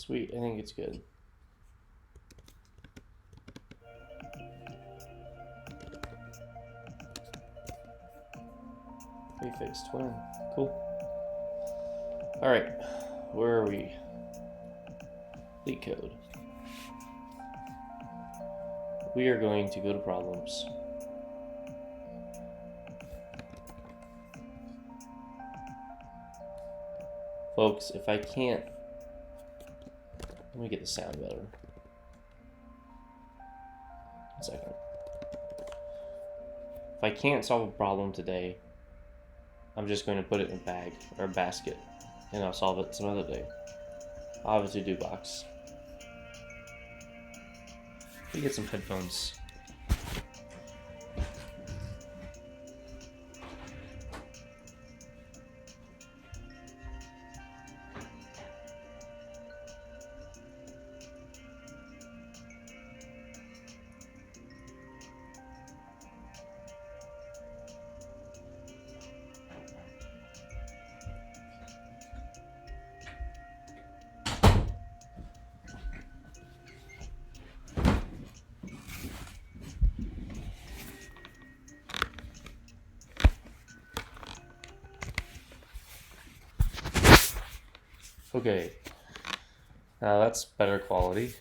Sweet, I think it's good. Prefix twin. Cool. Alright, where are we? Leet code. We are going to go to problems. Folks, if I can't... Let me get the sound better. 1 second. If I can't solve a problem today, I'm just going to put it in a bag or a basket, and I'll solve it some other day. I'll have a to-do box. Let me get some headphones. Okay, now that's better quality.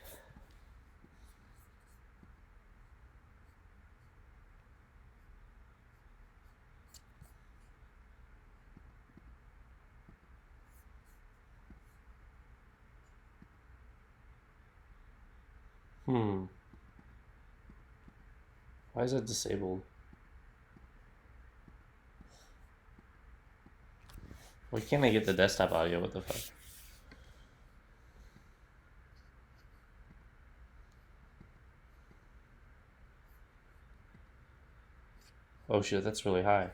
Why is it disabled? Why can't I get the desktop audio? What the fuck? Oh shit, that's really high.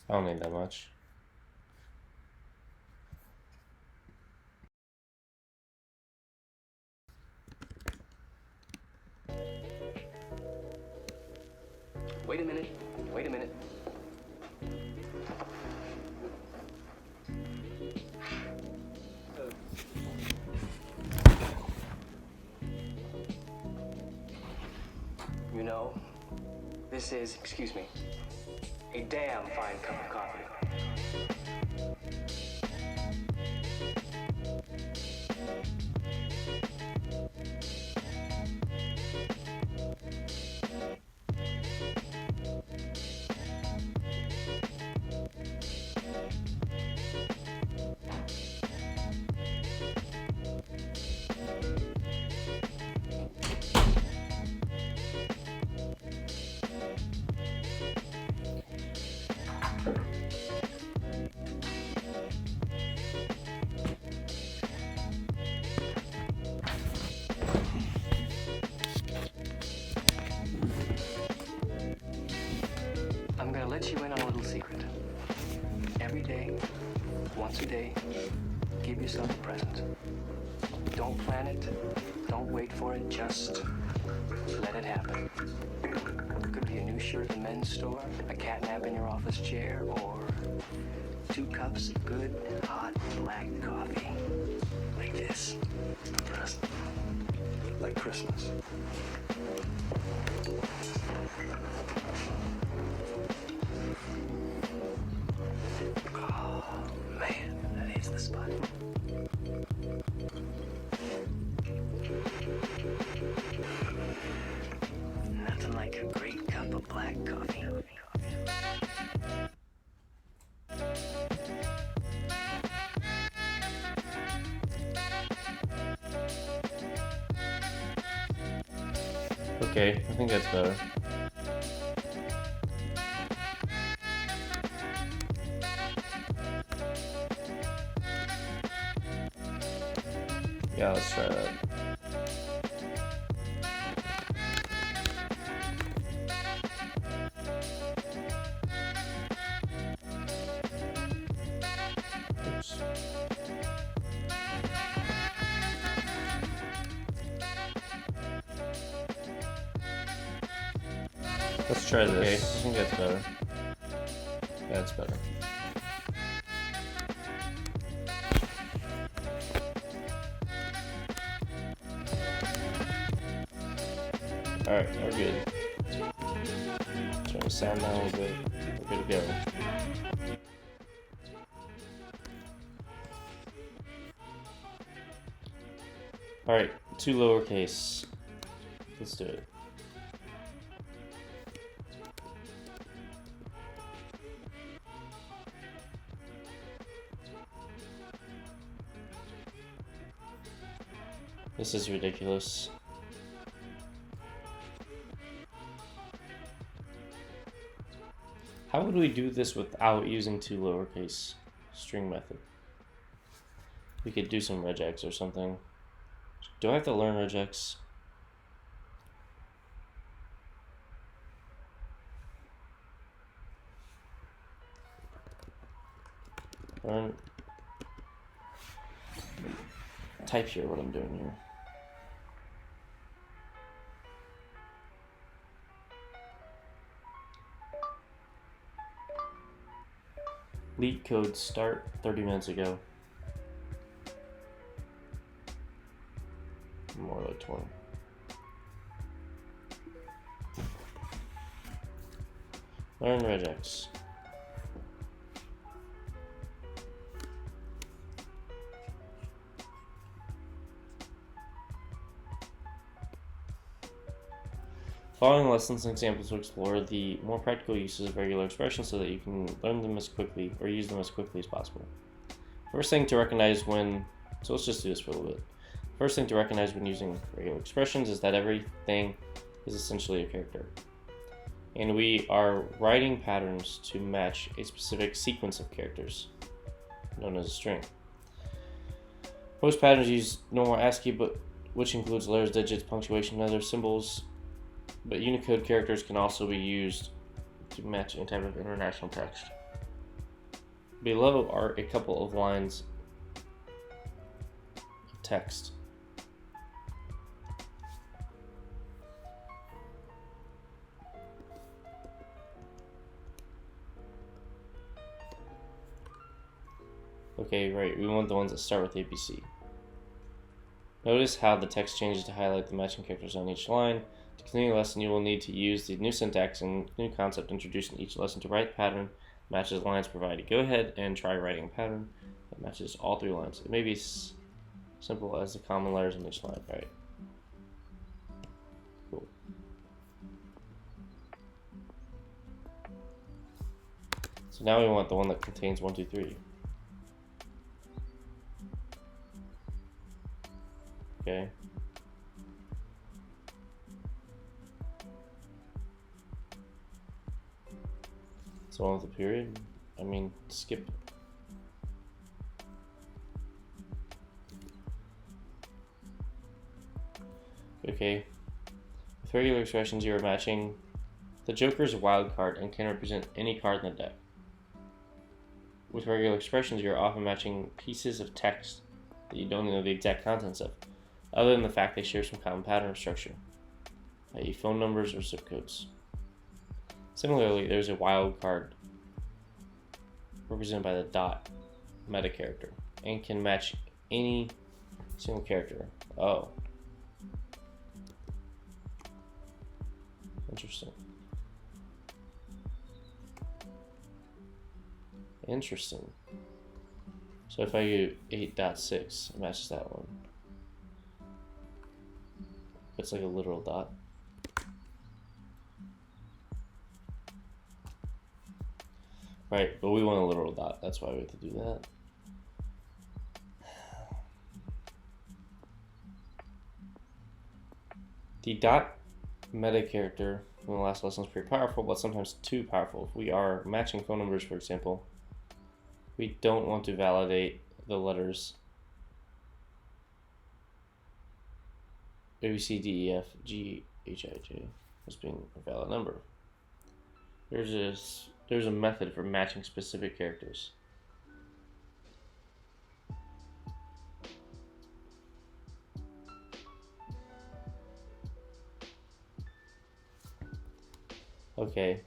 I don't need that much. Wait a minute. Wait a minute. You know, this is, excuse me, a damn fine cup of coffee. I'm gonna let you in on a little secret. Every day, once a day, give yourself a present. Don't plan it, don't wait for it, just let it happen. It could be a new shirt at the men's store, a cat nap in your office chair, or 2 cups of good, hot, black coffee. Like this. A present. Like Christmas. Oh, man, that is the spot. Nothing like a great cup of black coffee. Okay, I think that's better. Yeah, let's try that. Oops. Let's try this. Okay, I think that's better. Yeah, that's better. Alright, we're good. Turn the sound down a little bit. We're good to go. Alright, 2 lowercase. Let's do it. This is ridiculous. How would we do this without using 2 lowercase string method? We could do some regex or something. Do I have to learn regex? Learn. Type here what I'm doing here. Leet code start 30 minutes ago. More like 20. Learn regex. Following lessons and examples will explore the more practical uses of regular expressions so that you can learn them as quickly or use them as quickly as possible. First thing to recognize when, so let's just do this for a little bit. First thing to recognize when using regular expressions is that everything is essentially a character. And we are writing patterns to match a specific sequence of characters, known as a string. Most patterns use normal ASCII, but which includes letters, digits, punctuation, and other symbols. But Unicode characters can also be used to match any type of international text. Below are a couple of lines of text. Okay, right, we want the ones that start with ABC. Notice how the text changes to highlight the matching characters on each line. To continue the lesson, you will need to use the new syntax and new concept introduced in each lesson to write a pattern that matches the lines provided. Go ahead and try writing a pattern that matches all 3 lines. It may be simple as the common letters in each line, right? Cool. So now we want the one that contains 1, 2, 3. Okay. So on with the period. I mean, skip. Okay. With regular expressions, you are matching the Joker is a wild card and can represent any card in the deck. With regular expressions, you are often matching pieces of text that you don't know the exact contents of, other than the fact they share some common pattern or structure, i.e. phone numbers or zip codes. Similarly, there's a wild card represented by the dot meta character and can match any single character. Oh. Interesting. Interesting. So if I do 8.6, it matches that one. It's like a literal dot. Right, but we want a literal dot. That's why we have to do that. The dot meta character from the last lesson is pretty powerful, but sometimes too powerful. If we are matching phone numbers, for example, we don't want to validate the letters A, B, C, D, E, F, G, H, I, J as being a valid number. There's a method for matching specific characters. Okay.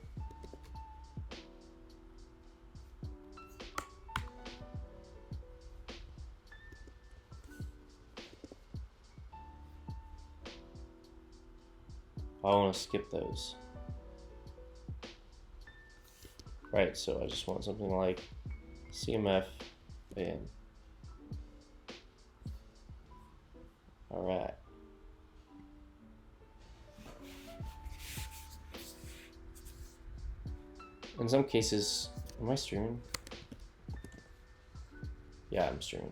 I want to skip those. Right, so I just want something like CMF and alright. In some cases, am I streaming? Yeah, I'm streaming.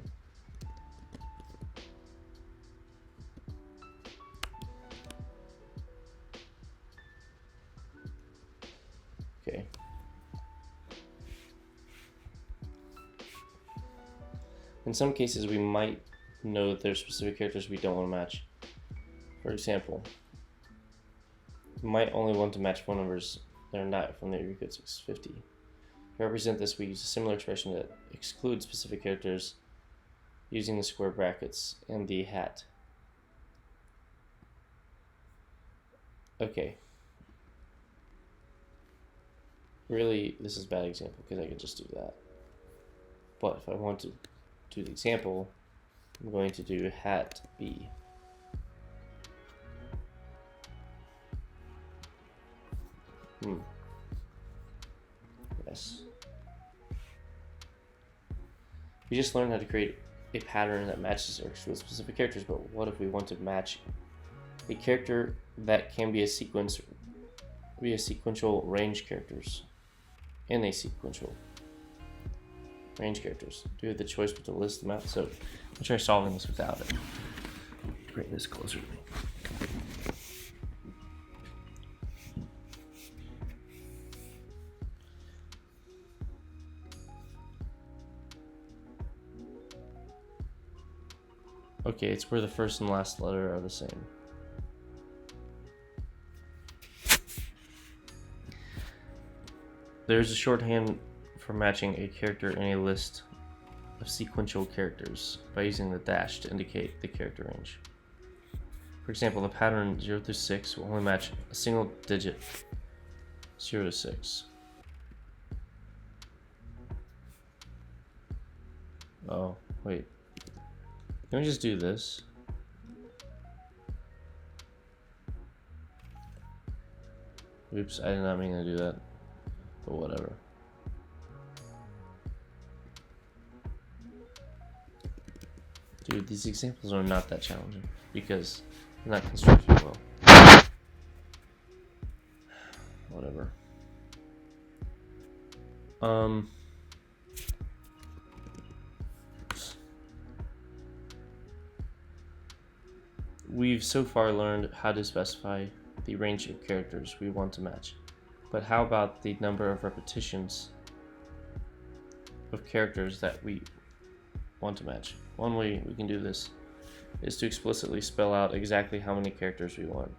Okay. In some cases, we might know that there's specific characters we don't want to match. For example, we might only want to match phone numbers that are not from the area code 650. To represent this, we use a similar expression that excludes specific characters using the square brackets and the hat. Okay. Really, this is a bad example because I could just do that. But if I want to do the example, I'm going to do hat B. Yes. We just learned how to create a pattern that matches or excludes specific characters, but what if we want to match a character that can be a sequential range characters and a sequential range characters? Do we have the choice to list them out? So I'll try solving this without it. Bring this closer to me. Okay, it's where the first and last letter are the same. There's a shorthand for matching a character in a list of sequential characters by using the dash to indicate the character range. For example, the pattern 0 through 6 will only match a single digit 0 to 6. Oh, wait. Can we just do this? Oops, I did not mean to do that. But whatever. Dude, these examples are not that challenging because they're not constructed well. Whatever. We've so far learned how to specify the range of characters we want to match. But how about the number of repetitions of characters that we want to match? One way we can do this is to explicitly spell out exactly how many characters we want.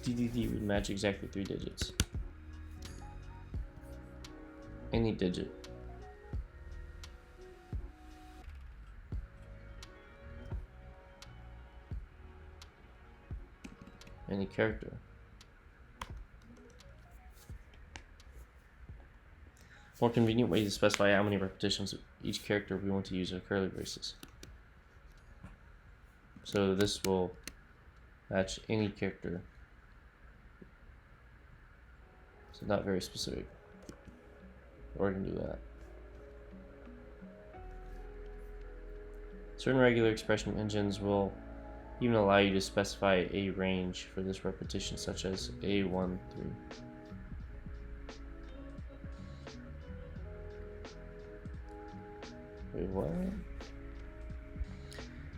DDD would match exactly 3 digits. Any digit. Any character. More convenient way to specify how many repetitions of each character we want to use are curly braces. So this will match any character. So not very specific. Or we can do that. Certain regular expression engines will even allow you to specify a range for this repetition, such as A13. Wait, what?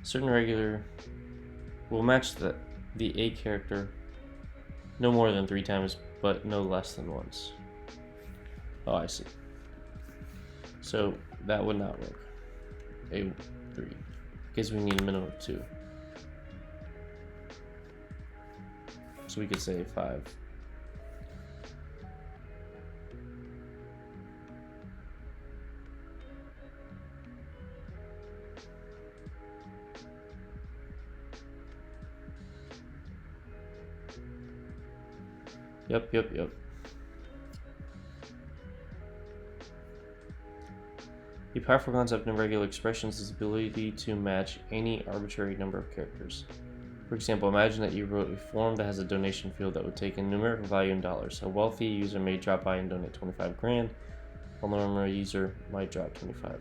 Certain regular will match the A character no more than 3 times, but no less than once. Oh, I see. So that would not work. A3, because we need a minimum of 2. So we could say 5. Yep. A powerful concept in regular expressions is the ability to match any arbitrary number of characters. For example, imagine that you wrote a form that has a donation field that would take a numerical value in dollars. A wealthy user may drop by and donate 25 grand, while a normal user might drop 25.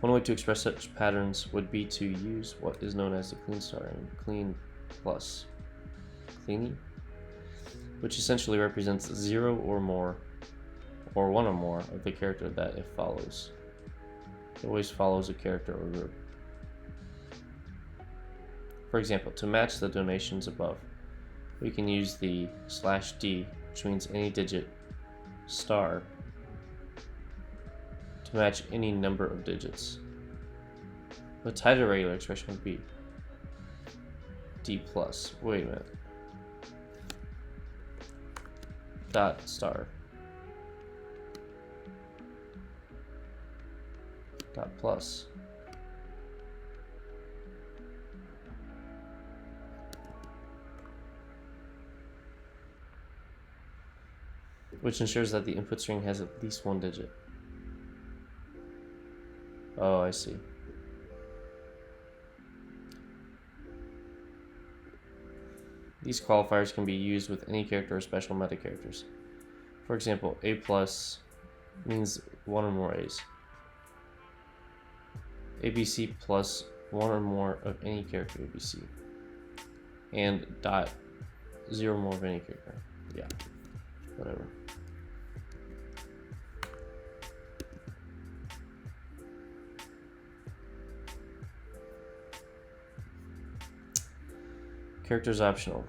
One way to express such patterns would be to use what is known as the clean star and clean plus, cleanie, which essentially represents 0 or more, or 1 or more of the character that it follows. It always follows a character or group. For example, to match the donations above, we can use the /d, which means any digit, star, to match any number of digits. The tighter regular expression would be d plus. Wait a minute. Dot star. Dot plus. Which ensures that the input string has at least one digit. Oh, I see. These qualifiers can be used with any character or special meta characters. For example, A plus means 1 or more A's. ABC plus 1 or more of any character ABC. And dot 0 or more of any character. Yeah, whatever. Characters optional.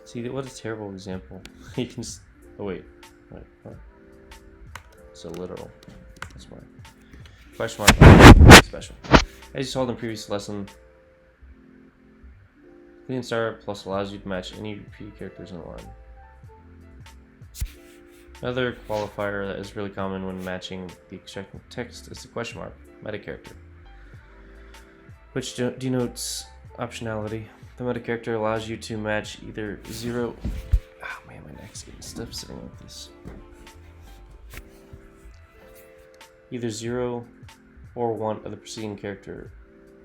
See, what a terrible example. You can just, oh wait, what? So literal. That's why. Question mark. Special. As you saw in the previous lesson, clean star plus allows you to match any repeated characters in a line. Another qualifier that is really common when matching the extracting text is the question mark, meta character, which denotes optionality. The meta character allows you to match either 0. Oh man, my neck's getting stiff sitting like this. Either 0 or 1 of the preceding character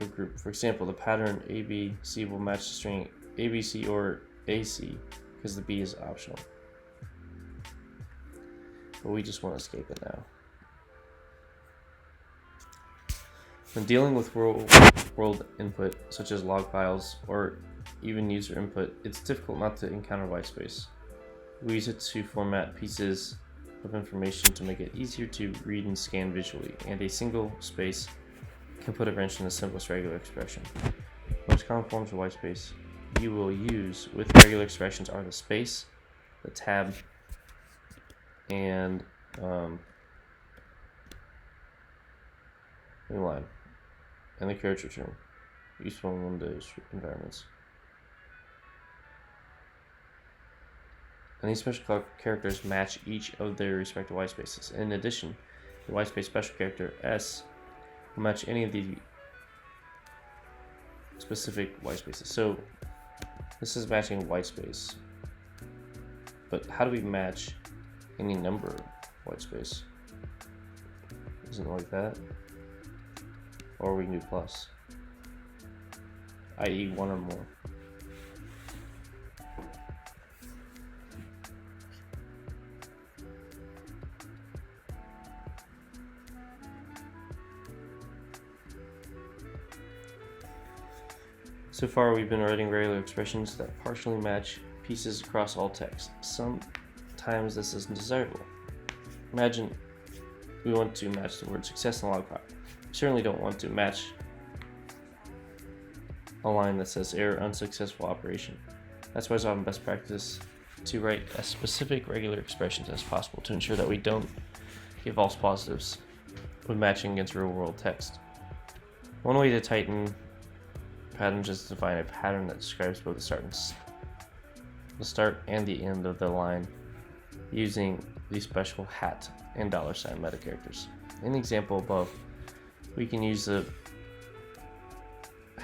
or group. For example, the pattern ABC will match the string ABC or AC because the B is optional. But we just want to escape it now. When dealing with world input, such as log files or even user input, it's difficult not to encounter white space. We use it to format pieces of information to make it easier to read and scan visually, and a single space can put a wrench in the simplest regular expression. Most common forms of white space you will use with regular expressions are the space, the tab, and new line, and the character term, useful in Windows environments. And these special characters match each of their respective white spaces. In addition, the white space special character S will match any of the specific white spaces. So this is matching white space. But how do we match any number of white space? Isn't it like that? Or we can do plus, i.e. 1 or more. So far, we've been writing regular expressions that partially match pieces across all text. Sometimes this isn't desirable. Imagine we want to match the word success in a log file. We certainly don't want to match a line that says error unsuccessful operation. That's why it's often best practice to write as specific regular expressions as possible to ensure that we don't give false positives when matching against real world text. One way to tighten patterns is to define a pattern that describes both the start and the end of the line using the special hat and $ meta characters. In the example above, we can use the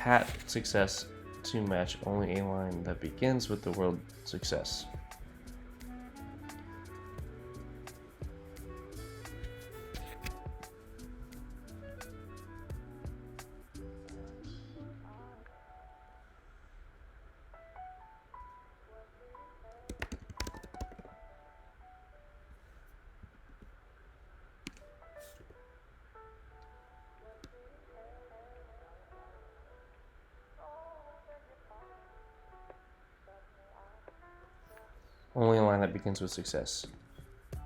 hat success to match only a line that begins with the word success. Only a line that begins with success. If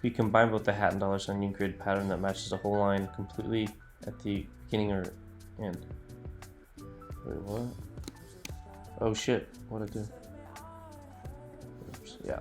you combine both the hat and dollar sign, you create a pattern that matches the whole line completely at the beginning or end. Wait, what? Oh shit, what'd I do? Oops, yeah.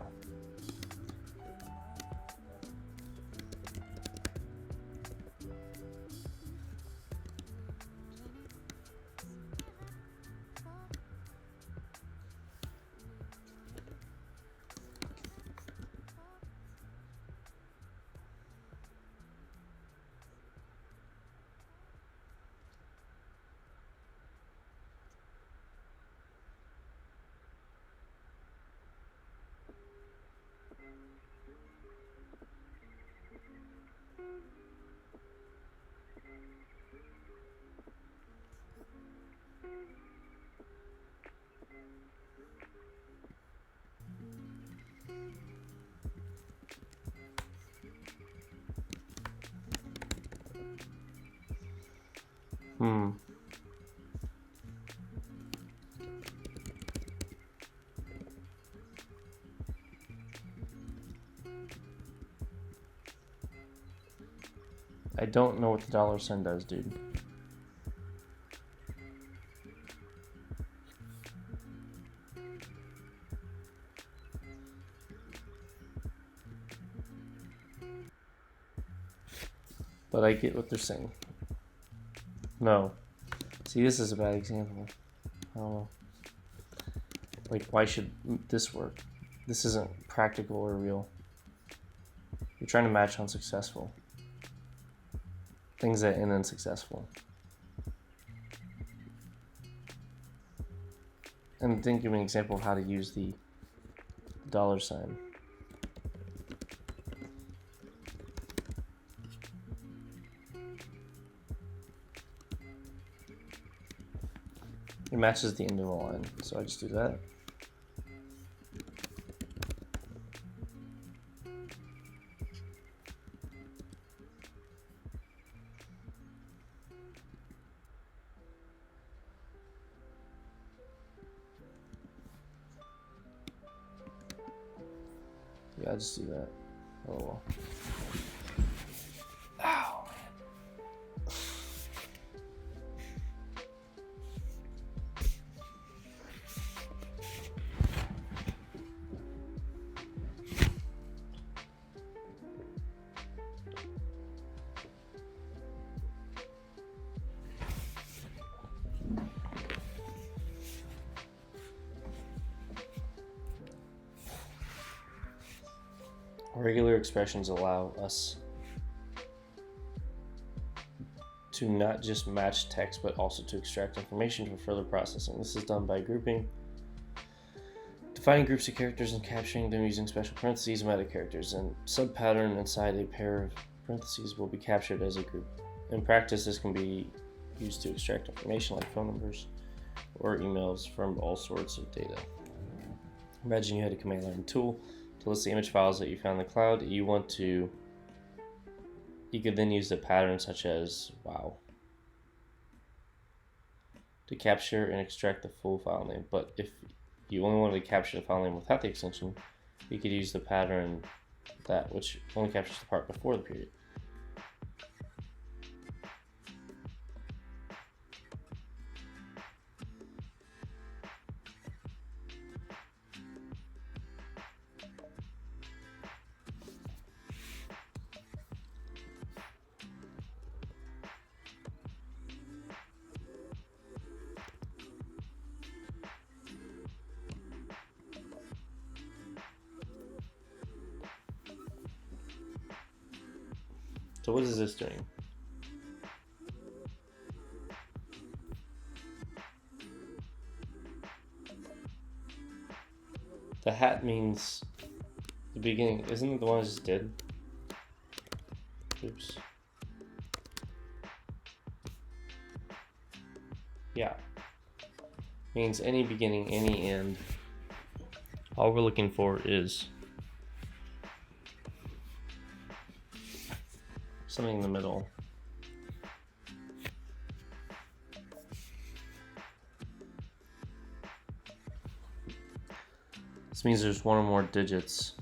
I don't know what the dollar sign does, dude. But I get what they're saying. No. See, this is a bad example. I don't know. Like, why should this work? This isn't practical or real. You're trying to match unsuccessful. Things that end in successful. And then give me an example of how to use the dollar sign. It matches the end of the line, so I just do that. Yeah, I just do that. Oh well. Ow, man. Regular expressions allow us to not just match text, but also to extract information for further processing. This is done by grouping, defining groups of characters and capturing them using special parentheses, meta characters, and sub-pattern inside a pair of parentheses will be captured as a group. In practice, this can be used to extract information like phone numbers or emails from all sorts of data. Imagine you had a command line tool to list the image files that you found in the cloud. You could then use the pattern such as wow to capture and extract the full file name. But if you only wanted to capture the file name without the extension, you could use the pattern that which only captures the part before the period. So what is this doing? The hat means the beginning. Isn't it the one I just did? Oops. Yeah. Means any beginning, any end. All we're looking for is something in the middle. This means there's one or more digits.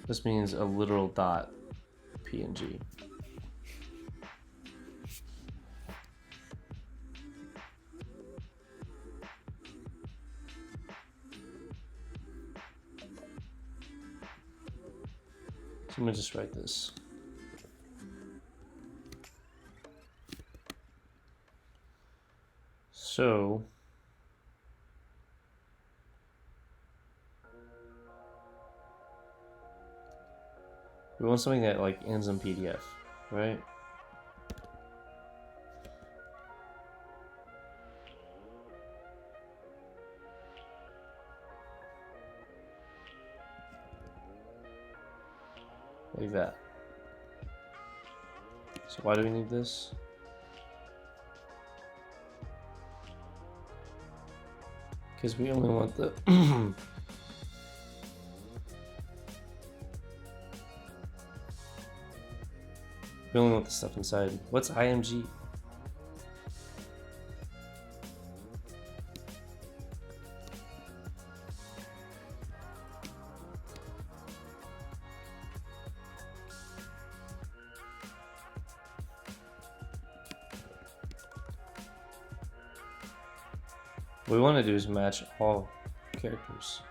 This means a literal dot PNG. So I'm gonna just write this. So we want something that like ends in PDF, right? Like that. So why do we need this? Because we only want the we only want the stuff inside. What's IMG? What we want to do is match all characters.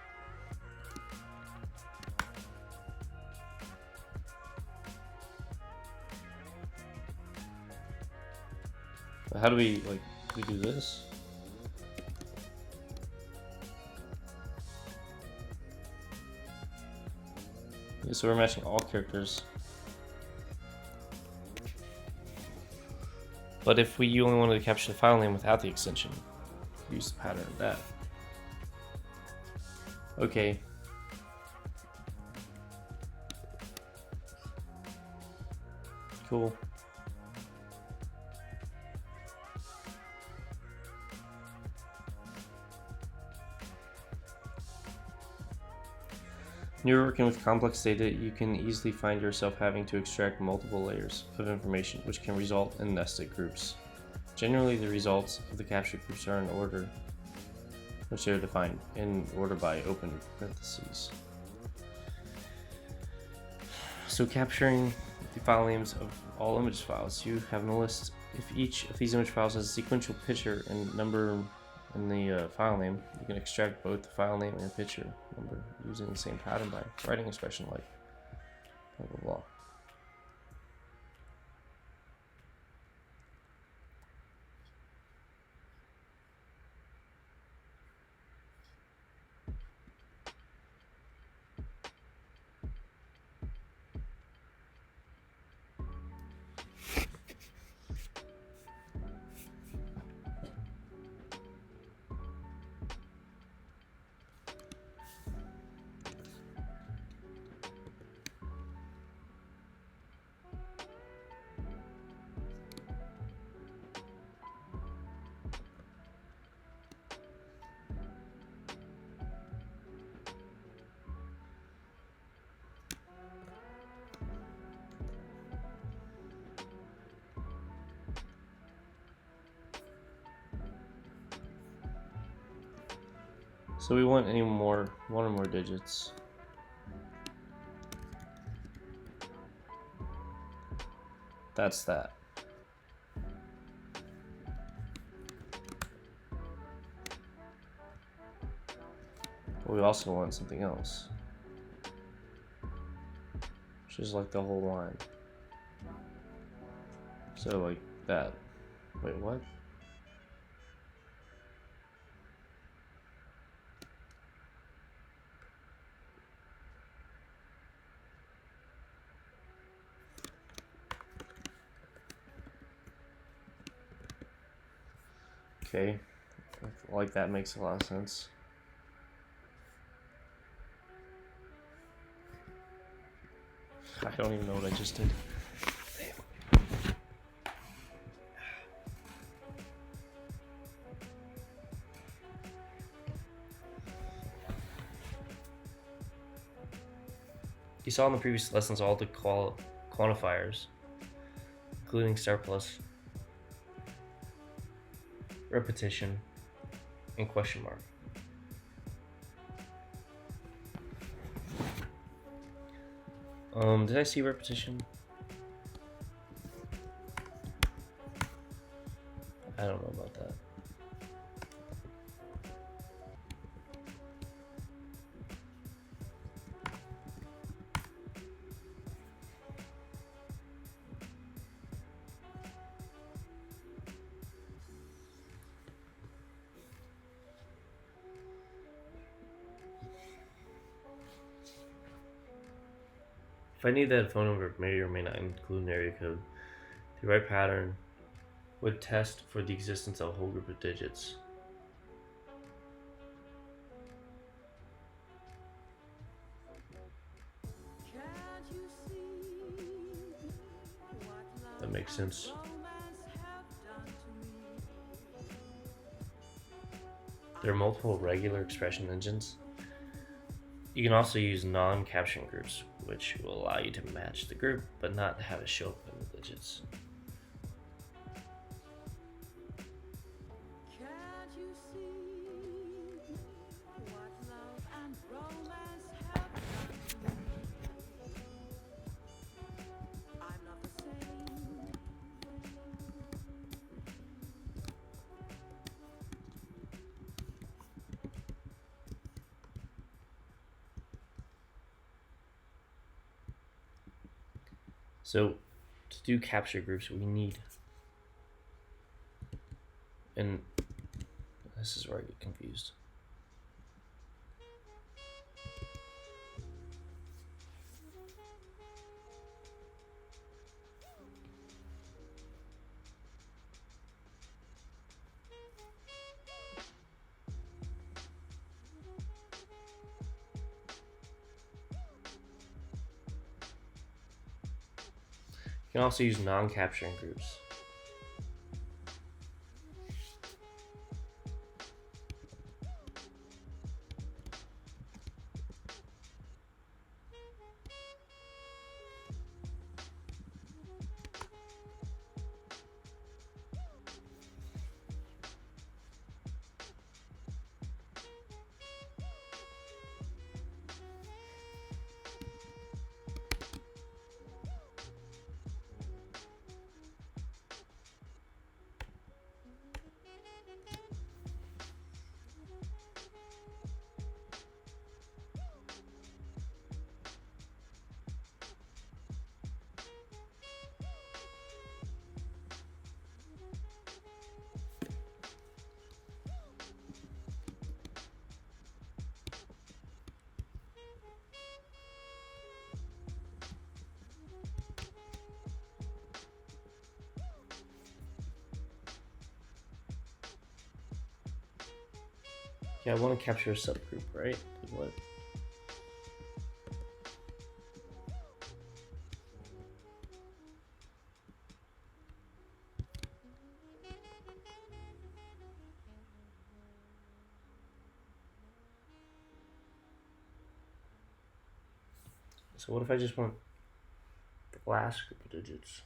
But how do we do this? Okay, so we're matching all characters. But if you only wanted to capture the file name without the extension, use the pattern of that. Okay. Cool. When you're working with complex data, you can easily find yourself having to extract multiple layers of information, which can result in nested groups. Generally, the results of the captured groups are in order, which they are defined in order by open parentheses. So capturing the file names of all image files, you have in a list. If each of these image files has a sequential picture and number in the file name, you can extract both the file name and picture number using the same pattern by writing an expression like blah blah blah. So we want one or more digits. That's that. But we also want something else, which is like the whole line. So like that. Wait, what? Okay, like that makes a lot of sense. I don't even know what I just did. You saw in the previous lessons all the quantifiers, including surplus, repetition, and question mark. Did I see repetition? I don't know about that. If I need that phone number may or may not include an area code, the right pattern would test for the existence of a whole group of digits. That makes sense. There are multiple regular expression engines. You can also use non-capturing groups, which will allow you to match the group but not have it show up in the digits. So to do capture groups, we need, and this is where I get confused. You can also use non-capturing groups. Yeah, I want to capture a subgroup, right? Like what? So what if I just want the last group of digits?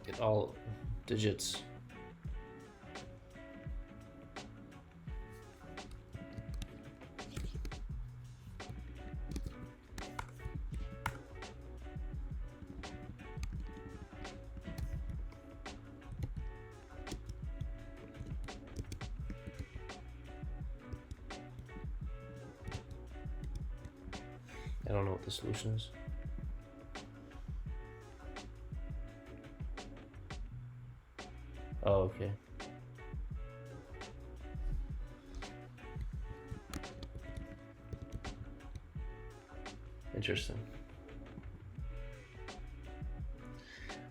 Get all digits. I don't know what the solution is. Oh, okay. Interesting.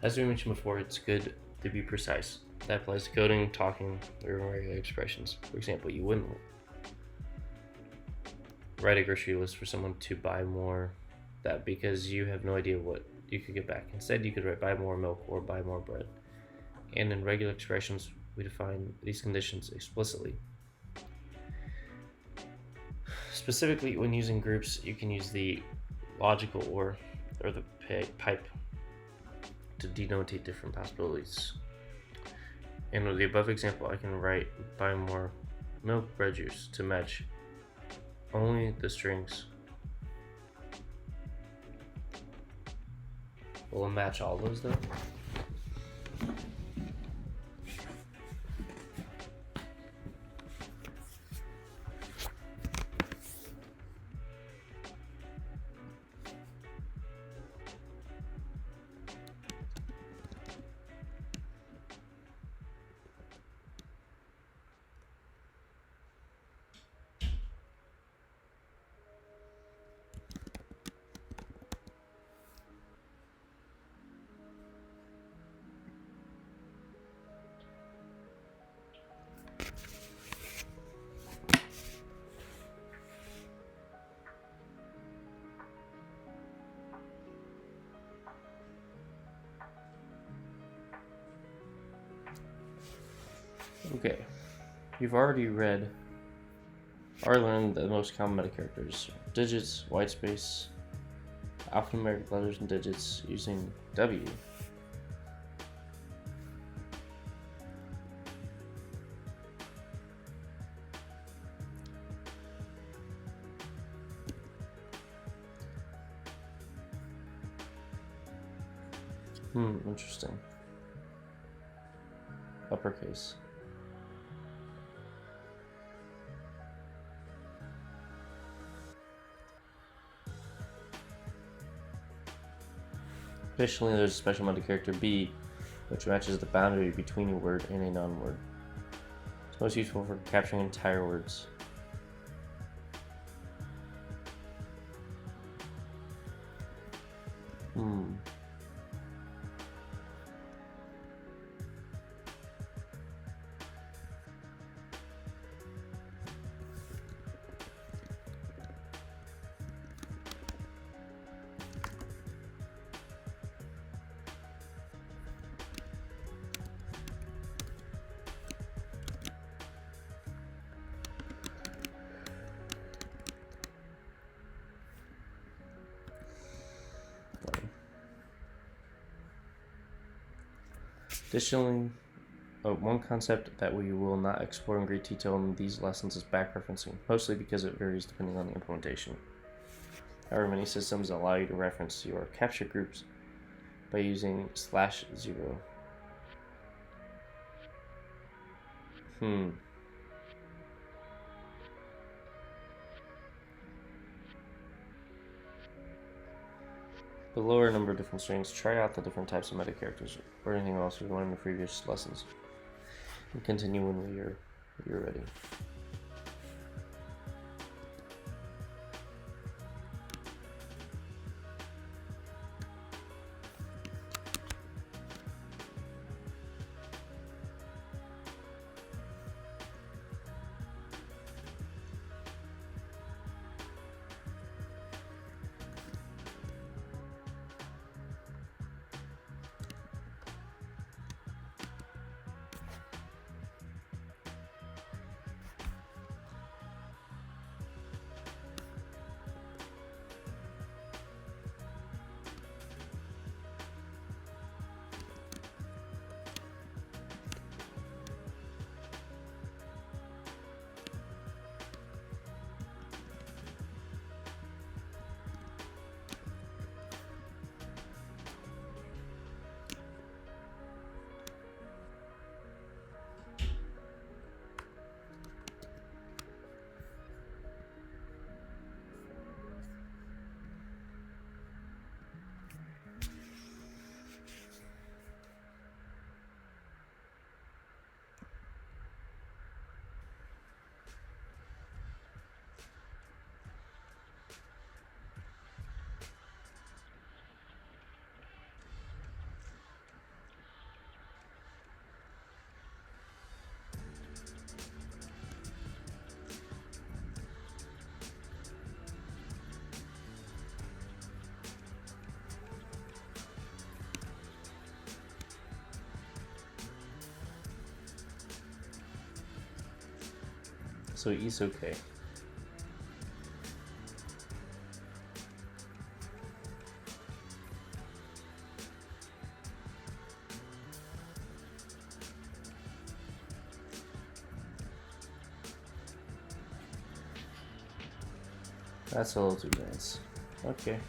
As we mentioned before, it's good to be precise. That applies to coding, talking, or regular expressions. For example, you wouldn't write a grocery list for someone to buy more that because you have no idea what you could get back. Instead, you could write buy more milk or buy more bread. And in regular expressions, we define these conditions explicitly. Specifically, when using groups, you can use the logical or the pipe to denotate different possibilities. And with the above example, I can write buy more milk bread juice to match only the strings. Will it match all those though? Okay, you've already read or learned the most common meta characters: digits, white space, alphanumeric letters and digits using W. Interesting. Uppercase. Additionally, there's a special meta character B, which matches the boundary between a word and a non-word. It's most useful for capturing entire words. Additionally, one concept that we will not explore in great detail in these lessons is back-referencing, mostly because it varies depending on the implementation. However, many systems allow you to reference your capture groups by using /0. The lower number of different strings, try out the different types of meta characters or anything else we learned in the previous lessons. And continue when you're ready. So he's okay. That's a little too dense. Okay.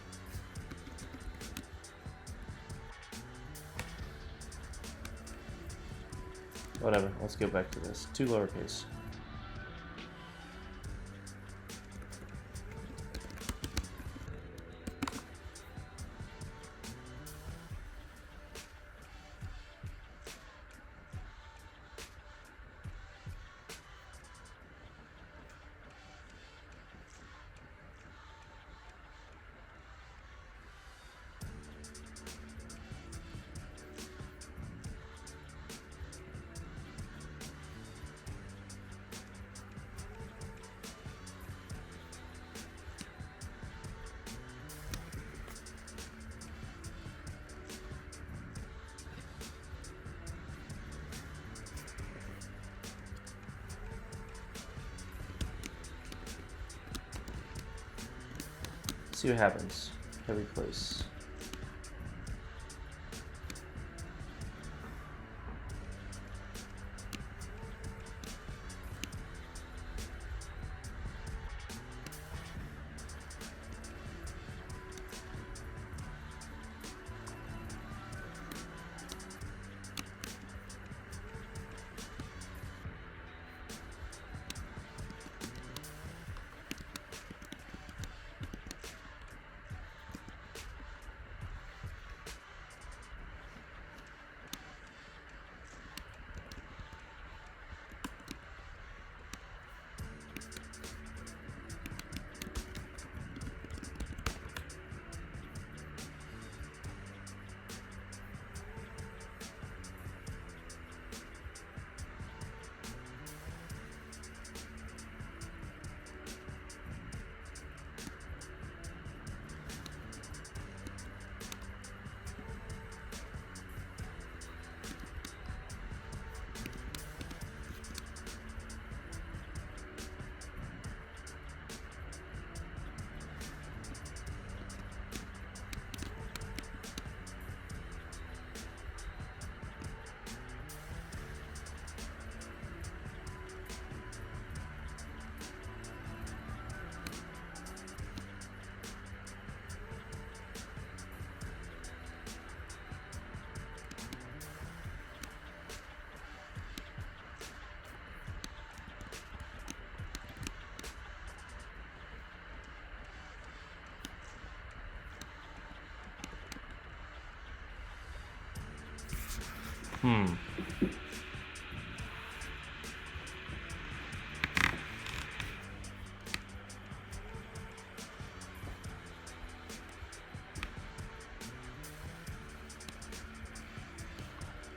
Whatever, let's go back to this. 2 lowercase. See what happens. Every place.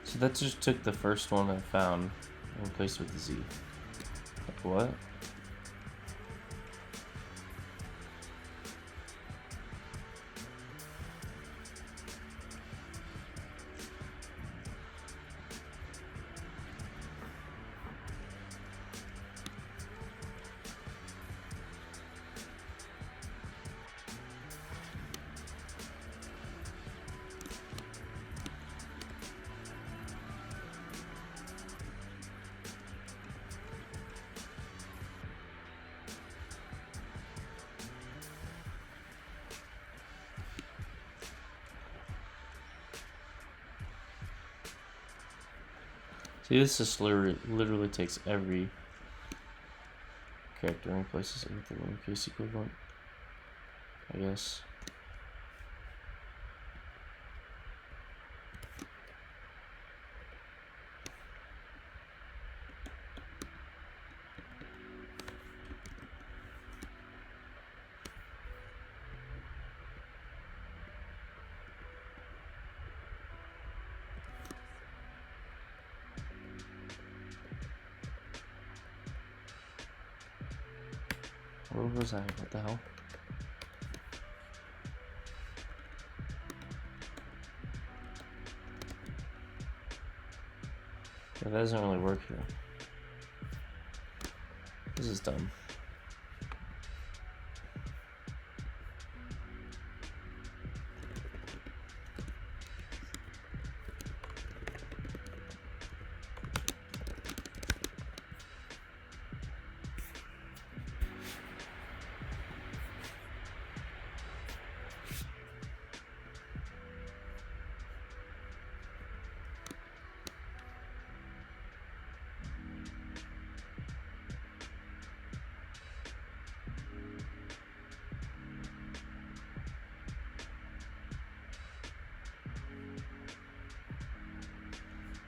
So that just took the first one I found and replaced it with the Z. Like what? See, this just literally takes every character and replaces it with the lowercase equivalent, I guess. Where was I? What the hell? Yeah, that doesn't really work here. This is dumb.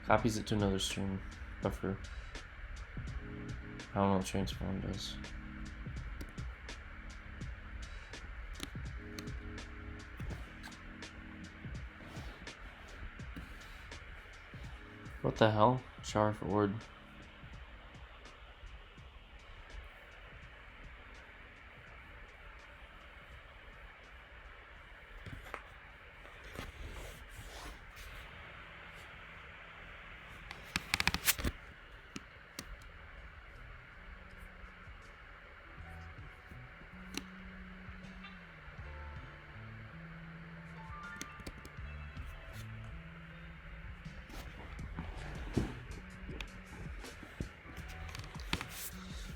Copies it to another stream buffer. I don't know what transform does. What the hell? Char forward.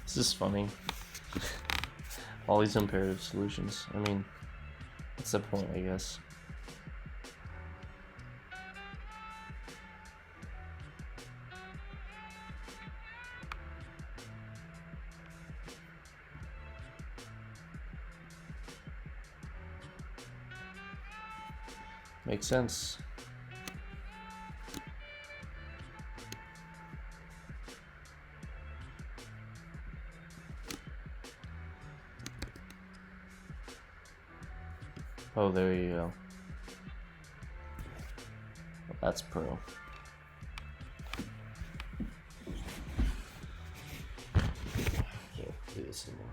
This is funny. All these imperative solutions. I mean, what's the point, I guess? Makes sense. Oh, there you go. Well, that's pro. Can't do this anymore.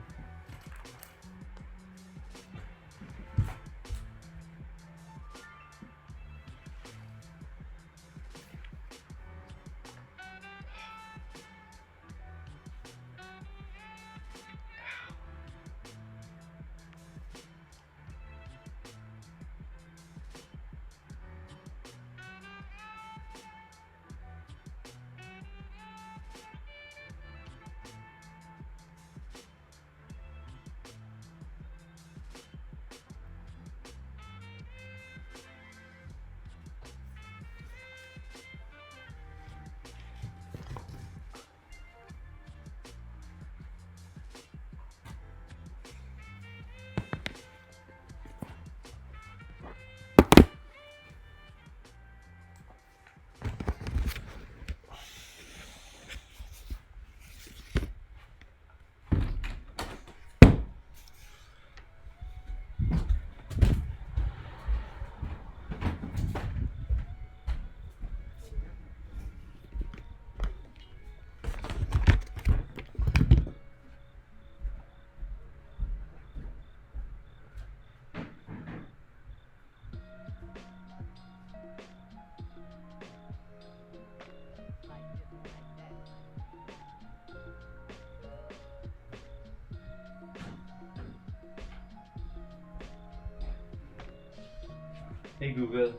Hey Google,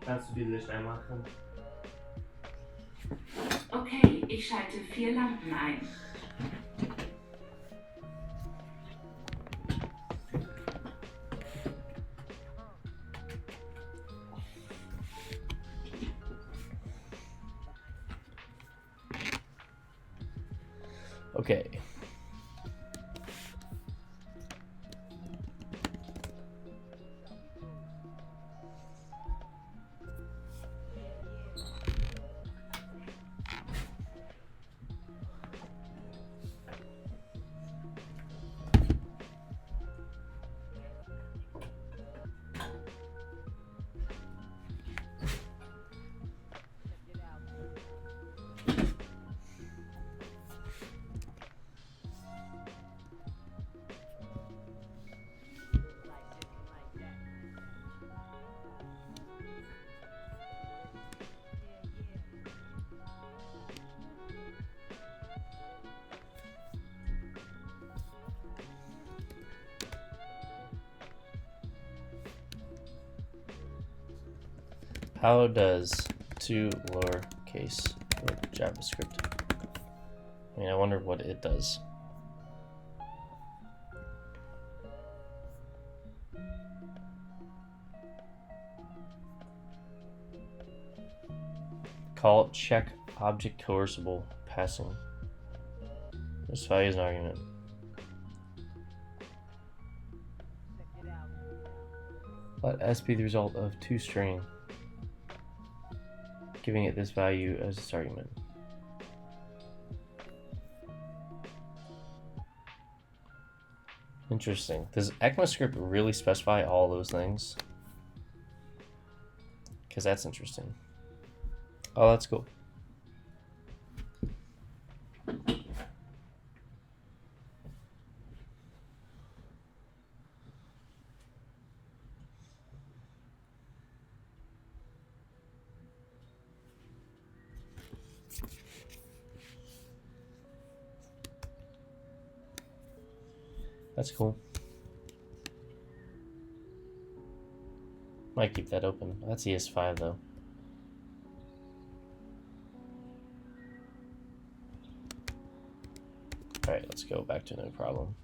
kannst du die Licht einmachen? Okay, ich schalte 4 Lampen ein. Okay. How does to lowercase work JavaScript? I mean, I wonder what it does. Call check object coercible passing. This value is an argument. Let S be the result of toString, giving it this value as its argument. Interesting. Does ECMAScript really specify all those things? Because that's interesting. Oh, that's cool. That's cool. Might keep that open. That's ES5 though. Alright, let's go back to no problem.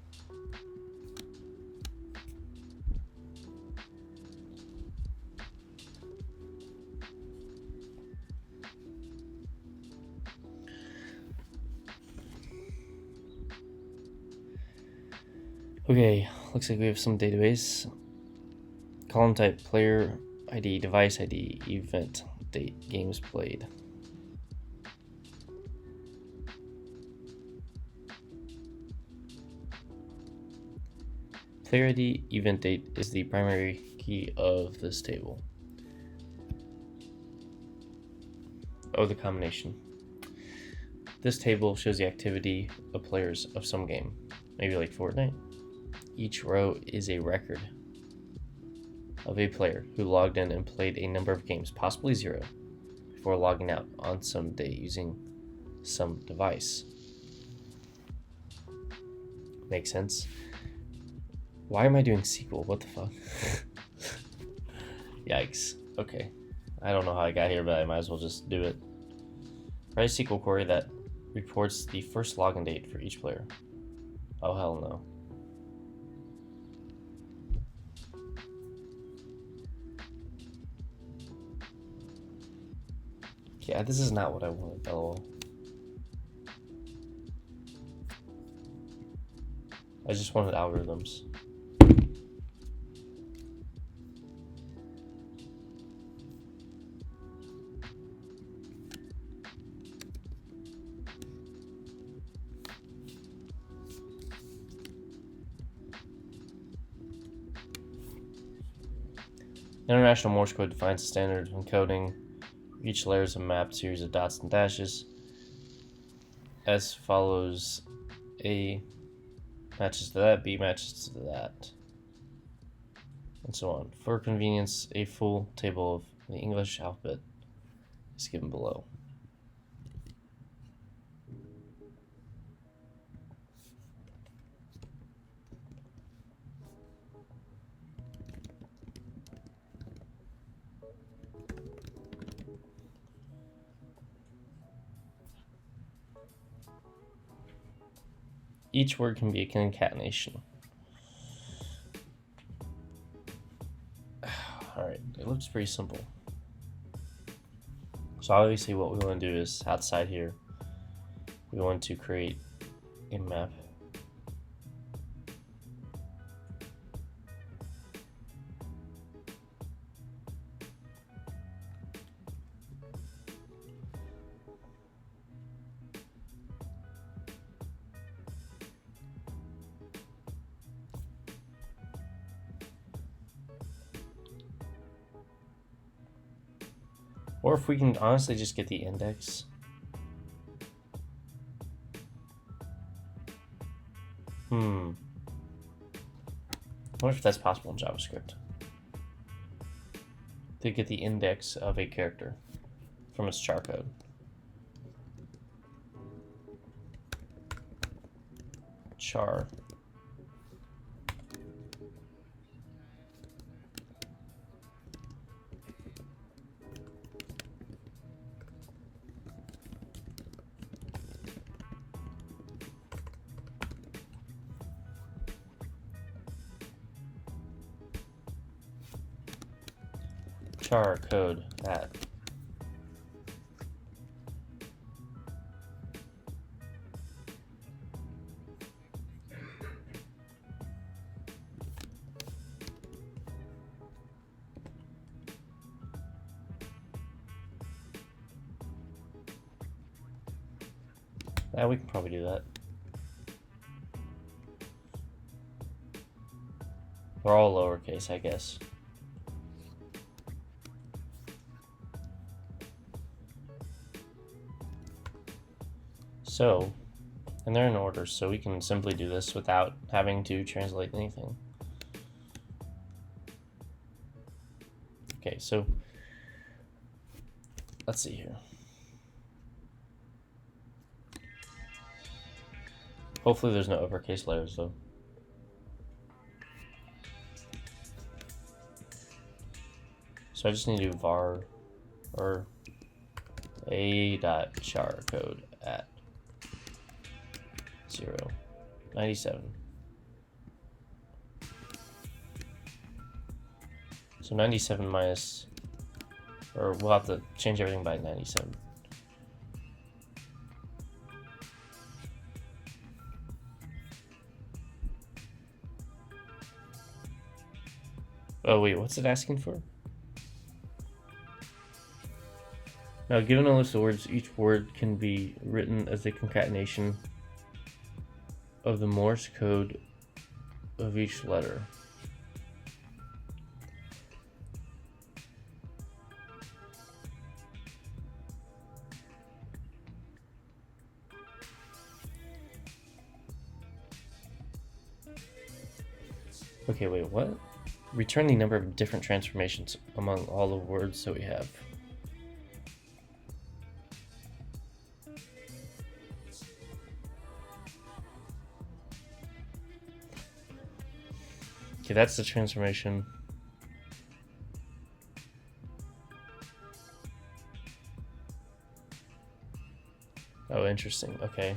Okay, looks like we have some database. Column type, player ID, device ID, event, date, games played. Player ID, event date is the primary key of this table. Oh, the combination. This table shows the activity of players of some game, maybe like Fortnite. Each row is a record of a player who logged in and played a number of games, possibly 0, before logging out on some day using some device. Makes sense. Why am I doing SQL? What the fuck? Yikes. Okay. I don't know how I got here, but I might as well just do it. Write a SQL query that reports the first login date for each player. Oh, hell no. Yeah, this is not what I wanted, lol. I just wanted algorithms. International Morse code defines a standard encoding. Each layer is a mapped series of dots and dashes. S follows A matches to that, B matches to that, and so on. For convenience, a full table of the English alphabet is given below. Each word can be a concatenation. Alright, it looks pretty simple. So obviously what we want to do is outside here, we want to create a map. Or if we can honestly just get the index. I wonder if that's possible in JavaScript. To get the index of a character from its char code. Char. char code at. Yeah, we can probably do that. They're all lowercase, I guess. So, and they're in order, so we can simply do this without having to translate anything. Okay, so let's see here. Hopefully there's no uppercase letters though. So I just need to do var or a.char code at 0.97. So 97 minus, or we'll have to change everything by 97. Oh wait, what's it asking for? Now, given a list of words, each word can be written as a concatenation of the Morse code of each letter. Okay, wait, what? Return the number of different transformations among all the words that we have. Okay, that's the transformation. Oh, interesting. Okay.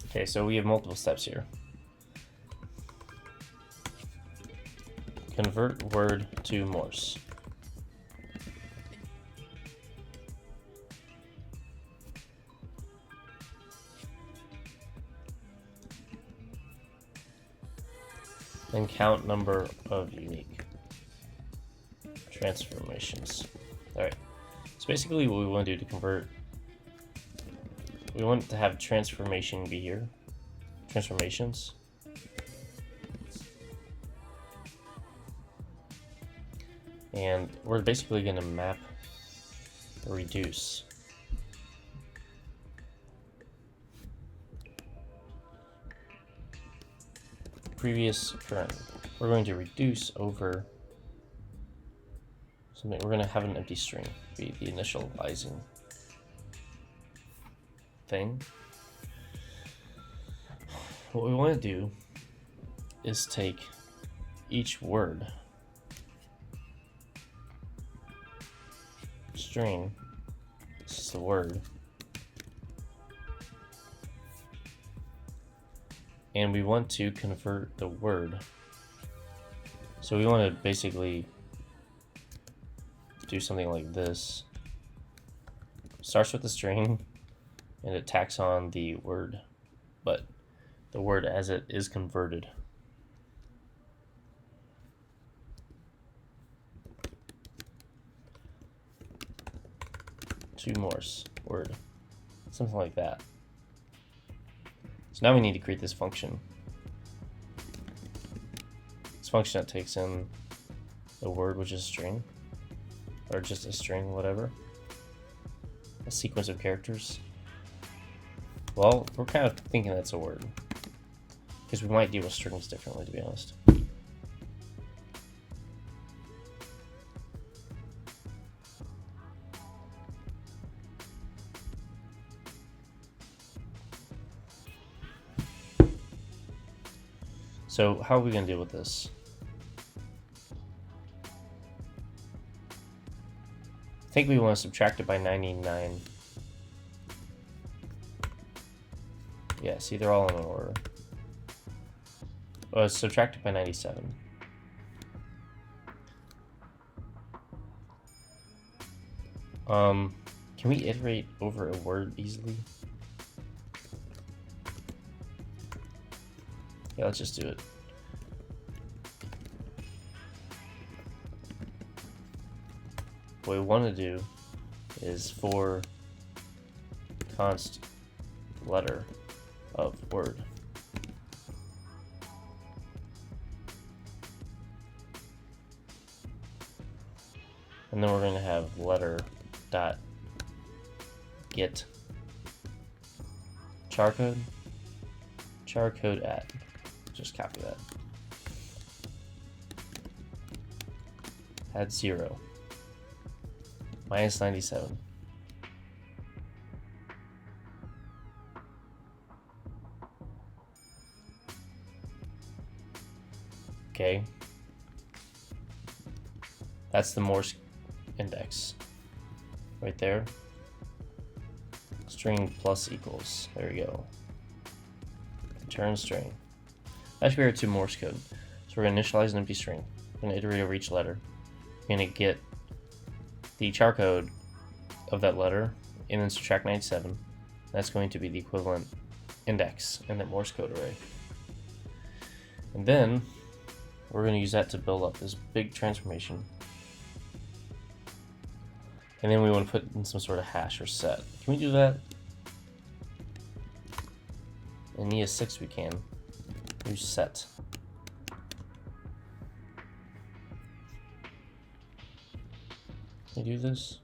Okay, so we have multiple steps here. Convert word to Morse. Then count number of unique transformations. Alright, so basically what we want to do to convert, we want to have transformation be here, transformations. And we're basically going to map or reduce previous current. We're going to reduce over something. We're going to have an empty string be the initializing thing. What we want to do is take each word string, this is the word, and we want to convert the word. So we want to basically do something like this. Starts with the string and it tacks on the word, but the word as it is converted. To Morse word, something like that. So now we need to create this function. This function that takes in the word, which is a string, or just a string, whatever, a sequence of characters. Well, we're kind of thinking that's a word, because we might deal with strings differently, to be honest. So how are we going to deal with this? I think we want to subtract it by 99. Yeah, see, they're all in order. Oh, it's subtracted by 97. Can we iterate over a word easily? Yeah, let's just do it. What we want to do is for const letter of word. And then we're going to have letter dot get char code at. Just copy that. Add 0. Minus 97. Okay. That's the Morse index. Right there. String plus equals. There we go. Return string. That should be our two Morse code. So we're going to initialize an empty string. We're going to iterate over each letter. We're going to get the char code of that letter and then subtract 97. That's going to be the equivalent index in that Morse code array. And then we're going to use that to build up this big transformation. And then we want to put in some sort of hash or set. Can we do that? In ES6 we can. Use set. Can you do this?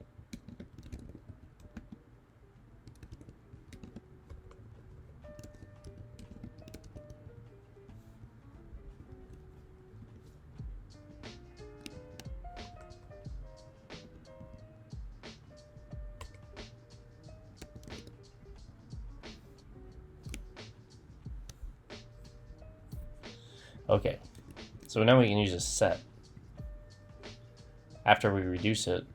Okay, so now we can use a set after we reduce it.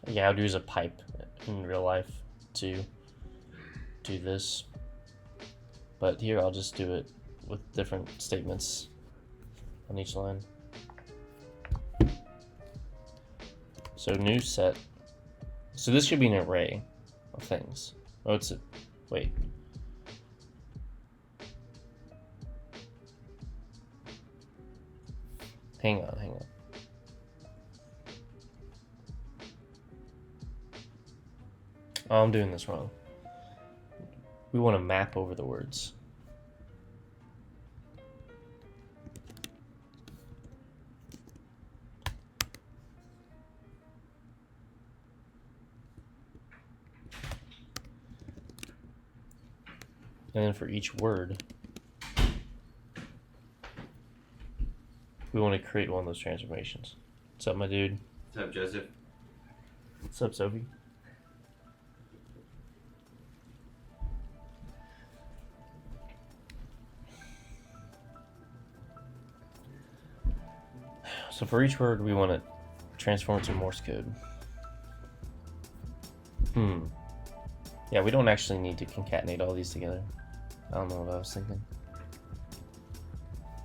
Yeah, I'll use a pipe in real life to do this, but here I'll just do it with different statements on each line. So new set. So this should be an array of things. Oh, it's a, wait. Hang on. Oh, I'm doing this wrong. We want to map over the words. And then for each word, we want to create one of those transformations. What's up, my dude? What's up, Joseph? What's up, Sophie? So for each word, we want to transform it to Morse code. Yeah, we don't actually need to concatenate all these together. I don't know what I was thinking.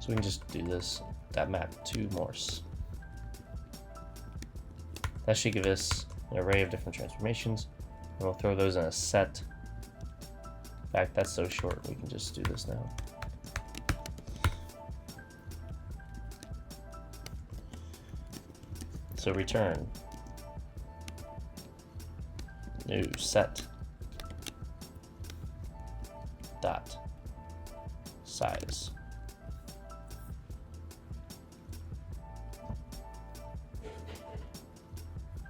So we can just do this, that map to Morse. That should give us an array of different transformations, and we'll throw those in a set. In fact, that's so short, we can just do this now. So return new set dot size.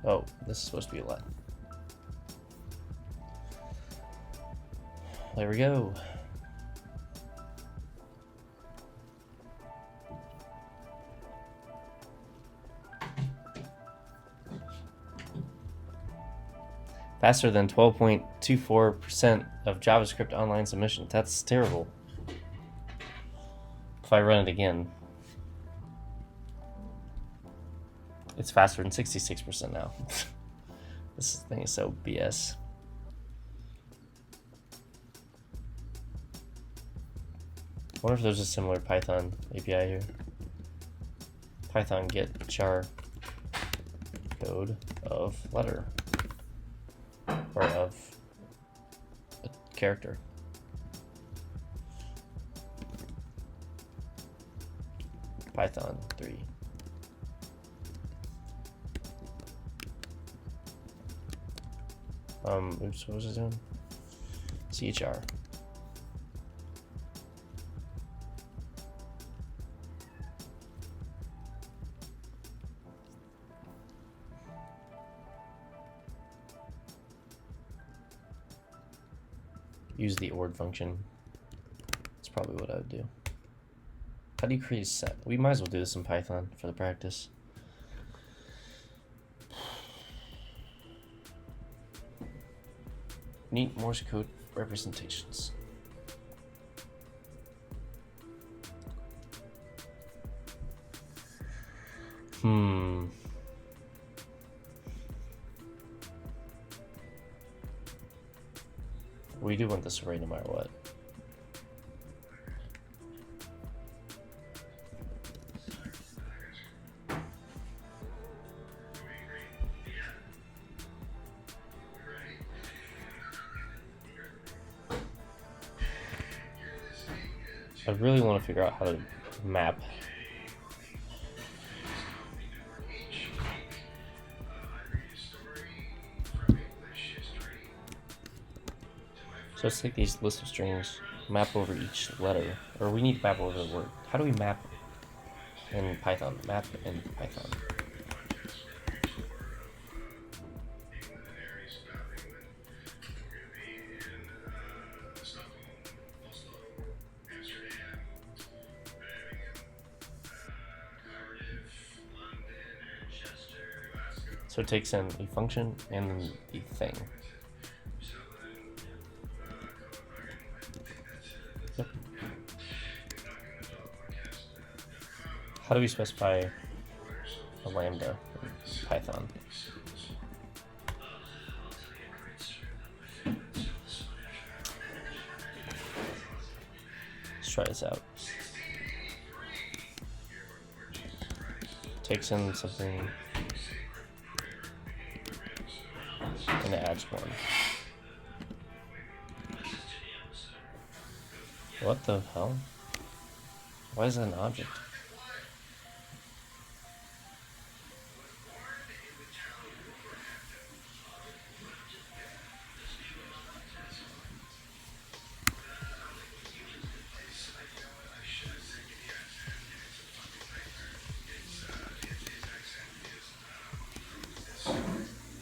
Oh, this is supposed to be a let. There we go. Faster than 12.24% of JavaScript online submission. That's terrible. If I run it again, it's faster than 66% now. This thing is so BS. I wonder if there's a similar Python API here. Python get char code of letter or of a character. Python 3. Oops, what was it doing? CHR. Use the ORD function. That's probably what I would do. How do you create a set? We might as well do this in Python for the practice. Neat Morse code representations. We do want this array no matter what. I really want to figure out how to map. So let's take these list of strings, map over each letter, or we need to map over the word. How do we map in Python? Map in Python. So it takes in a function and the thing. Yep. How do we specify a lambda in Python? Let's try this out. Takes in something and it adds one. What the hell? Why is that an object?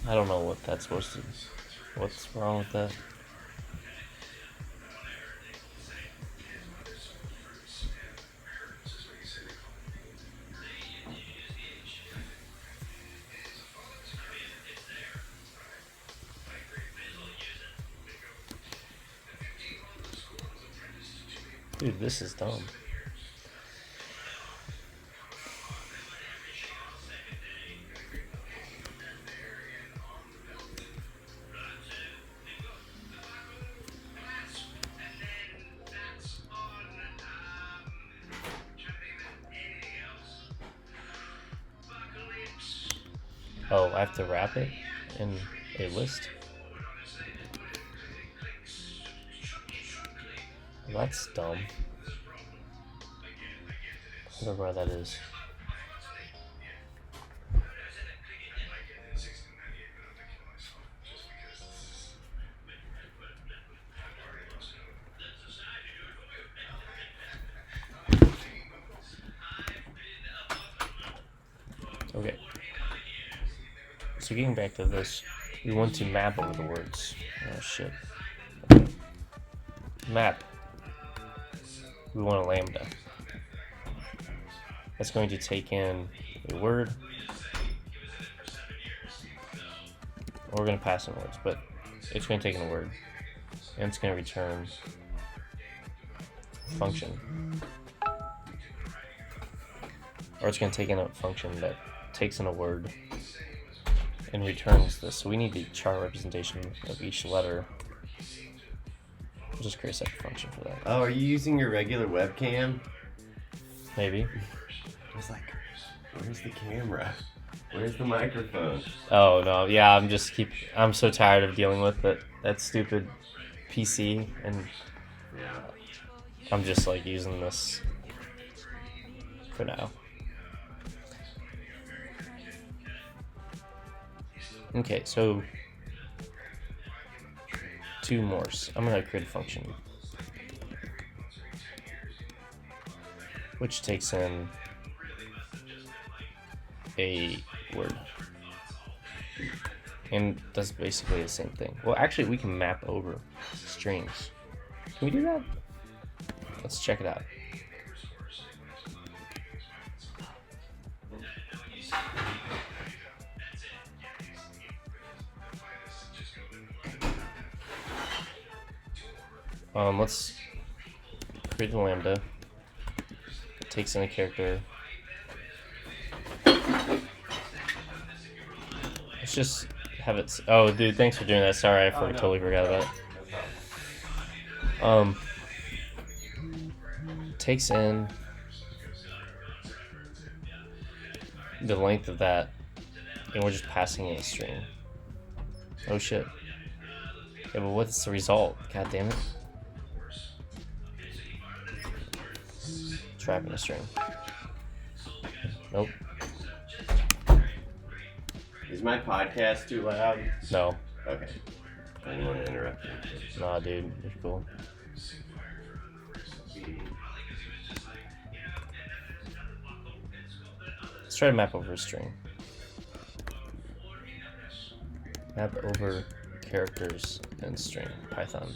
I don't know what that's supposed to. What's wrong with that? Dude, this is dumb. Oh, I have to wrap it in a list? That's dumb. I don't know why that is. Okay. So getting back to this, we want to map over the words. Oh shit. Okay. Map. We want a lambda. That's going to take in a word. We're going to pass in words, but it's going to take in a word. And it's going to return a function. or it's going to take in a function that takes in a word and returns this. So we need the chart representation of each letter. We'll just create a separate function for that. Oh, are you using your regular webcam? Maybe. I was like, where's the camera? Where's the microphone? Oh no, yeah, I'm so tired of dealing with that stupid PC, and Yeah. I'm just like using this for now. Okay, so 2 more. I'm gonna create a function which takes in a word and does basically the same thing. Well, actually, we can map over strings. Can we do that? Let's check it out. Let's create a lambda. It takes in a character. Let's just have it. Oh, dude, thanks for doing that. Sorry, totally forgot about it. Takes in the length of that, and we're just passing in a string. Oh shit. Yeah, but what's the result? God damn it. Trapping a string. Nope. Is my podcast too loud? No. Okay. I didn't want to interrupt you. Nah, dude. You're cool. Let's try to map over a string. Map over characters and string. Python.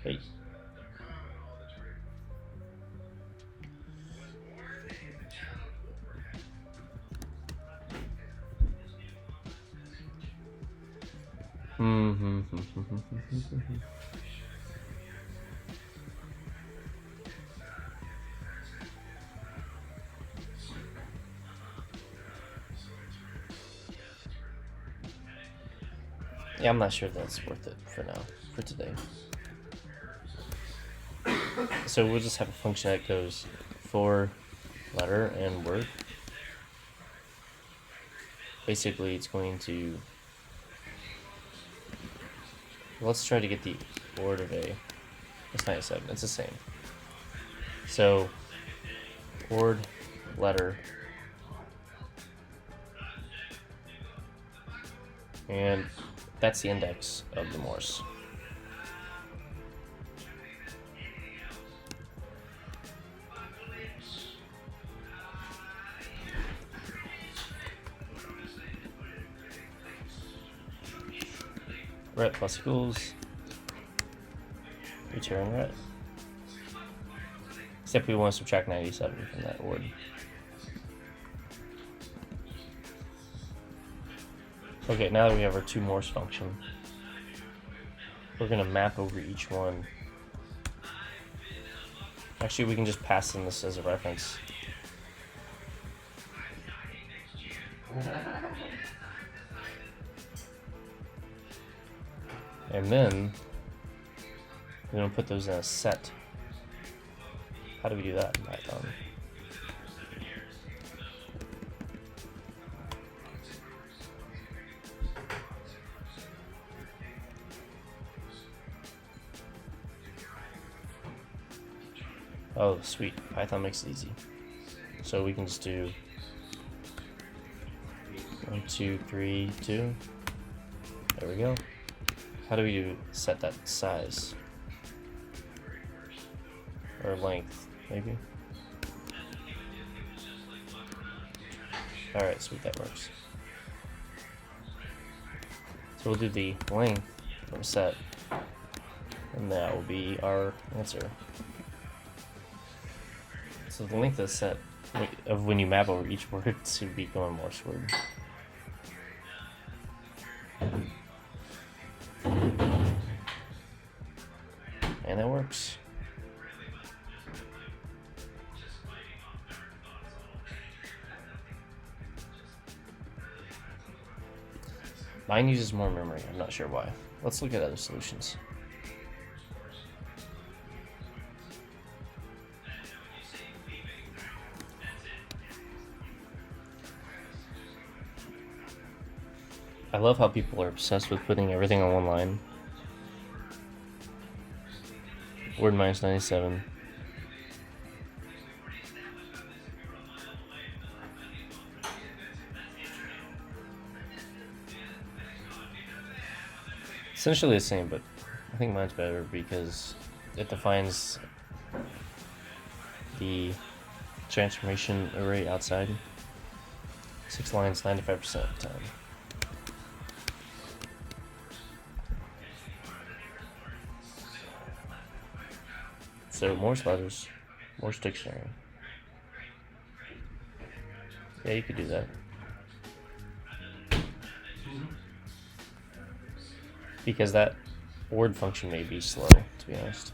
Hey. Yeah, I'm not sure that's worth it for now, for today. So we'll just have a function that goes for letter and word. Basically, it's going to... Let's try to get the word of A. It's 97. It's the same. So, word, letter, and that's the index of the Morse. Ret plus equals return ret. Except we want to subtract 97 from that word. Okay, now that we have our 2 Morse function, we're going to map over each one. Actually, we can just pass in this as a reference. And then we're going to put those in a set. How do we do that in Python? Oh, sweet. Python makes it easy. So we can just do 1, 2, 3, 2. There we go. How do we set that size? Or length, maybe? Alright, sweet, that works. So we'll do the length from set, and that will be our answer. So the length of the set of when you map over each word to be going Morse word. And that works. Mine uses more memory. I'm not sure why. Let's look at other solutions. I love how people are obsessed with putting everything on one line. Word minus 97. Essentially the same, but I think mine's better because it defines the transformation array outside. 6 lines, 95% of the time. So Morse letters, Morse dictionary. Yeah, you could do that. Because that word function may be slow, to be honest.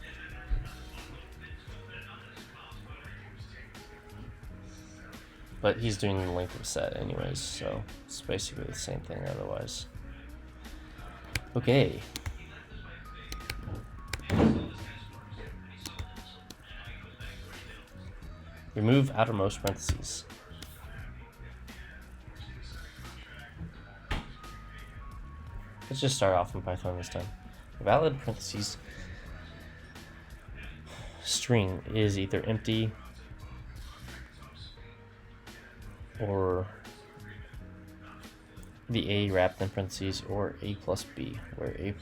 But he's doing the length of set anyways, so it's basically the same thing otherwise. Okay. Remove outermost parentheses. Let's just start off in Python this time. A valid parentheses string is either empty or the A wrapped in parentheses, or A plus B, where A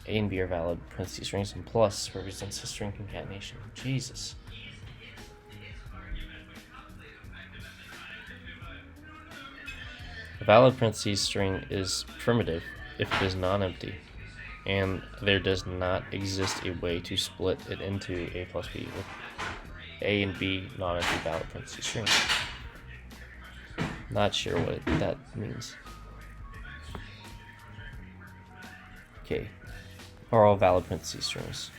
and B are valid parentheses strings, and plus represents a string concatenation. Jesus. A valid parentheses string is primitive if it is non-empty, and there does not exist a way to split it into A plus B with A and B non-empty valid parentheses strings. Not sure what that means. Okay, are all valid parentheses strings.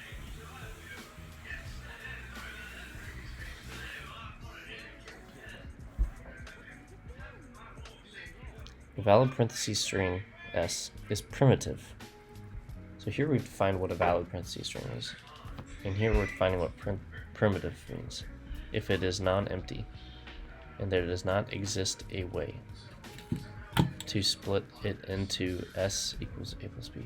A valid parentheses string S is primitive. So here we define what a valid parentheses string is. And here we're defining what primitive means. If it is non-empty, and there does not exist a way to split it into S equals A plus B.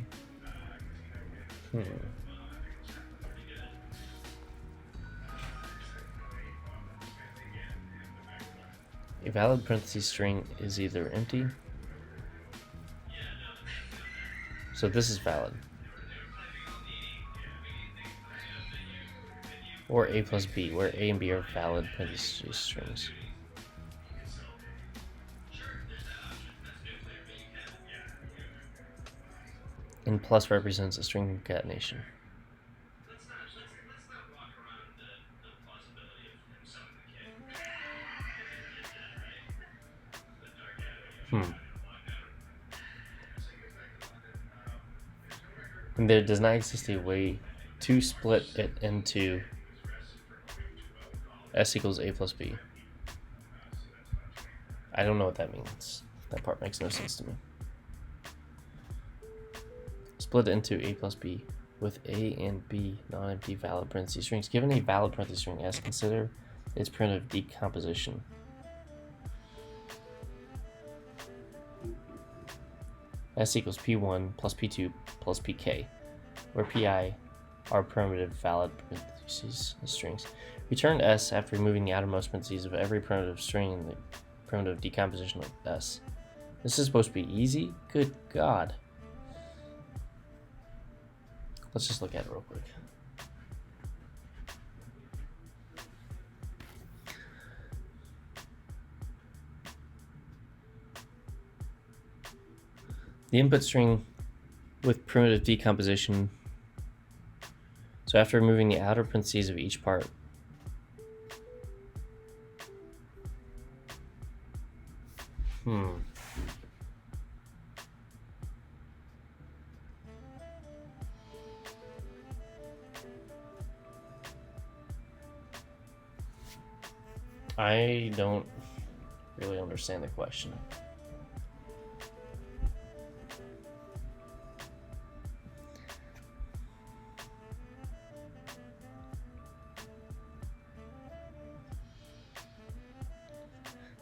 A valid parentheses string is either empty, so this is valid, or A plus B, where A and B are valid parentheses strings. And plus represents a string concatenation. And there does not exist a way to split it into S equals A plus B. I don't know what that means. That part makes no sense to me. Split into A plus B with A and B non-empty valid parentheses strings. Given a valid parentheses string S, consider its primitive decomposition. S equals P1 plus P2 plus Pk, where Pi are primitive valid parentheses strings. Return S after removing the outermost parentheses of every primitive string in the primitive decomposition of S. This is supposed to be easy? Good God. Let's just look at it real quick. The input string with primitive decomposition. So after removing the outer parentheses of each part, I don't really understand the question.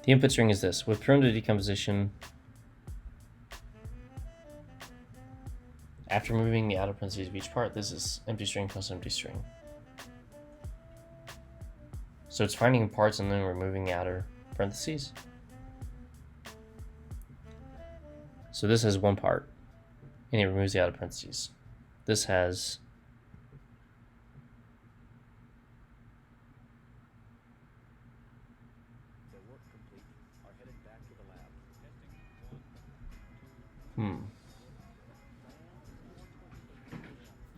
The input string is this. With primitive decomposition, after moving the outer parentheses of each part, this is empty string plus empty string. So it's finding parts and then removing the outer parentheses. So this has one part, and it removes the outer parentheses. This has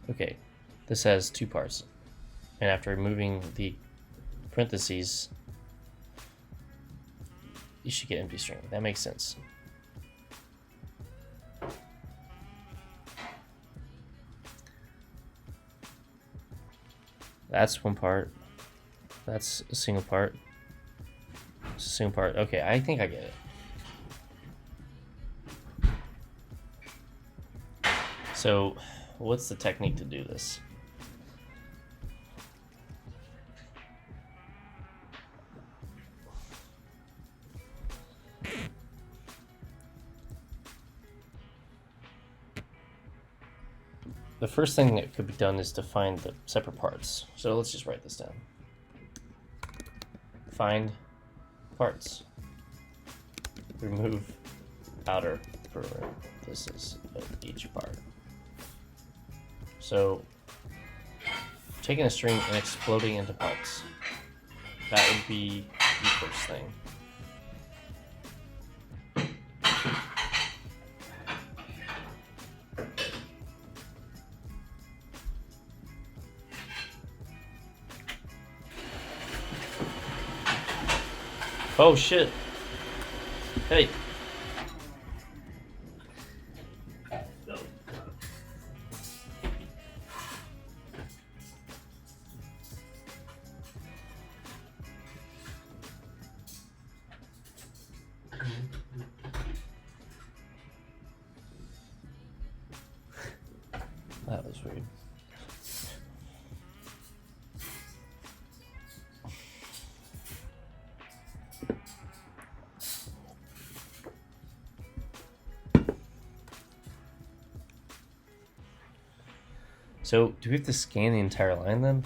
Okay, this has two parts, and after removing the parentheses, you should get empty string. That makes sense. That's one part. That's a single part. It's a single part. Okay, I think I get it. So, what's the technique to do this? The first thing that could be done is to find the separate parts. So let's just write this down. Find parts. Remove outer parentheses of each part. So taking a string and exploding into parts. That would be the first thing. Oh shit. Hey. That was weird. So, do we have to scan the entire line then?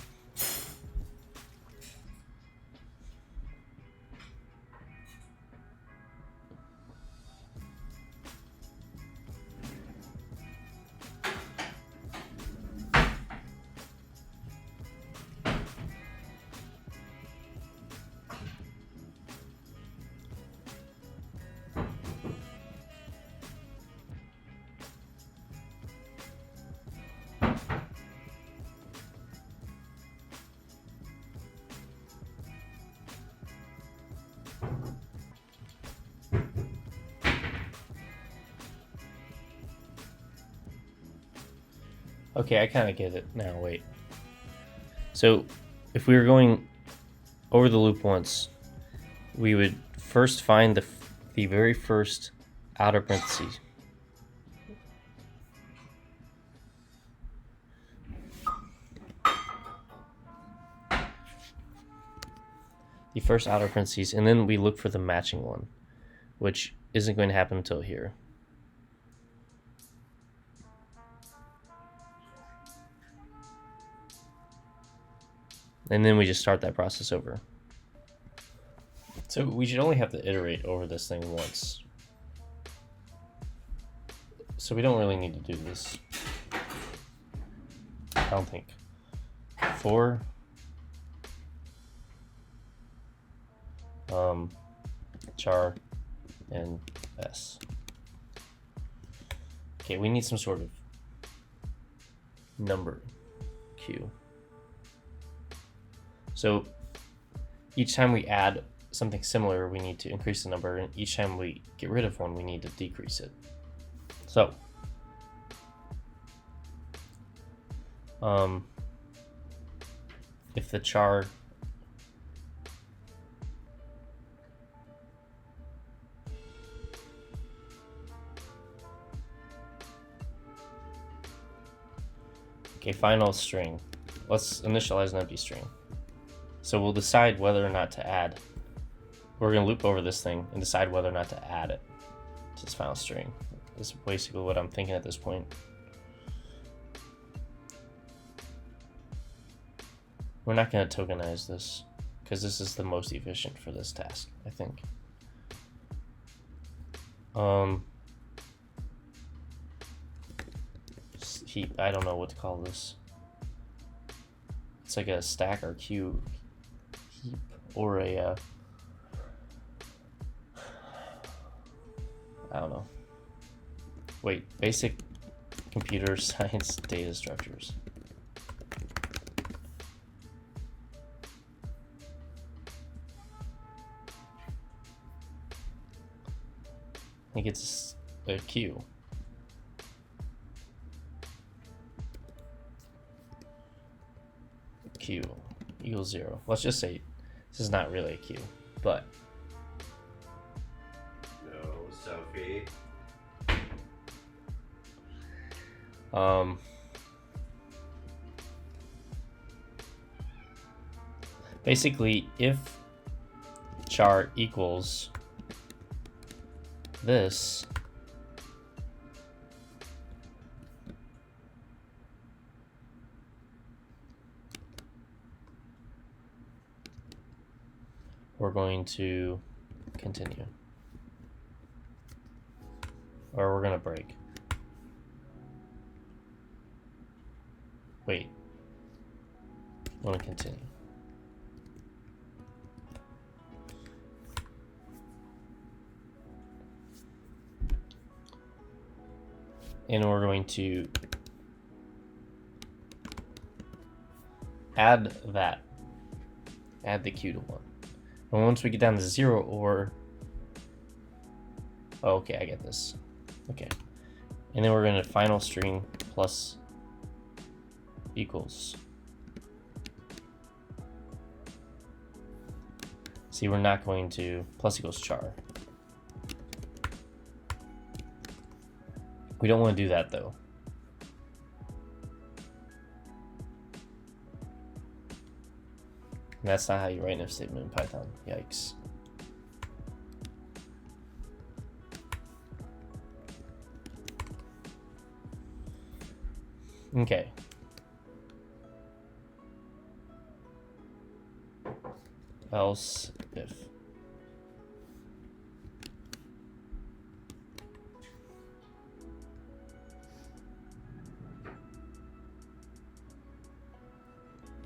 Okay, I kind of get it now. Wait. So, if we were going over the loop once, we would first find the very first outer parentheses. The first outer parentheses, and then we look for the matching one, which isn't going to happen until here. And then we just start that process over. So we should only have to iterate over this thing once. So we don't really need to do this. I don't think. For char and s. Okay, we need some sort of number q. So each time we add something similar, we need to increase the number, and each time we get rid of one, we need to decrease it. So if the char final string, let's initialize an empty string. So we'll decide whether or not to add. we're gonna loop over this thing and decide whether or not to add it to this final string. This is basically what I'm thinking at this point. We're not gonna tokenize this because this is the most efficient for this task, I think. Heap, I don't know what to call this. It's like a stack or queue heap or a I don't know. Wait, basic computer science data structures. I think it's a queue. Q equals 0. Let's just say this is not really a queue, but No, Sophie. Basically, if char equals this, we're going to continue, or we're going to break. Wait, I want to continue. And we're going to add that, add the queue to 1. And once we get down to 0 or, oh, okay, I get this. Okay. And then we're going to final string plus equals. See, we're not going to plus equals char. We don't want to do that though. And that's not how you write an if statement in Python. Yikes. Okay. Else if.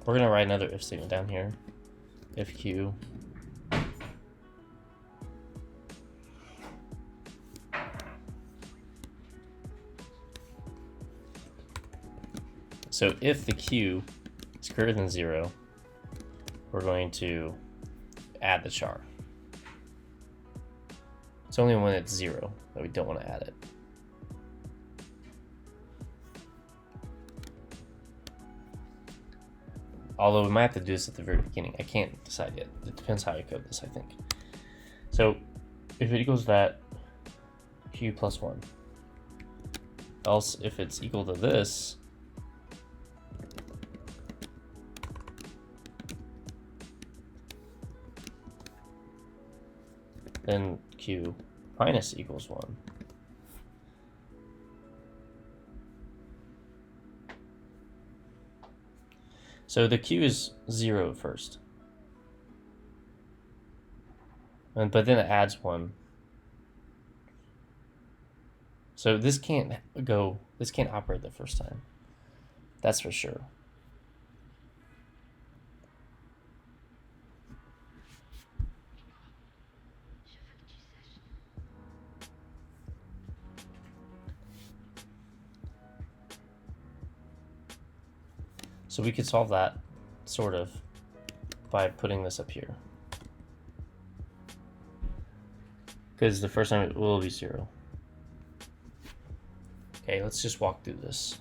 We're gonna write another if statement down here. If q so if the q is greater than 0, we're going to add the char. It's only when it's 0 that we don't want to add it. Although we might have to do this at the very beginning. I can't decide yet. It depends how I code this, I think. So if it equals that, q plus 1. Else, if it's equal to this, then q minus equals 1. So the q is 0 first, but then it adds 1. So this can't operate the first time. That's for sure. So we could solve that, sort of, by putting this up here. Because the first time it will be 0. Okay, let's just walk through this.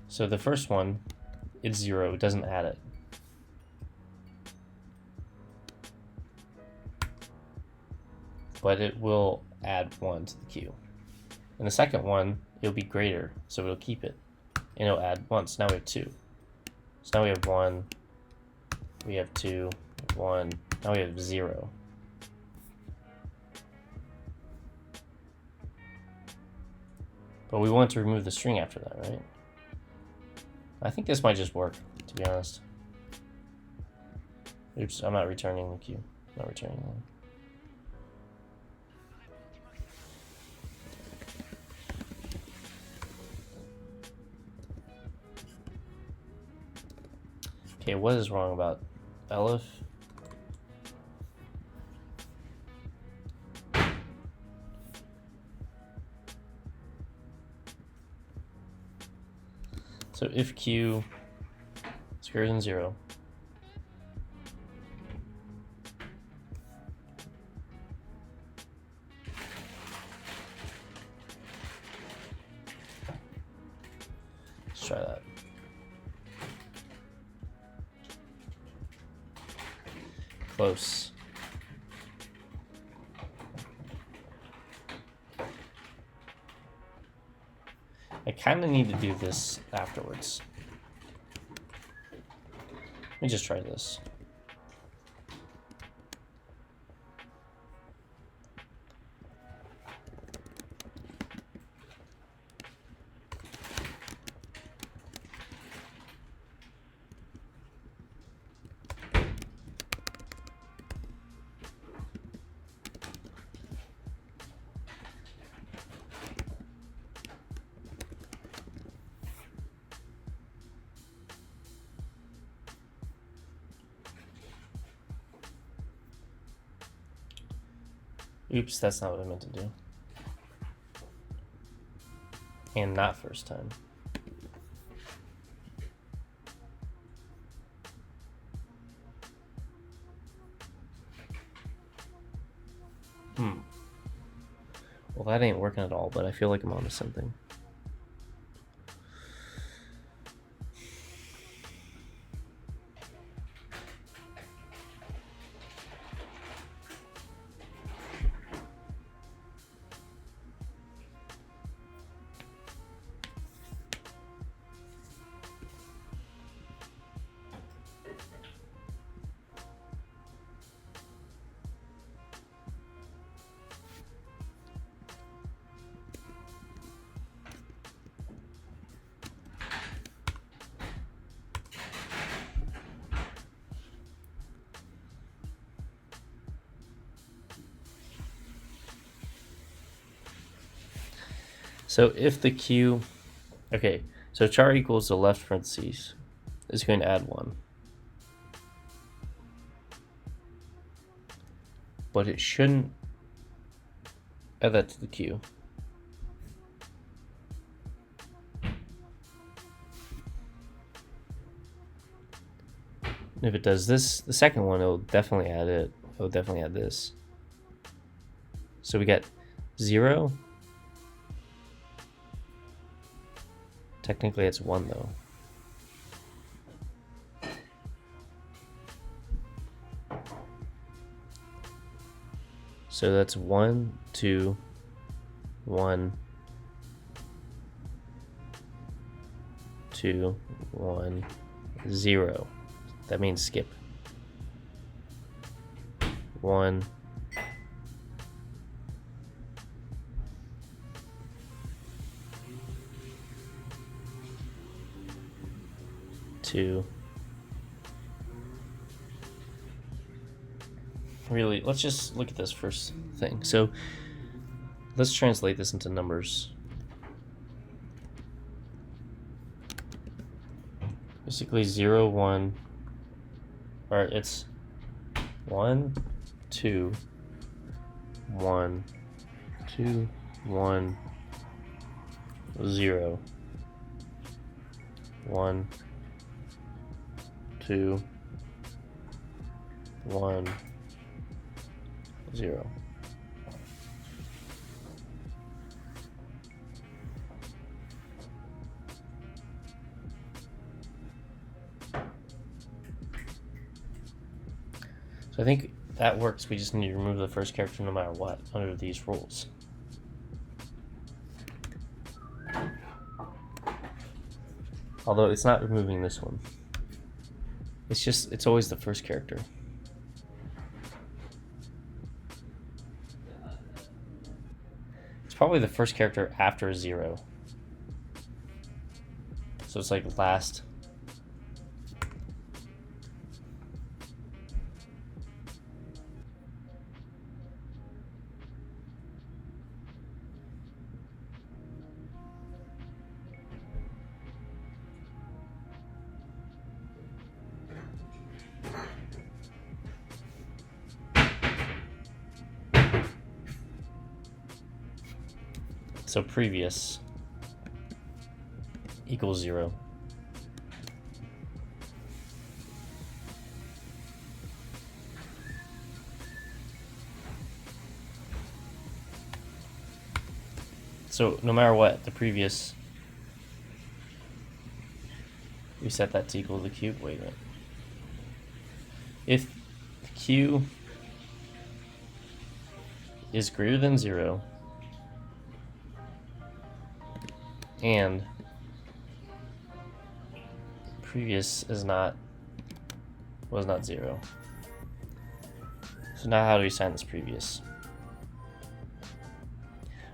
So the first one, it's 0, it doesn't add it. But it will add 1 to the queue. And the second one, it'll be greater, so it'll keep it. And it'll add 1, so now we have 2. So now we have 1, We have 2, 1. Now we have 0. But we want to remove the string after that, right? I think this might just work, to be honest. Oops, I'm not returning the Q. I'm not returning that. Okay, what is wrong about Elif? So if Q is greater than 0, let's try that. Close. I kind of need to do this afterwards. Let me just try this. Oops, that's not what I meant to do. And not first time. Well, that ain't working at all, but I feel like I'm onto something. So if the Q, okay, so char equals the left parentheses is going to add 1. But it shouldn't add that to the Q. If it does this, the second one, it'll definitely add it. It'll definitely add this. So we get 0. Technically it's 1 though. So that's 1, 2, 1, 2, 1, 0. That means skip. 1, 2. Really, let's just look at this first thing. So let's translate this into numbers. Basically 0, 1, or it's 1, 2, 1, 2, 1, 0, 1, 2, 1, 0. So I think that works. We just need to remove the first character no matter what under these rules. Although it's not removing this one. It's always the first character. It's probably the first character after 0. So it's like last. So previous equals 0. So no matter what, the previous, we set that to equal to the cube. Wait a minute. If the q is greater than 0 and previous was not 0. So now how do we assign this previous?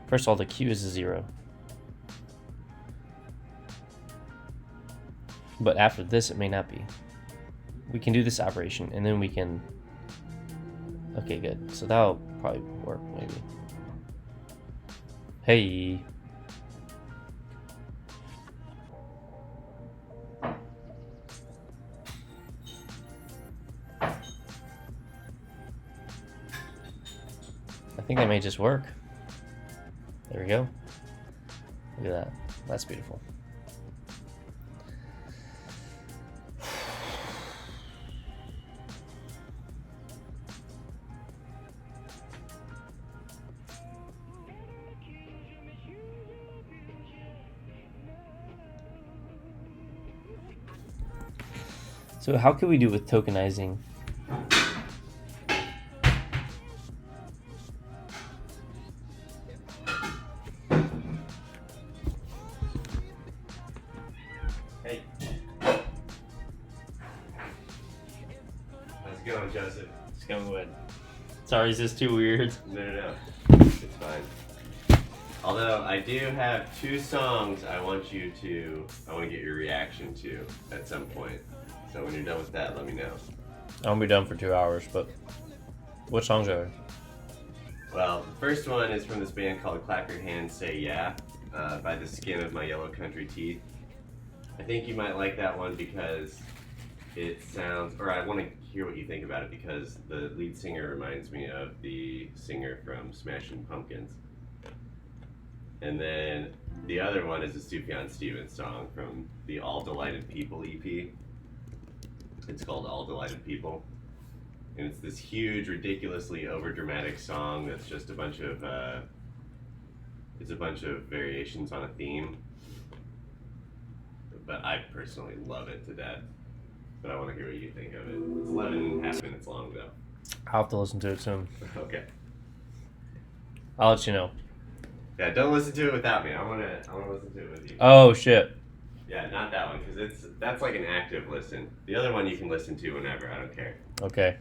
First of all, the q is a 0. But after this, it may not be. We can do this operation, and then we can... Okay, good. So that'll probably work, maybe. Hey! I think that may just work. There we go. Look at that. That's beautiful. So how could we do with tokenizing? Hey. How's it going, Joseph? It's going good. Sorry, is this too weird? No. It's fine. Although I do have 2 songs I want to get your reaction to at some point. So when you're done with that, let me know. I'll be done for 2 hours, but what songs are there? Well, the first one is from this band called Clap Your Hands, Say Yeah, by the Skin of My Yellow Country Teeth. I think you might like that one because it sounds, or I want to hear what you think about it because the lead singer reminds me of the singer from Smashing Pumpkins. And then the other one is a Sufjan Stevens song from the All Delighted People EP. It's called All Delighted People. And it's this huge, ridiculously overdramatic song that's just a bunch of variations on a theme. But I personally love it to death. But I want to hear what you think of it. It's 11.5 minutes long though. I'll have to listen to it soon. Okay. I'll let you know. Yeah, don't listen to it without me. I wanna listen to it with you. Oh shit. Yeah, not that one, because that's like an active listen. The other one you can listen to whenever, I don't care. Okay.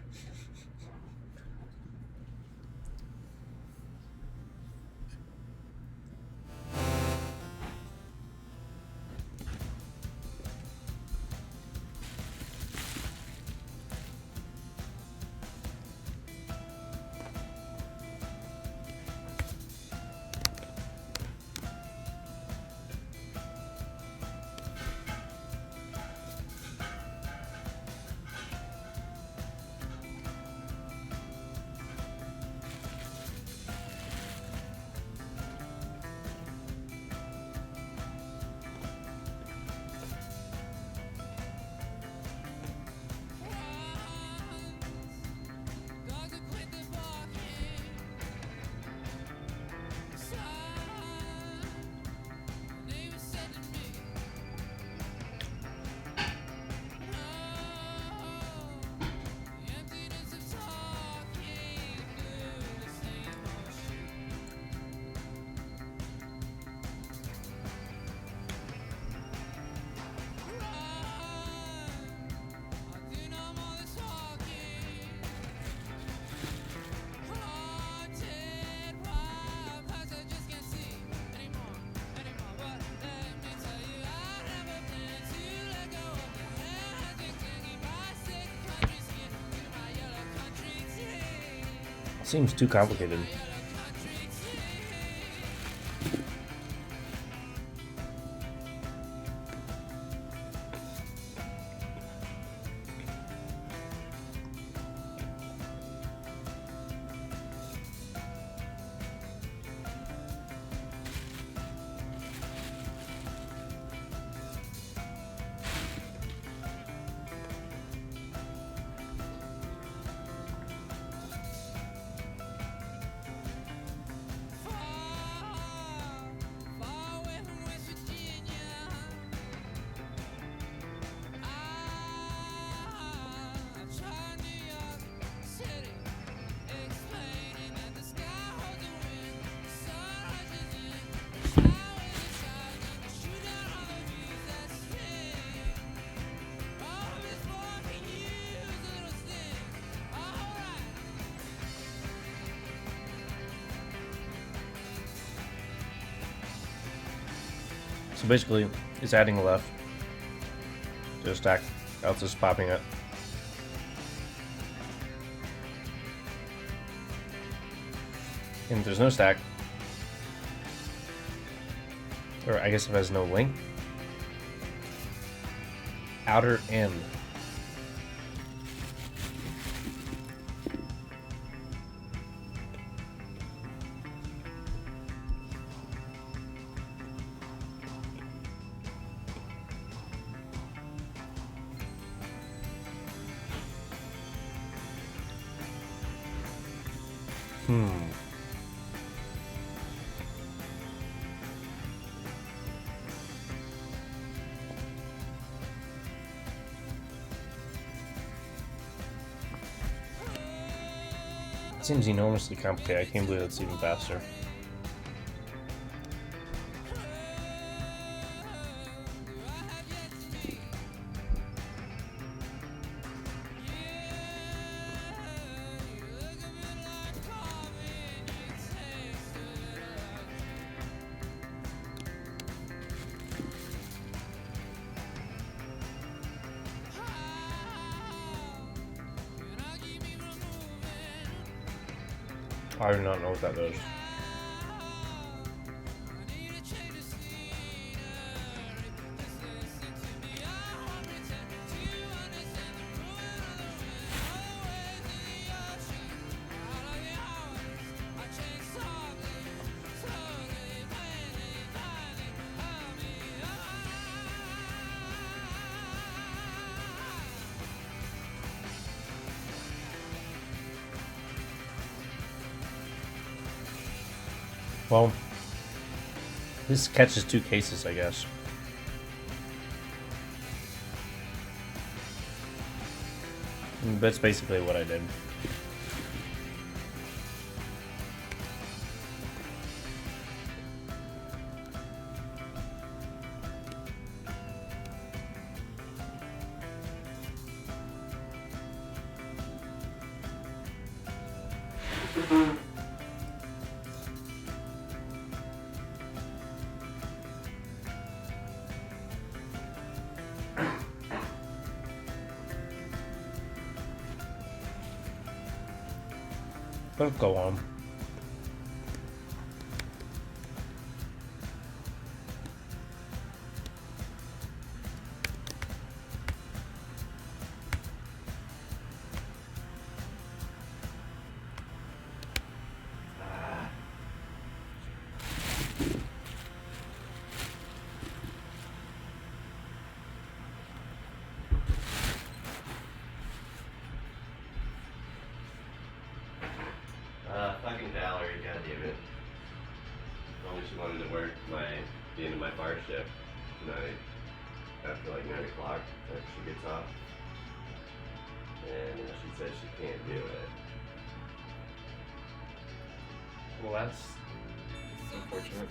Seems too complicated. So basically, it's adding a left to a stack. Else it's popping it. And if there's no stack, or I guess if it has no link, outer end. It seems enormously complicated. I can't believe it's even faster. I do not know what that does. Well, this catches two cases, I guess. And that's basically what I did. Let's go on. Fucking Valerie, goddammit. Told me she wanted to work the end of my bar shift tonight after like 9 o'clock after she gets off. And she said she can't do it. Well, that's unfortunate.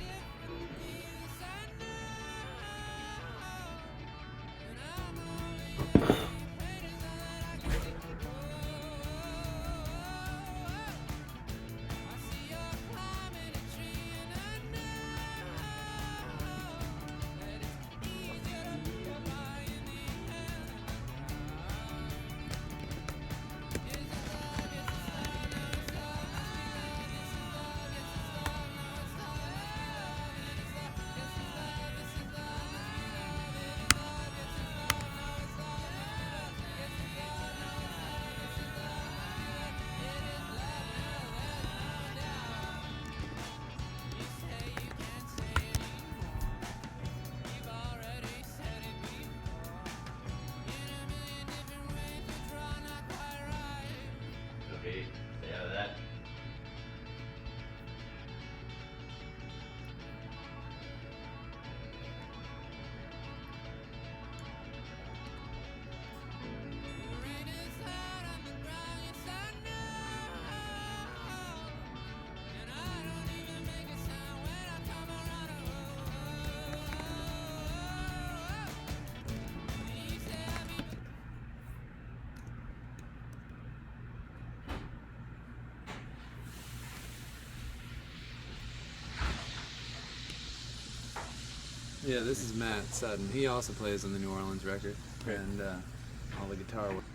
Yeah, this is Matt Sutton. He also plays on the New Orleans record and all the guitar work.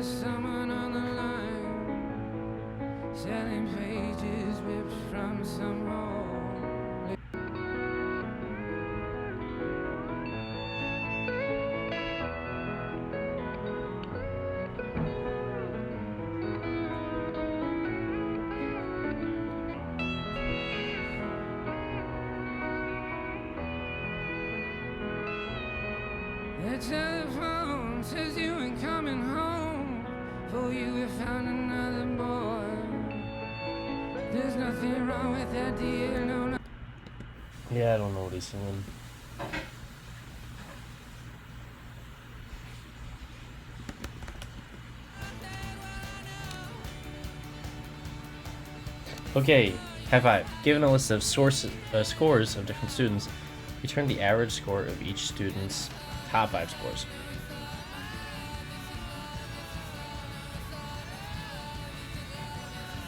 Someone on the line, selling pages ripped from some hole. The telephone says you ain't coming home, for you have found another boy. There's nothing wrong with that deal, no. Yeah, I don't know what he's singing. Okay, high five. Given a list of scores of different students, return the average score of each student's top 5 scores.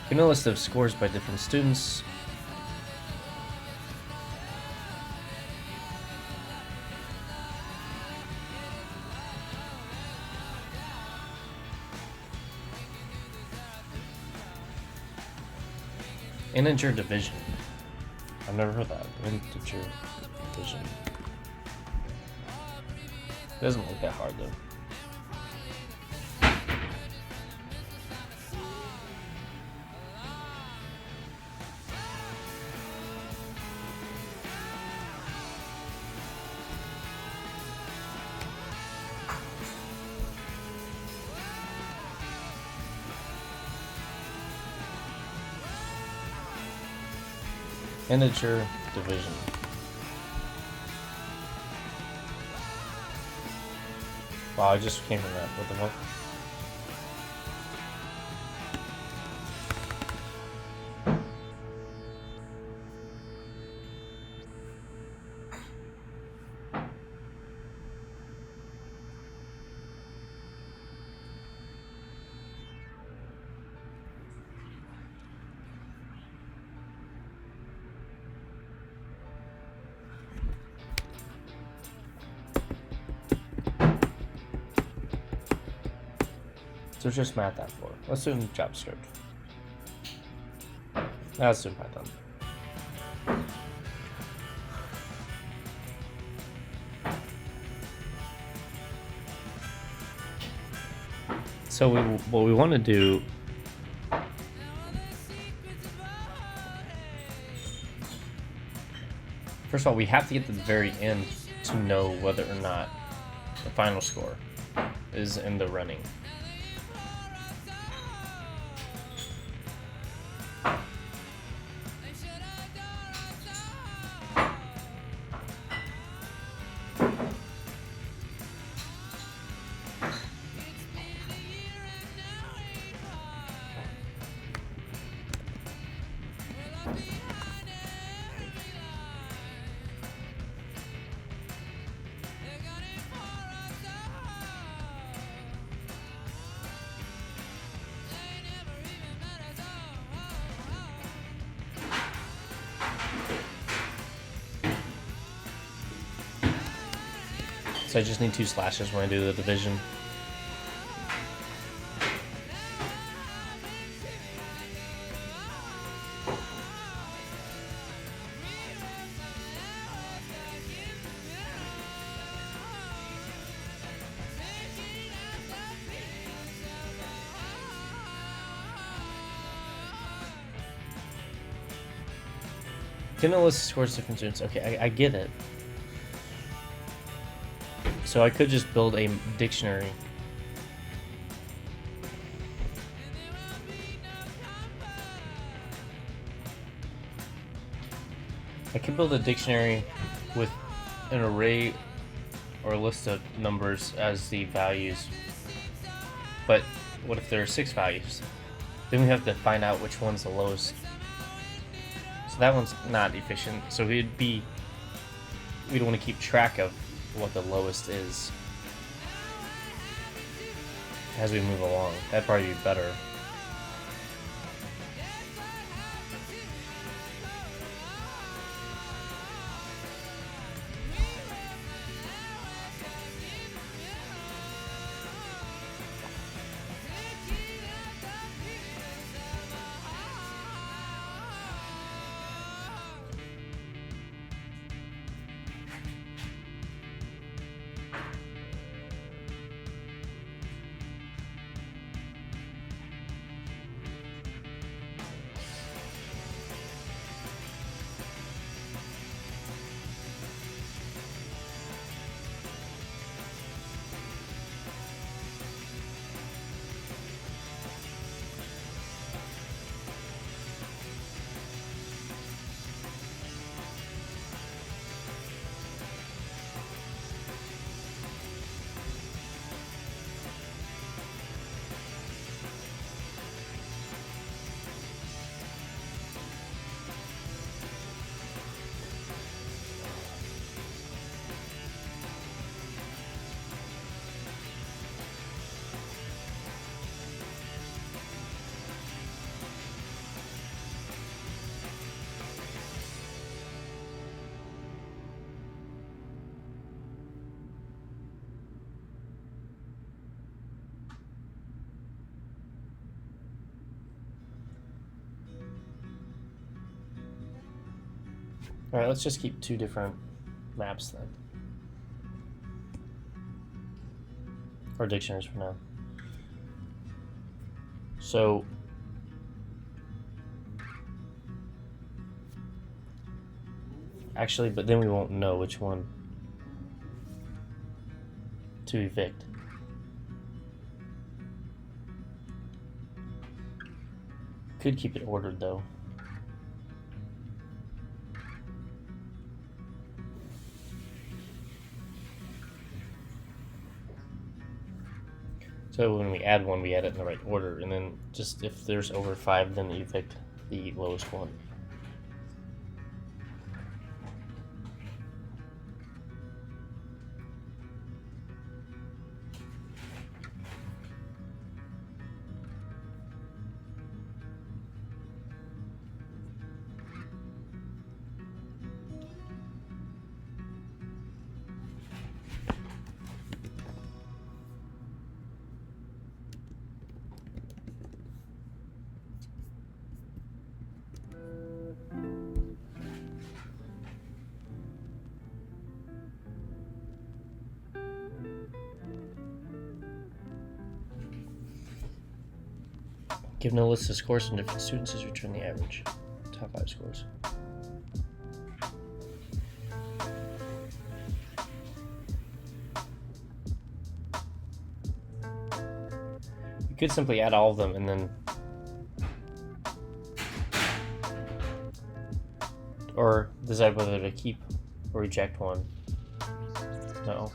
Given a list of scores by different students, integer division. I've never heard that. Integer division. It doesn't look that hard though. Integer division. Wow, I just came from that. What the fuck? So it's just math that for. Let's do it in JavaScript. Let's do Python. So what we want to do first of all, we have to get to the very end to know whether or not the final score is in the running. So I just need 2 slashes when I do the division. Can a list of scores different students? Okay, I get it. So I could just build a dictionary. I could build a dictionary with an array or a list of numbers as the values. But what if there are 6 values? Then we have to find out which one's the lowest. So that one's not efficient. So we'd want to keep track of what the lowest is as we move along. That'd probably be better. Alright, let's just keep 2 different maps then. Or dictionaries for now. So actually, but then we won't know which one to evict. Could keep it ordered though. So when we add one, we add it in the right order, and then just if there's over 5, then evict the lowest one. Given a list of scores from different students, is return the average. Top 5 scores. You could simply add all of them and then, or decide whether to keep or reject one. No.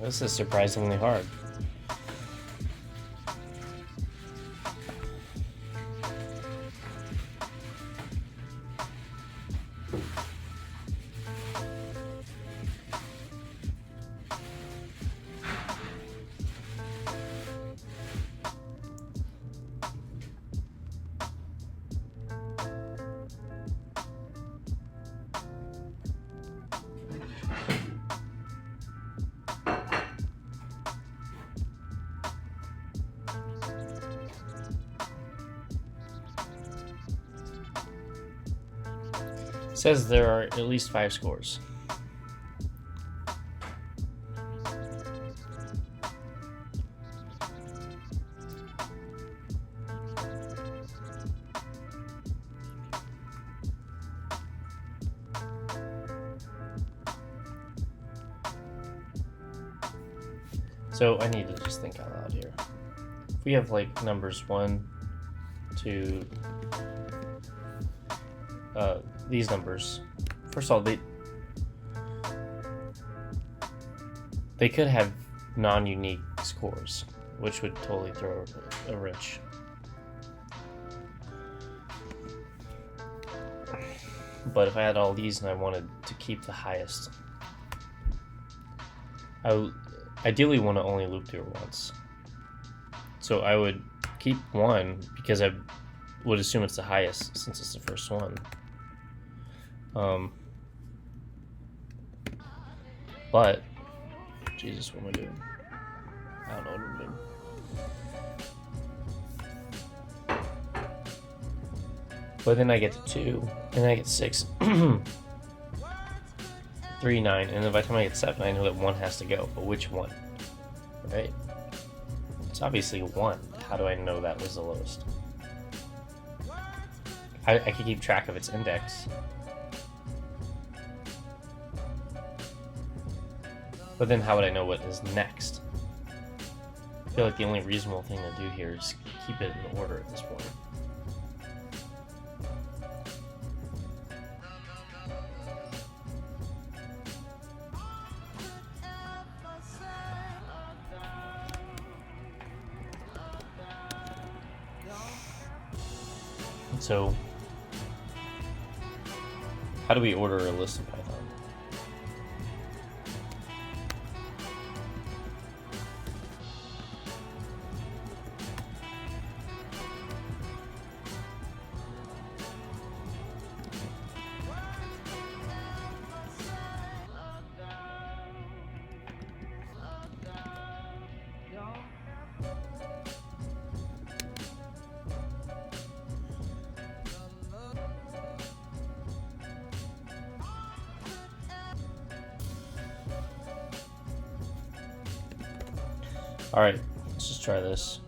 This is surprisingly hard. It says there are at least 5 scores. So I need to just think out loud here. If we have like numbers 1, 2, these numbers. First of all, they could have non-unique scores, which would totally throw a wrench. But if I had all these and I wanted to keep the highest, I ideally want to only loop through it once. So I would keep 1 because I would assume it's the highest since it's the first one. But Jesus, what am I doing? I don't know what I'm doing. But then I get to 2, and then I get 6, 3, 9, and then by the time I get 7, I know that 1 has to go. But which one? Right? It's obviously 1. How do I know that was the lowest? I can keep track of its index. But then how would I know what is next? I feel like the only reasonable thing to do here is keep it in order at this point. So, how do we order a list in Python? Alright, let's just try this.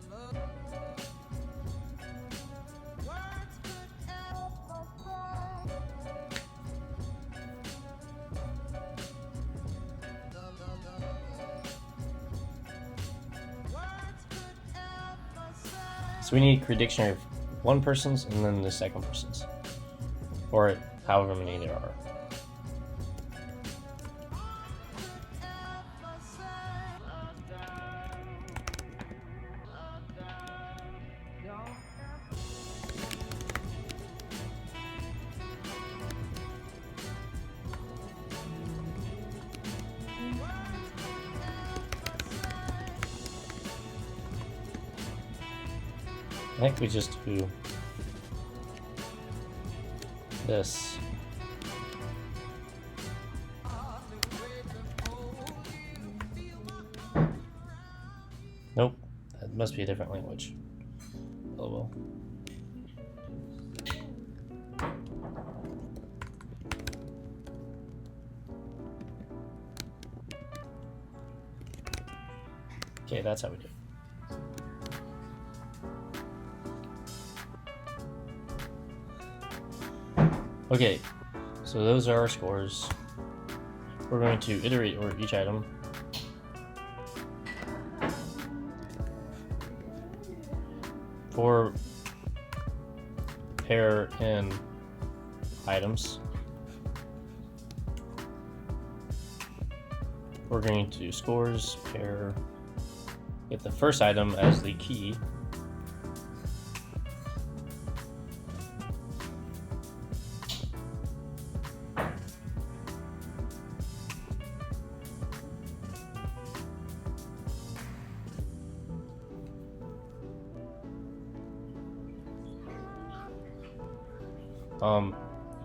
So we need a create dictionary of one person's and then the second person's. Or however many there are. I think we just do this. Nope, that must be a different language. Oh well. Okay, that's how we do it. Okay, so those are our scores. We're going to iterate over each item. For pair and items, we're going to do scores, pair, get the first item as the key.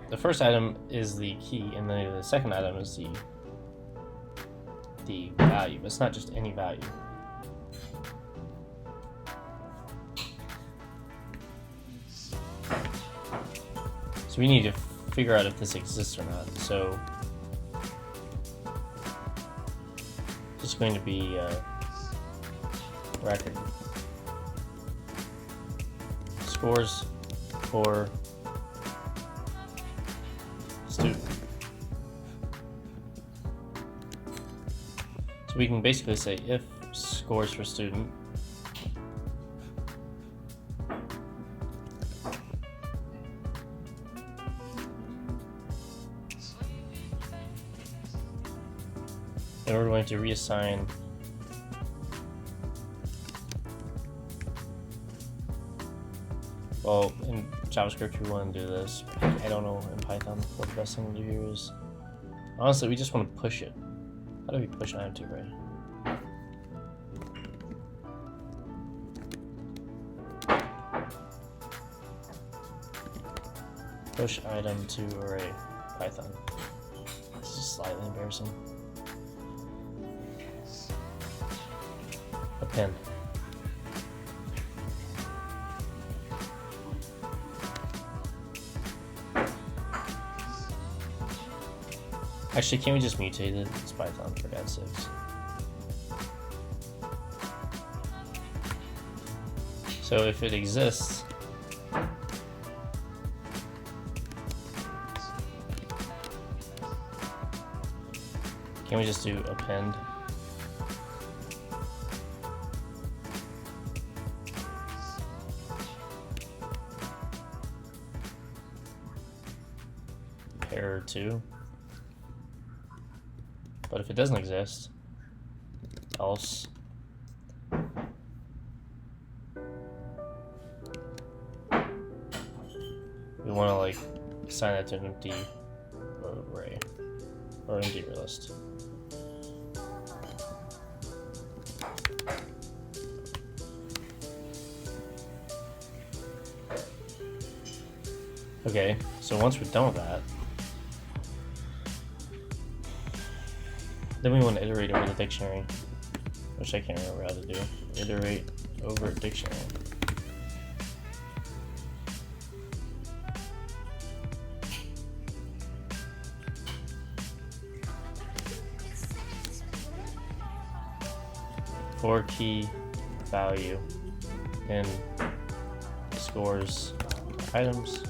The first item is the key, and then the second item is the value. It's not just any value. So we need to figure out if this exists or not. So it's going to be record scores for student. So we can basically say if scores for student. And we're going to reassign well, in JavaScript we want to do this. I don't know in Python what the best thing to do here is. Honestly, we just want to push it. How do we push item to array? Push item to array Python. This is slightly embarrassing. Append. Actually, can't we just mutate it? It's Python for God's sakes. So if it exists, can we just do append? Error 2. But if it doesn't exist, else. We want to like assign that to an empty array or empty list. Okay, so once we're done with that, then we want to iterate over the dictionary, which I can't remember how to do. Iterate over dictionary. For key value in scores items.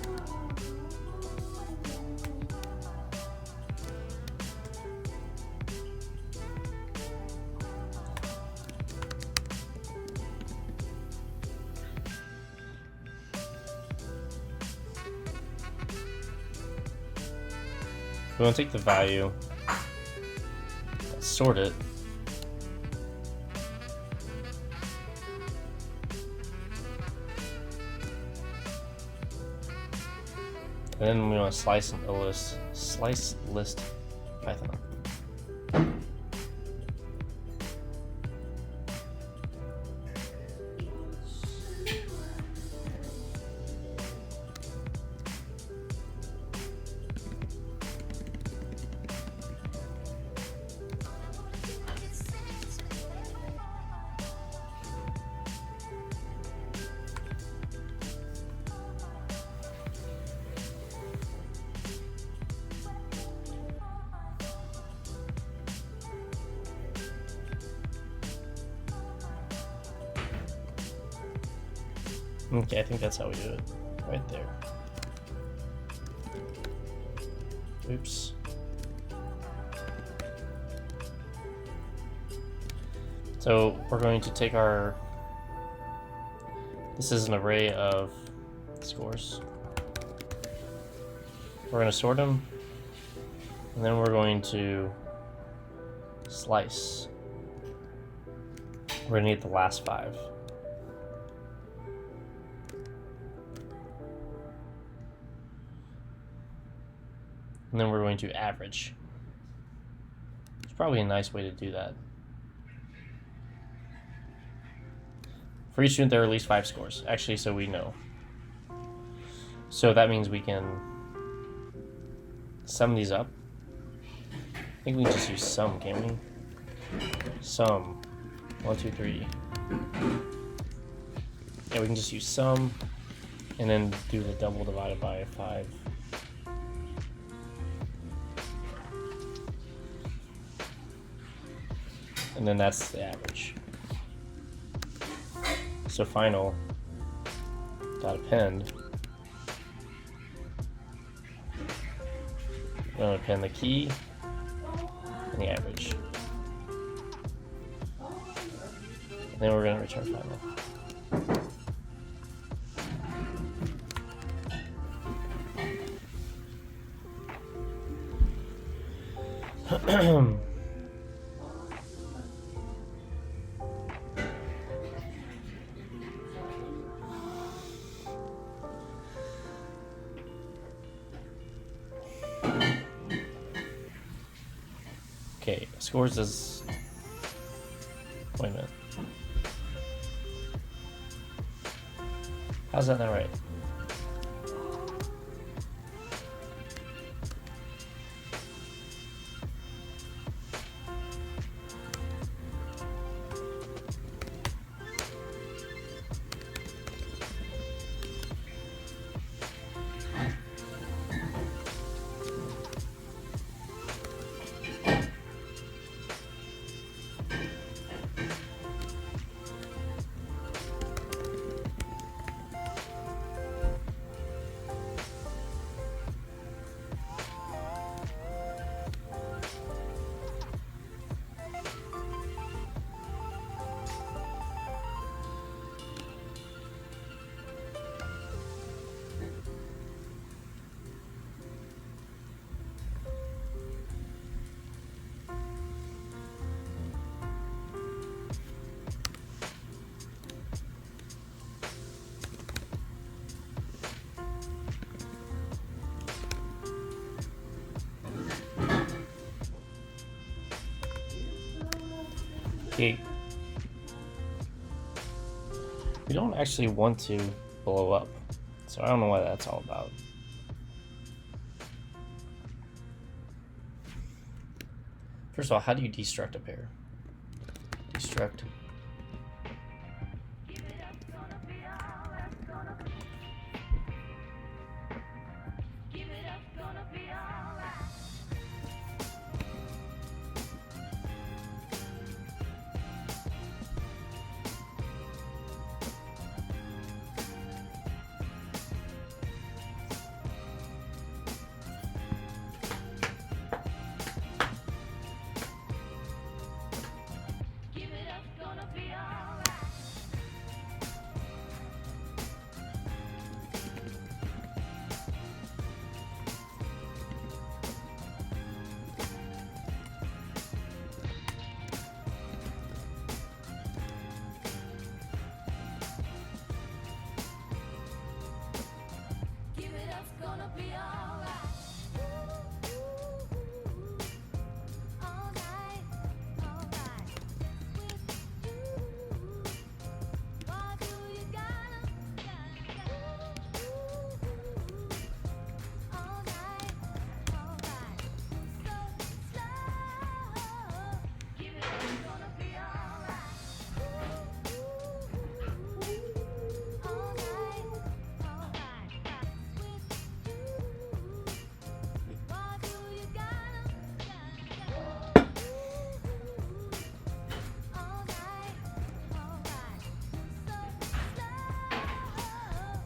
We want to take the value, sort it, and then we want to slice list Python. Okay, I think that's how we do it. Right there. Oops. So we're going to take our... This is an array of scores. We're going to sort them, and then we're going to slice. We're going to get the last 5. And then we're going to average. It's probably a nice way to do that. For each student, there are at least 5 scores. Actually, so we know. So that means we can sum these up. I think we can just use sum, can't we? Sum. 1, 2, 3. Yeah, we can just use sum and then do the double divided by 5. And then that's the average. So final dot append. We're going to append the key and the average. Then we're gonna return final. Okay, scores is. Wait a minute. How's that not right? Okay. We don't actually want to blow up, so I don't know what that's all about. First of all, how do you destruct a pair? Destruct.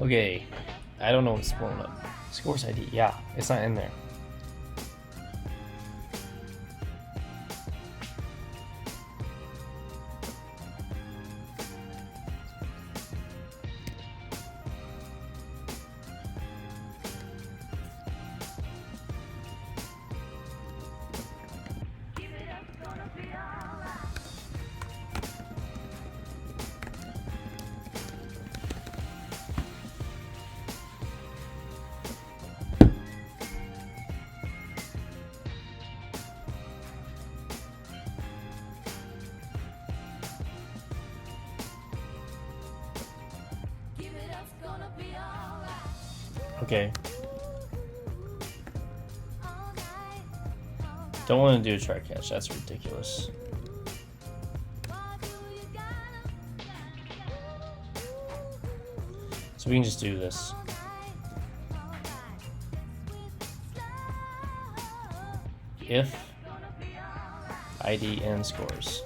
Okay, I don't know what's blown up. Scores ID, yeah, it's not in there. Okay. Don't want to do a try catch, that's ridiculous. So we can just do this. If ID and scores.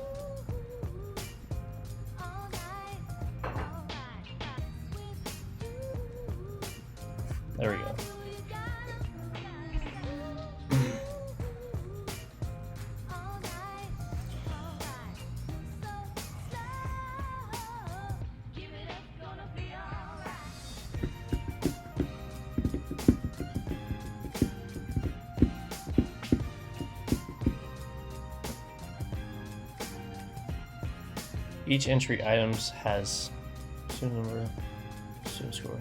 There we go. Each entry items has student number, student score.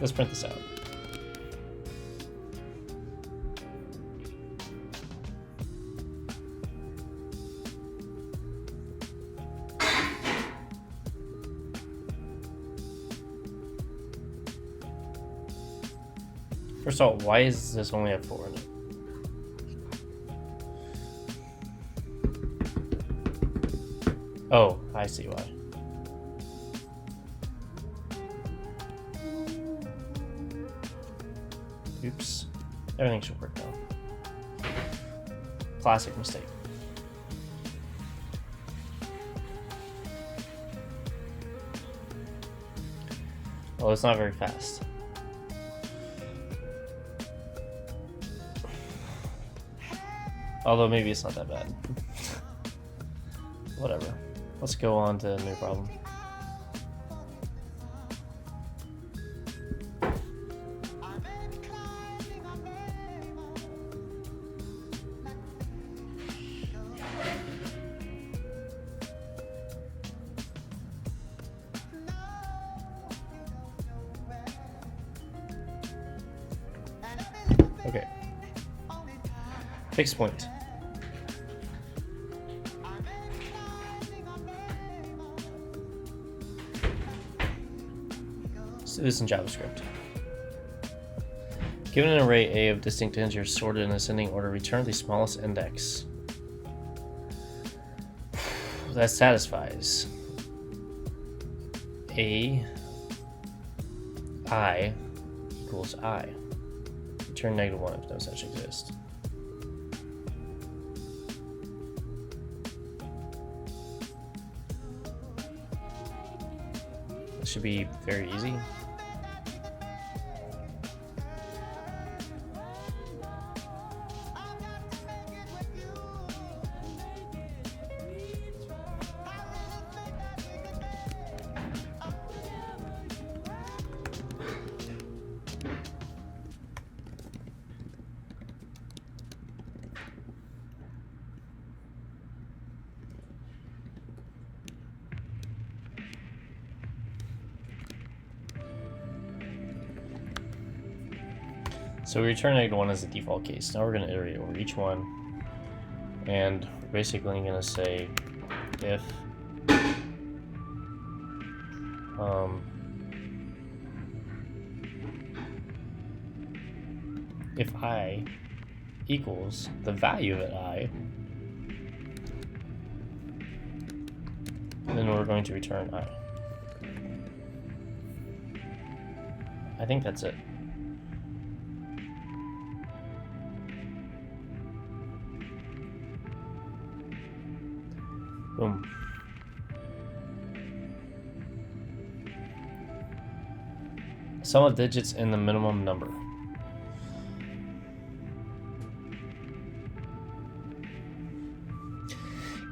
Let's print this out. First of all, why does this only have 4 in it? Oh, I see why. Oops. Everything should work now. Classic mistake. Well, it's not very fast. Although maybe it's not that bad. Whatever. Let's go on to a new problem. Okay. Fixed point. Let's do this in JavaScript. Given an array A of distinct integers sorted in ascending order, return the smallest index. That satisfies. A I equals I. Return -1 if no such exists. This should be very easy. So we return -1 as the default case. Now we're going to iterate over each one, and we're basically going to say if if I equals the value of I, then we're going to return I. I think that's it. Boom. Sum of digits in the minimum number.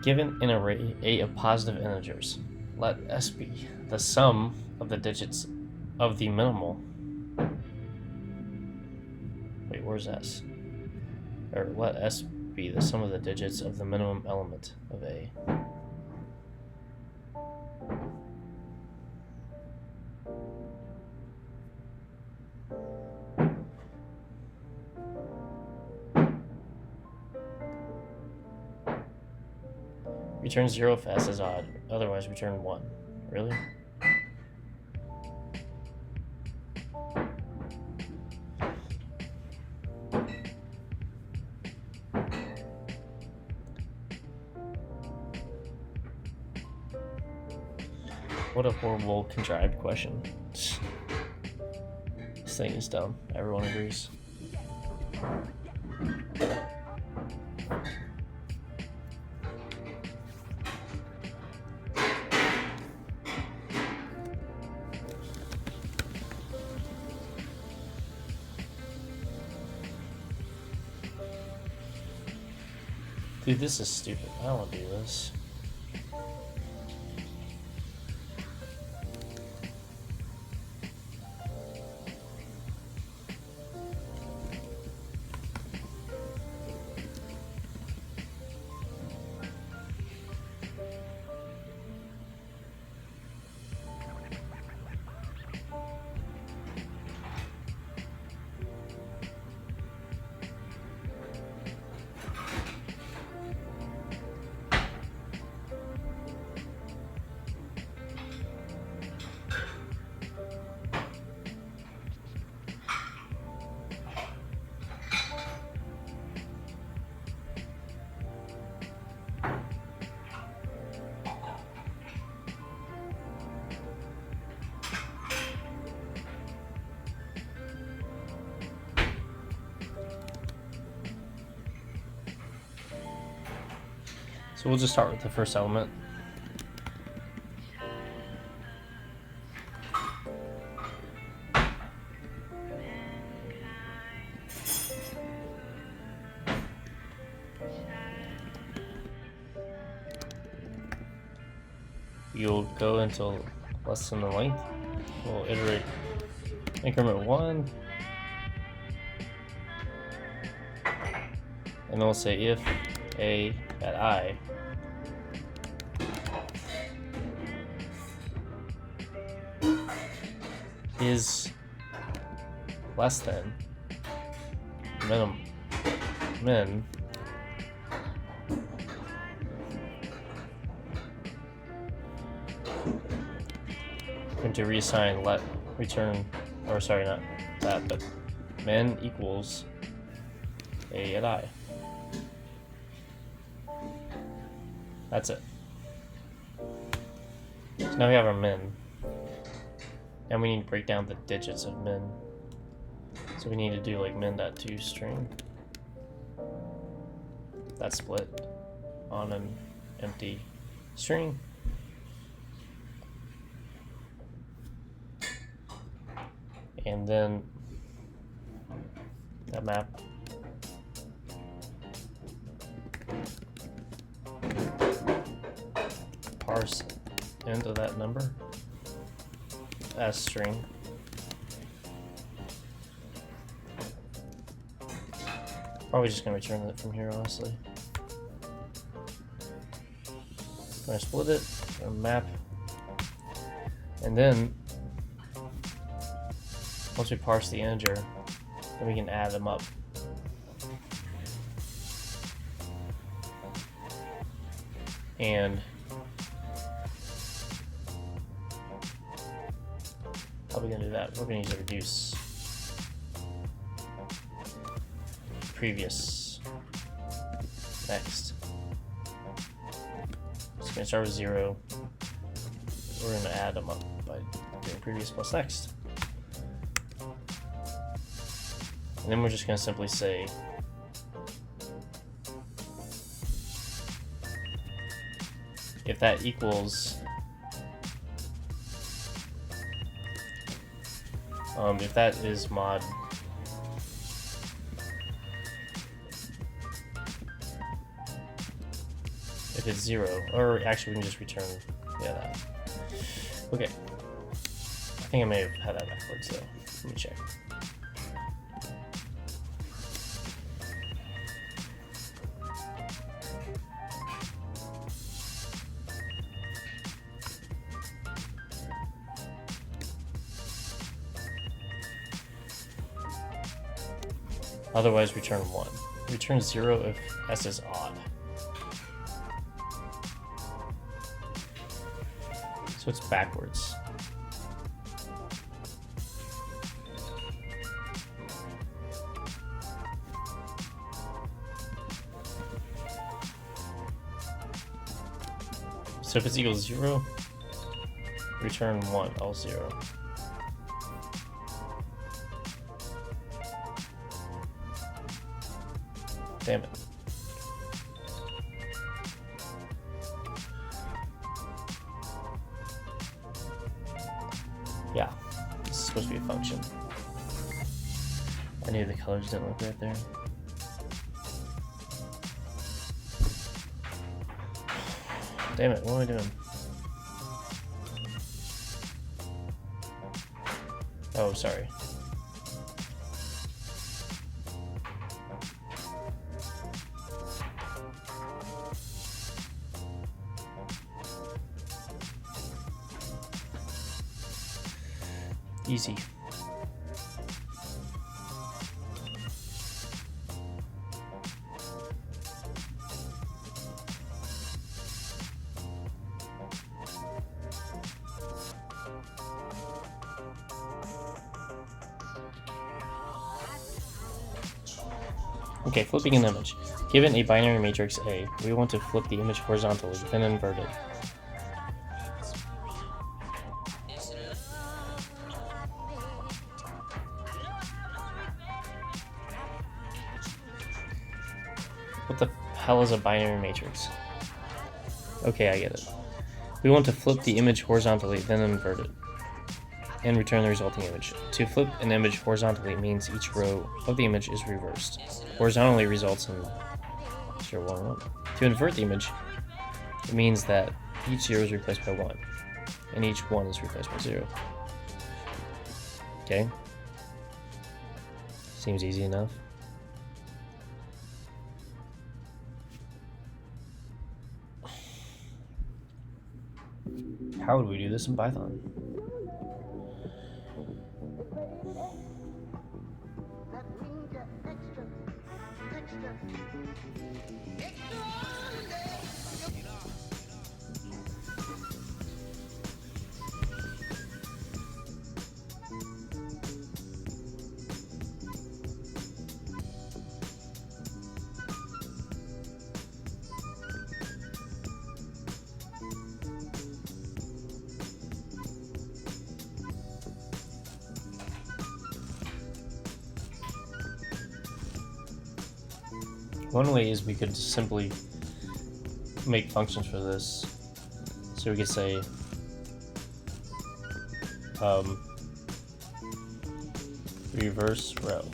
Given an array A of positive integers, let S be the sum of the digits of the minimal. Wait, where's S? Or let S be the sum of the digits of the minimum element of A. Return 0 if S is odd, otherwise return 1. Really? What a horrible, contrived question. This thing is dumb. Everyone agrees. Dude, this is stupid. I don't want to do this. So we'll just start with the first element. You'll go until less than the length. We'll iterate increment 1. And then we'll say if a at I is less than min going to reassign let return, or sorry, not that, but min equals a at I. That's it. So now we have our min. And we need to break down the digits of min. So we need to do like min.toString. That split on an empty string. And then that map parse into that number as string. Probably just gonna return it from here, honestly. Gonna split it, gonna map, and then once we parse the integer, then we can add them up. And how are we gonna do that? We're gonna use a reduce previous next. It's gonna start with 0. We're gonna add them up by doing previous plus next. And then we're just gonna simply say if that equals if that is mod if it's 0, or actually we can just return that. Okay. I think I may have had that backwards though. Let me check. Otherwise, return 1. Return 0 if s is odd. So it's backwards. So if it's equals 0, return 1, all 0. Damn it. Yeah, this is supposed to be a function. I knew the colors didn't look right there. Damn it, what am I doing? Oh, sorry. Easy. Okay, flipping an image. Given a binary matrix A, we want to flip the image horizontally, then invert it. What the hell is a binary matrix? Okay, I get it. We want to flip the image horizontally, then invert it, and return the resulting image. To flip an image horizontally means each row of the image is reversed. Horizontally results in 0, 1, 1. To invert the image, it means that each 0 is replaced by 1, and each 1 is replaced by 0. Okay? Seems easy enough. How would we do this in Python? One way is we could just simply make functions for this. So we could say reverse row.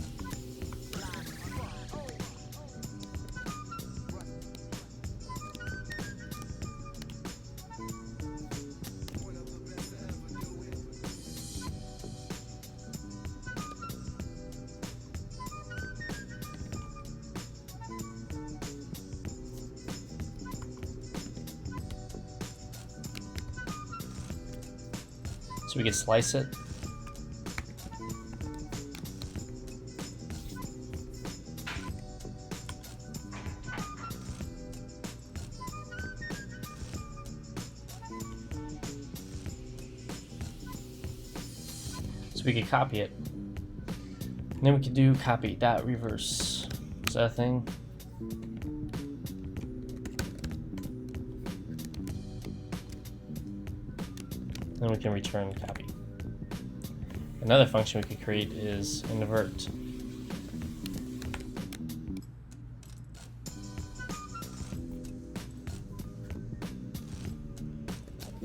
So we could slice it. So we could copy it. And then we could do copy dot reverse. Is that a thing? Then we can return copy. Another function we could create is invert.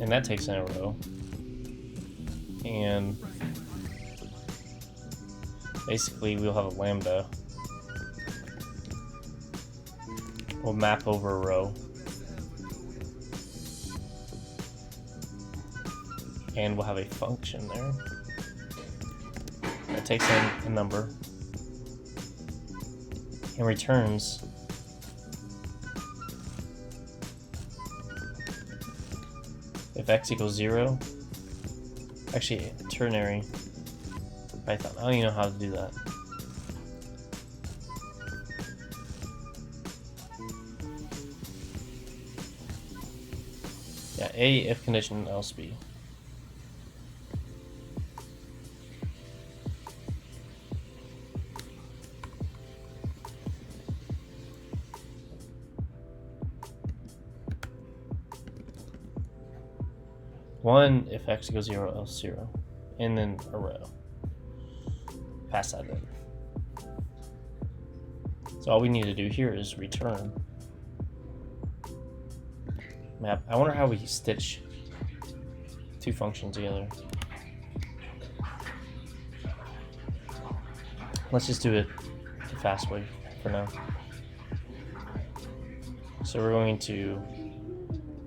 And that takes in a row. And basically we'll have a lambda. We'll map over a row. And we'll have a function there that takes in a number and returns if x equals 0. Actually, ternary Python. I don't even know how to do that. Yeah, A if condition else B. One if x equals 0 else 0, and then a row. Pass that in. So all we need to do here is return map. I wonder how we stitch two functions together. Let's just do it the fast way for now. So we're going to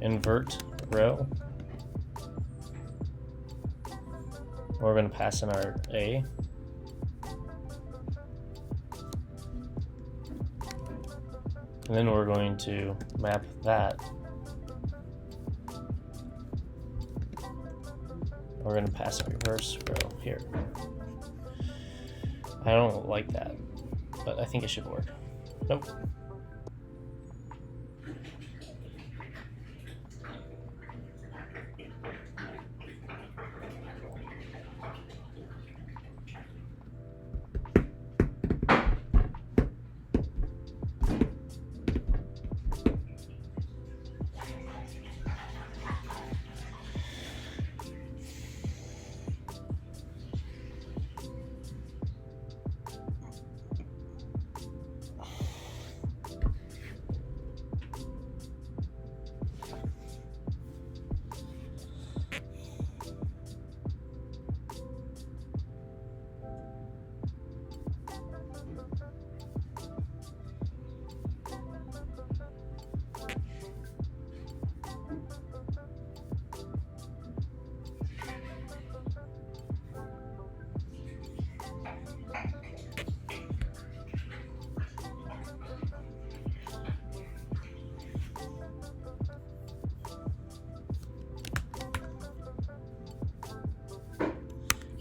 invert row. We're going to pass in our A. And then we're going to map that. We're going to pass a reverse row here. I don't like that, but I think it should work. Nope.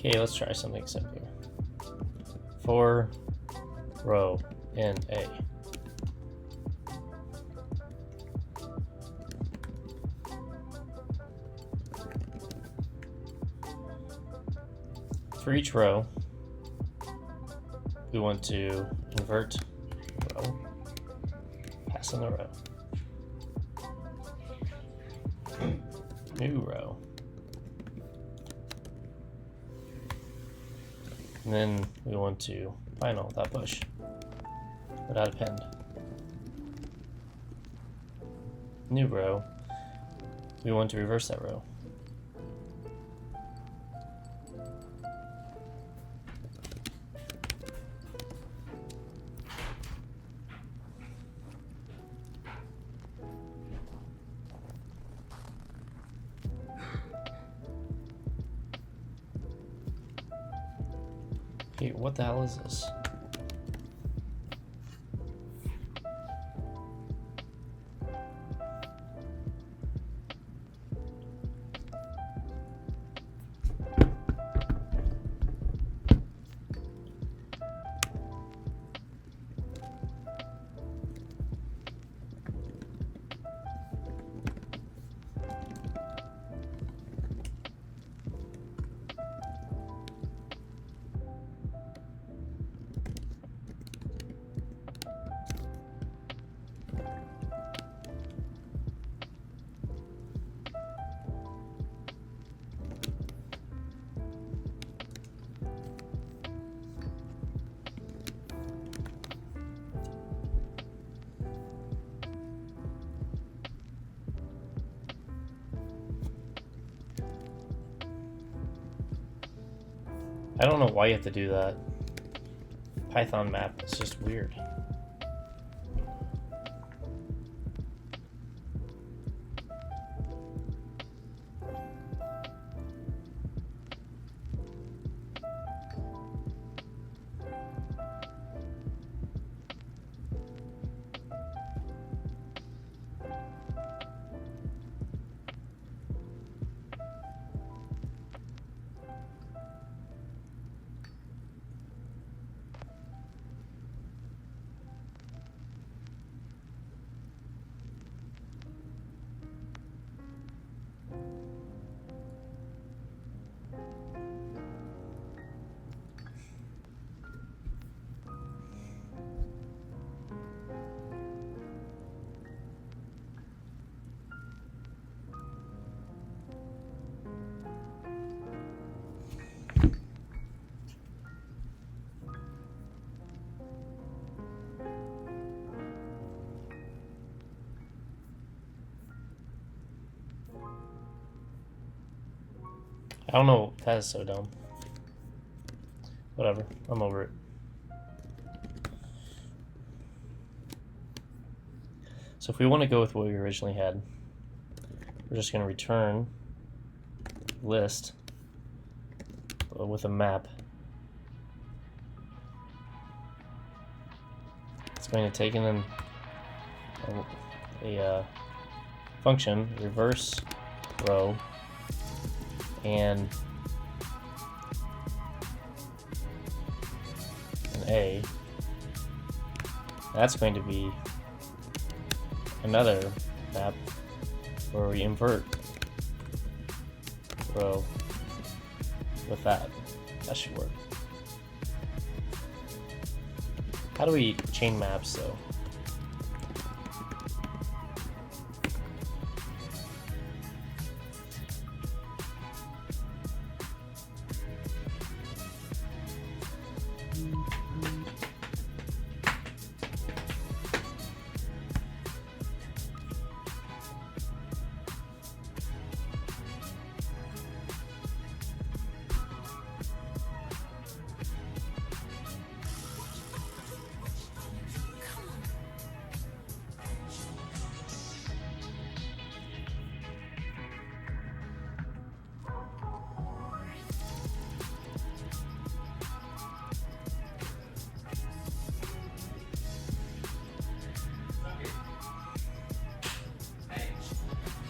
Okay, let's try something simpler. For row in A. For each row, we want to invert row, pass in the row. New row. And then we want to final that push without append. New row. We want to reverse that row. Okay, what the hell is this? I don't know why you have to do that. Python map is just weird. I don't know. That is so dumb. Whatever. I'm over it. So if we want to go with what we originally had, we're just going to return list with a map. It's going to take in a function, reverse row, and an A. That's going to be another map where we invert row with that. That should work. How do we chain maps though?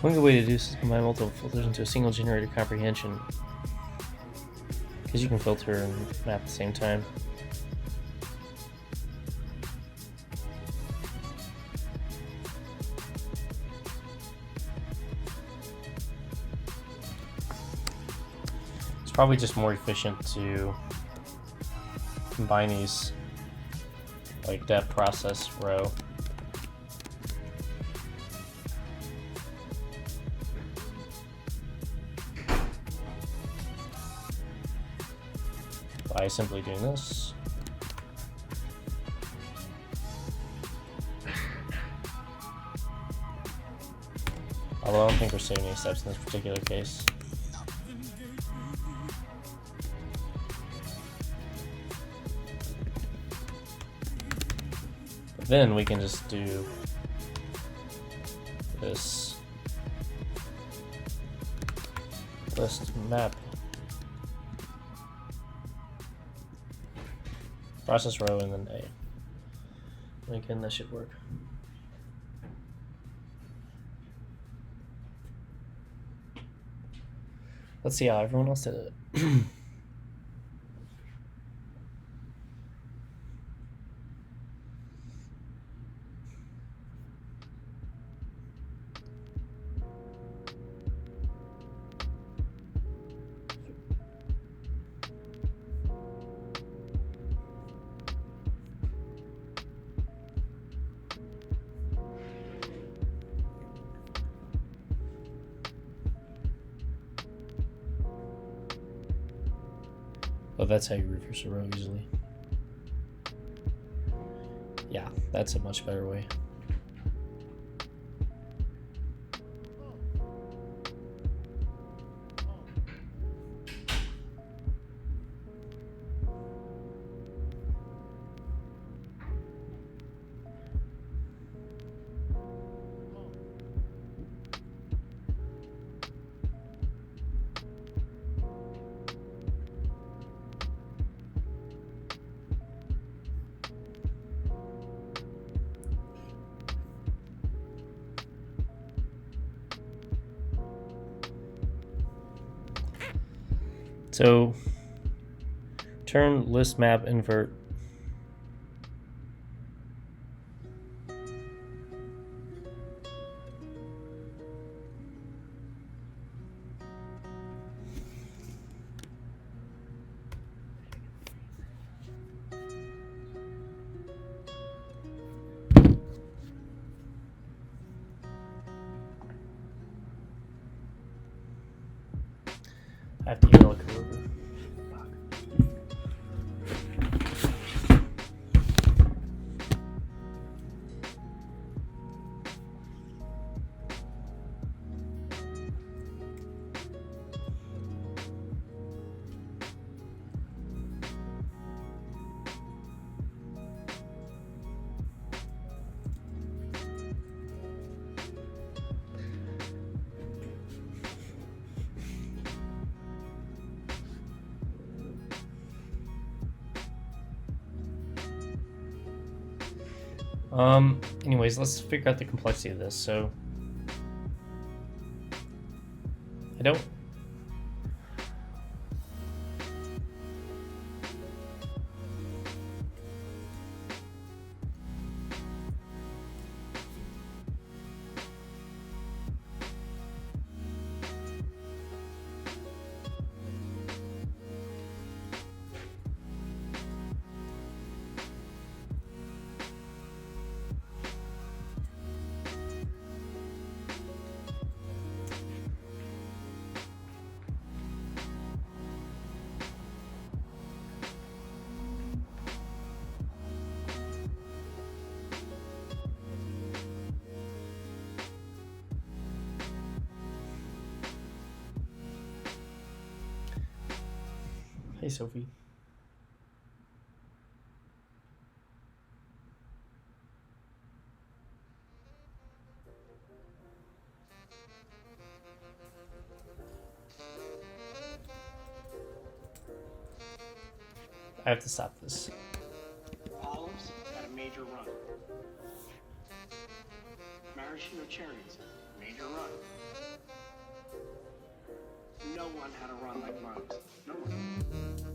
One good way to do this is combine multiple filters into a single generated comprehension. Because you can filter and map at the same time. It's probably just more efficient to combine these, like that process row. By simply doing this. Although I don't think we're saving any steps in this particular case. But then we can just do this list map. Process row and then A. Again, that should work. Let's see how everyone else did it. Oh, that's how you reverse a row easily. Yeah, that's a much better way. So turn list map invert. I have to email a coworker. Anyways, let's figure out the complexity of this. So I don't Hey, Sophie. I have to stop this. Olives had a major run. Maraschino cherries, major run. No one had a run like Muggs. No one.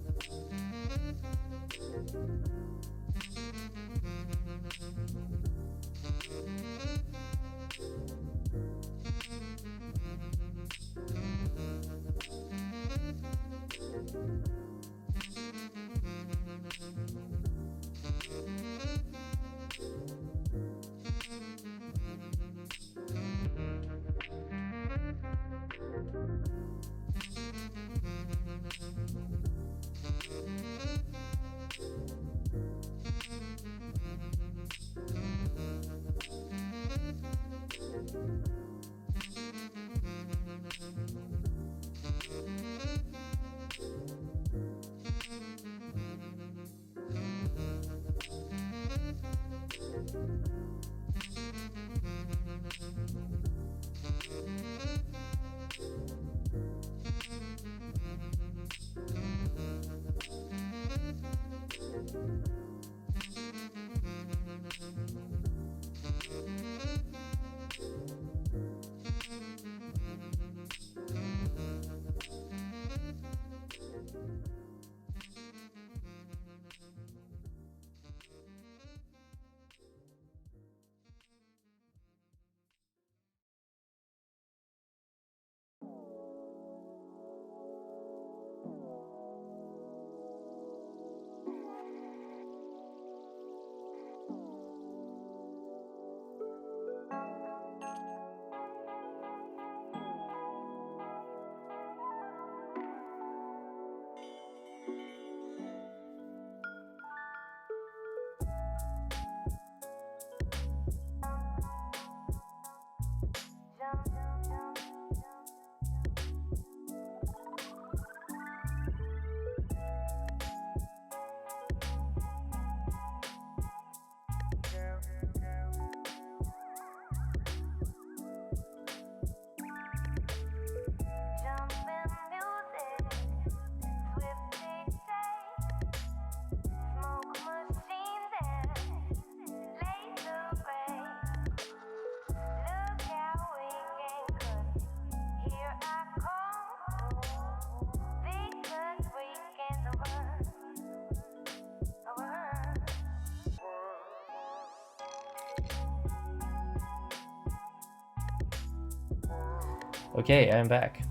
Okay, I'm back.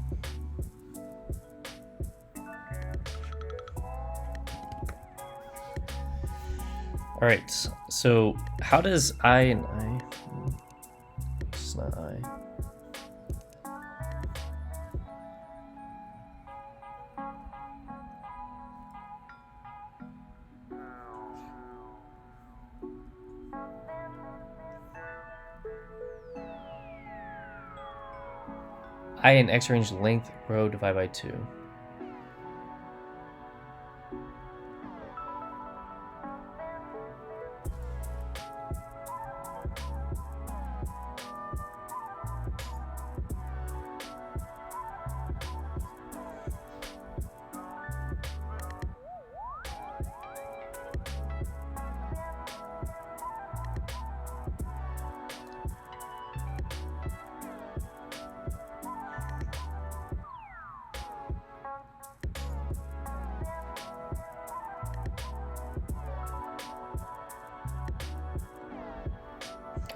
Alright, so how does I and I... It's not I. I in X range length row divided by 2.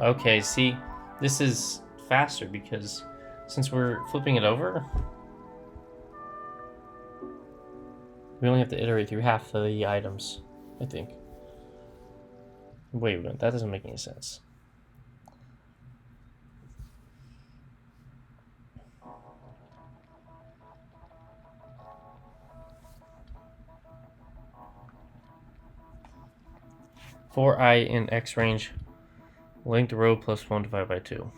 Okay, see, this is faster because since we're flipping it over, we only have to iterate through half of the items, I think. Wait a minute, that doesn't make any sense. For I in X range, length row plus 1 divided by 2.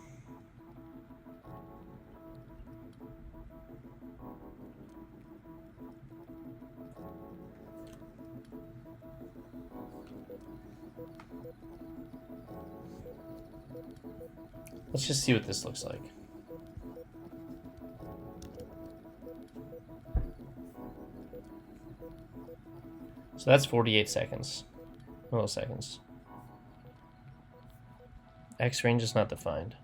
Let's just see what this looks like. So that's 48 seconds. Milliseconds. X range is not defined.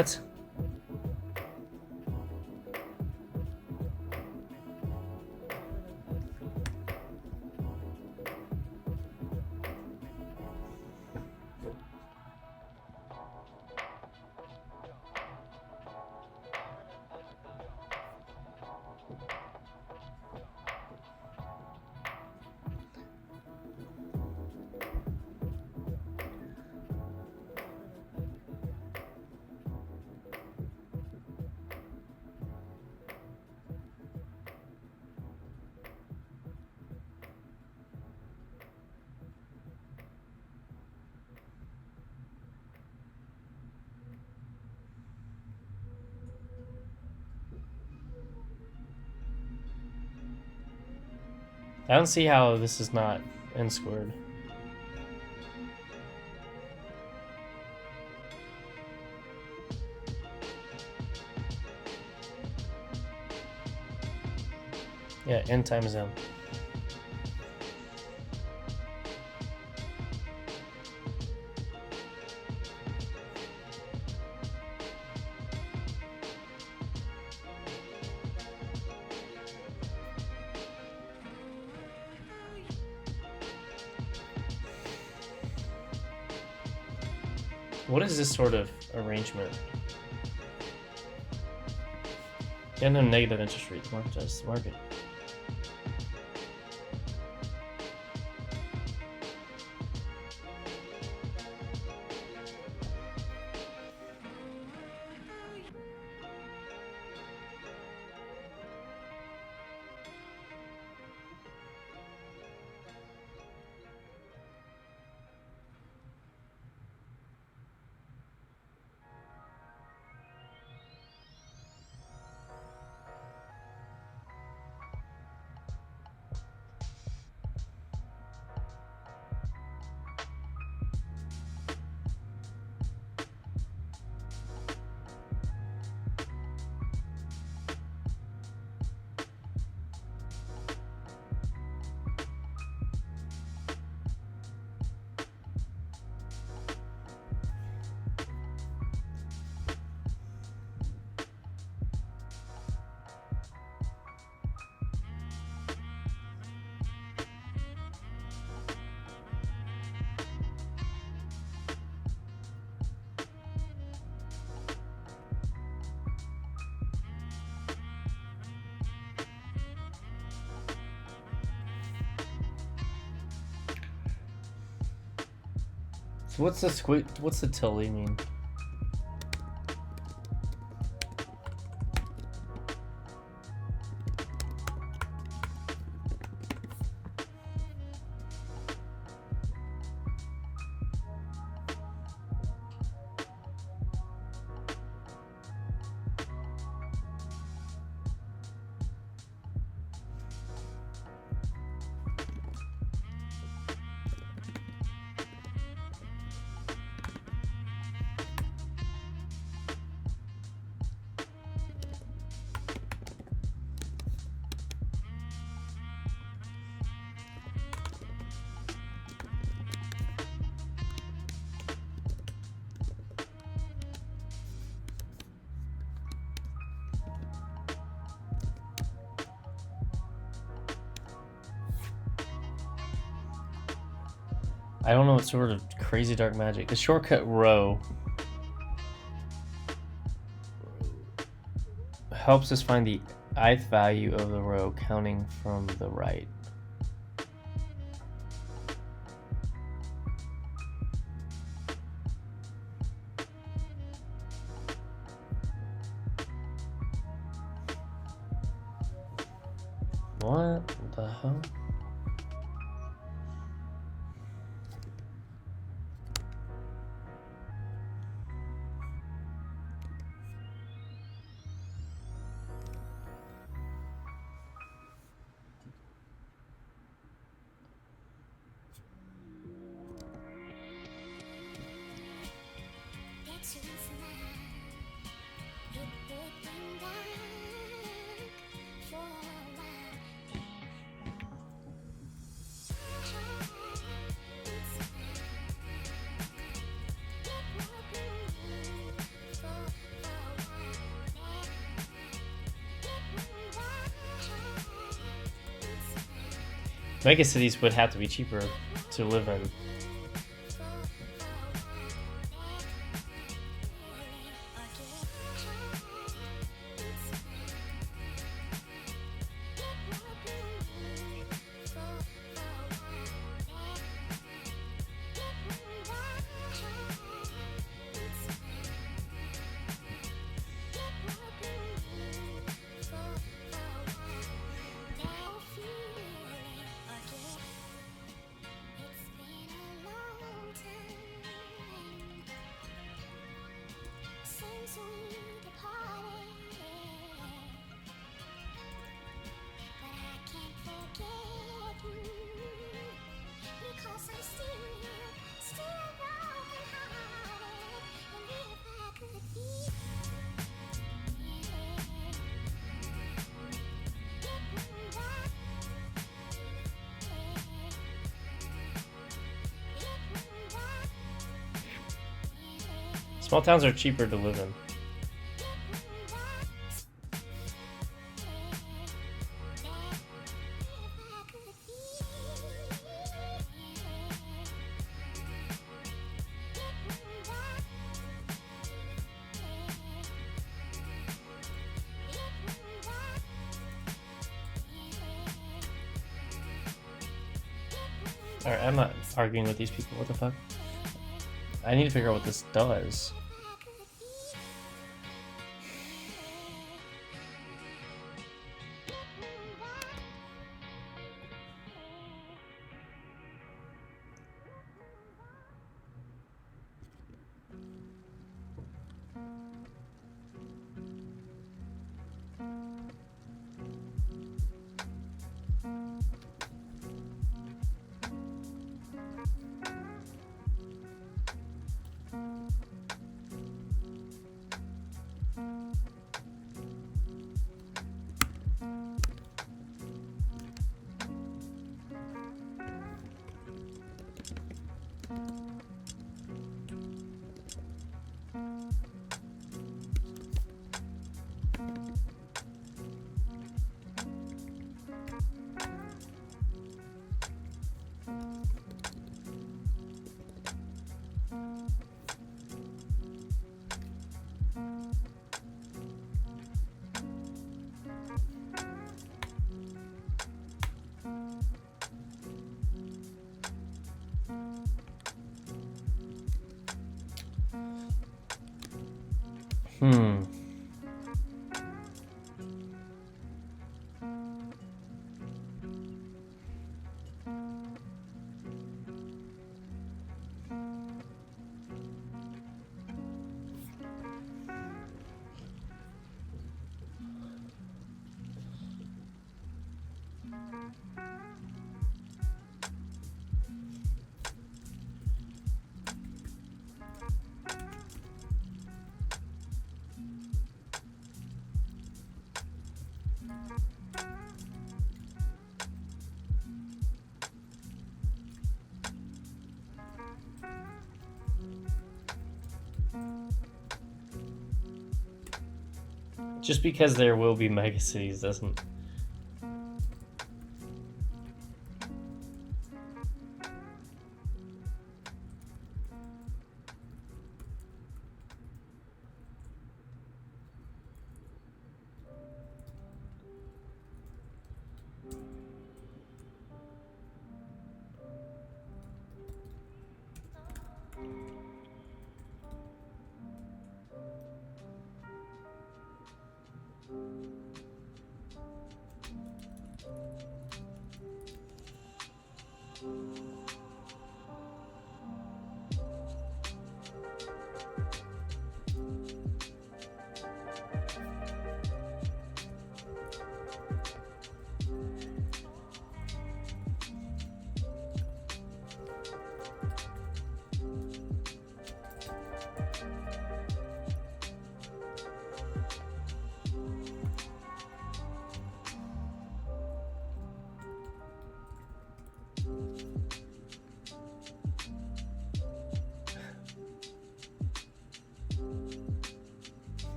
What? I don't see how this is not n squared. Yeah, n times m. What is this sort of arrangement? Yeah, no negative interest rates. Market just market. So what's the what's the tilde mean? I don't know what sort of crazy dark magic. The shortcut row helps us find the ith value of the row counting from the right. What the hell? Mega cities would have to be cheaper to live in. Small towns are cheaper to live in. Alright, I'm not arguing with these people. What the fuck? I need to figure out what this does. Hmm. Just because there will be megacities doesn't...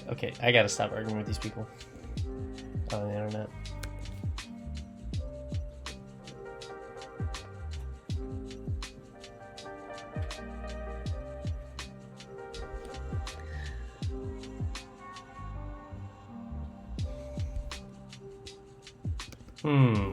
Okay, I gotta stop arguing with these people on the internet. Hmm.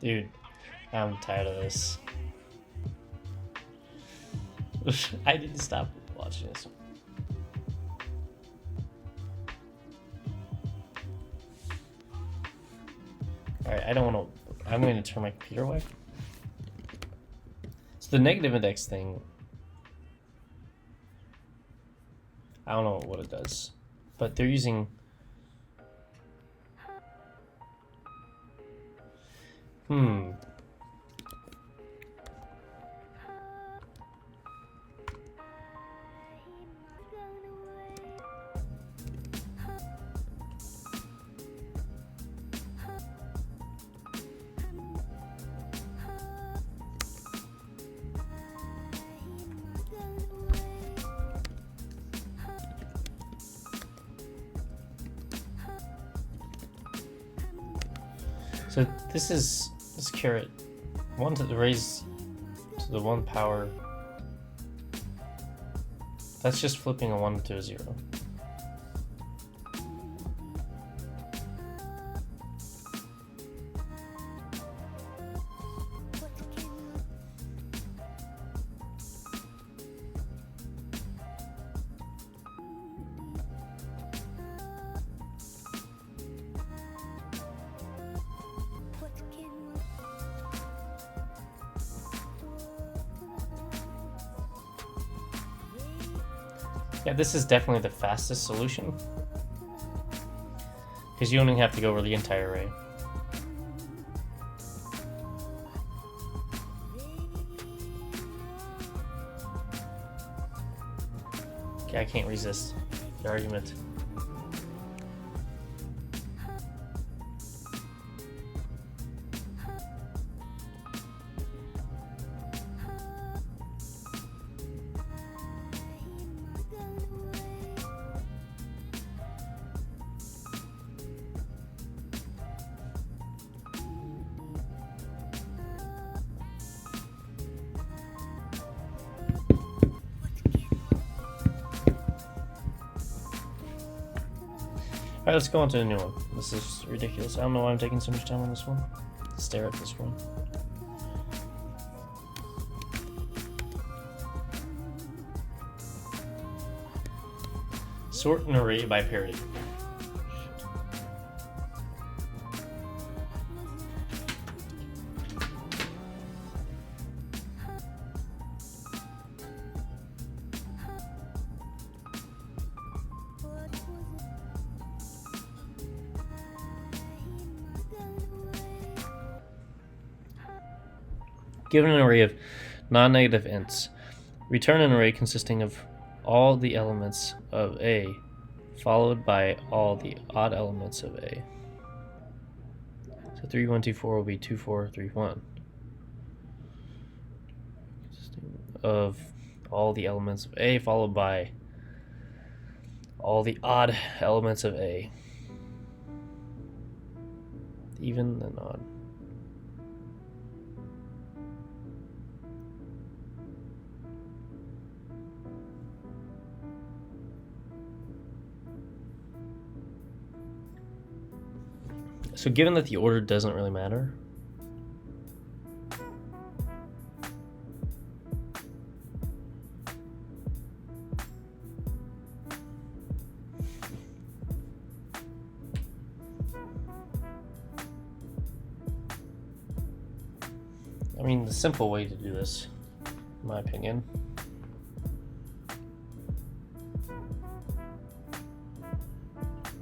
Dude, I'm tired of this. I need to stop watching this. Alright, I don't want to... I'm going to turn my computer away. So the negative index thing... I don't know what it does. But they're using... So this caret 1 to the raise to the 1 power. That's just flipping a 1 to a 0. Yeah, this is definitely the fastest solution, because you only have to go over the entire array. Okay, I can't resist the argument. Alright, let's go on to a new one. This is ridiculous. I don't know why I'm taking so much time on this one. Stare at this one. Sort an array by parity. Given an array of non-negative ints, return an array consisting of all the elements of A followed by all the odd elements of A. So 3, 1, 2, 4 will be 2, 4, 3, 1. Consisting of all the elements of A followed by all the odd elements of A. Even and odd. So given that the order doesn't really matter, I mean, the simple way to do this, in my opinion,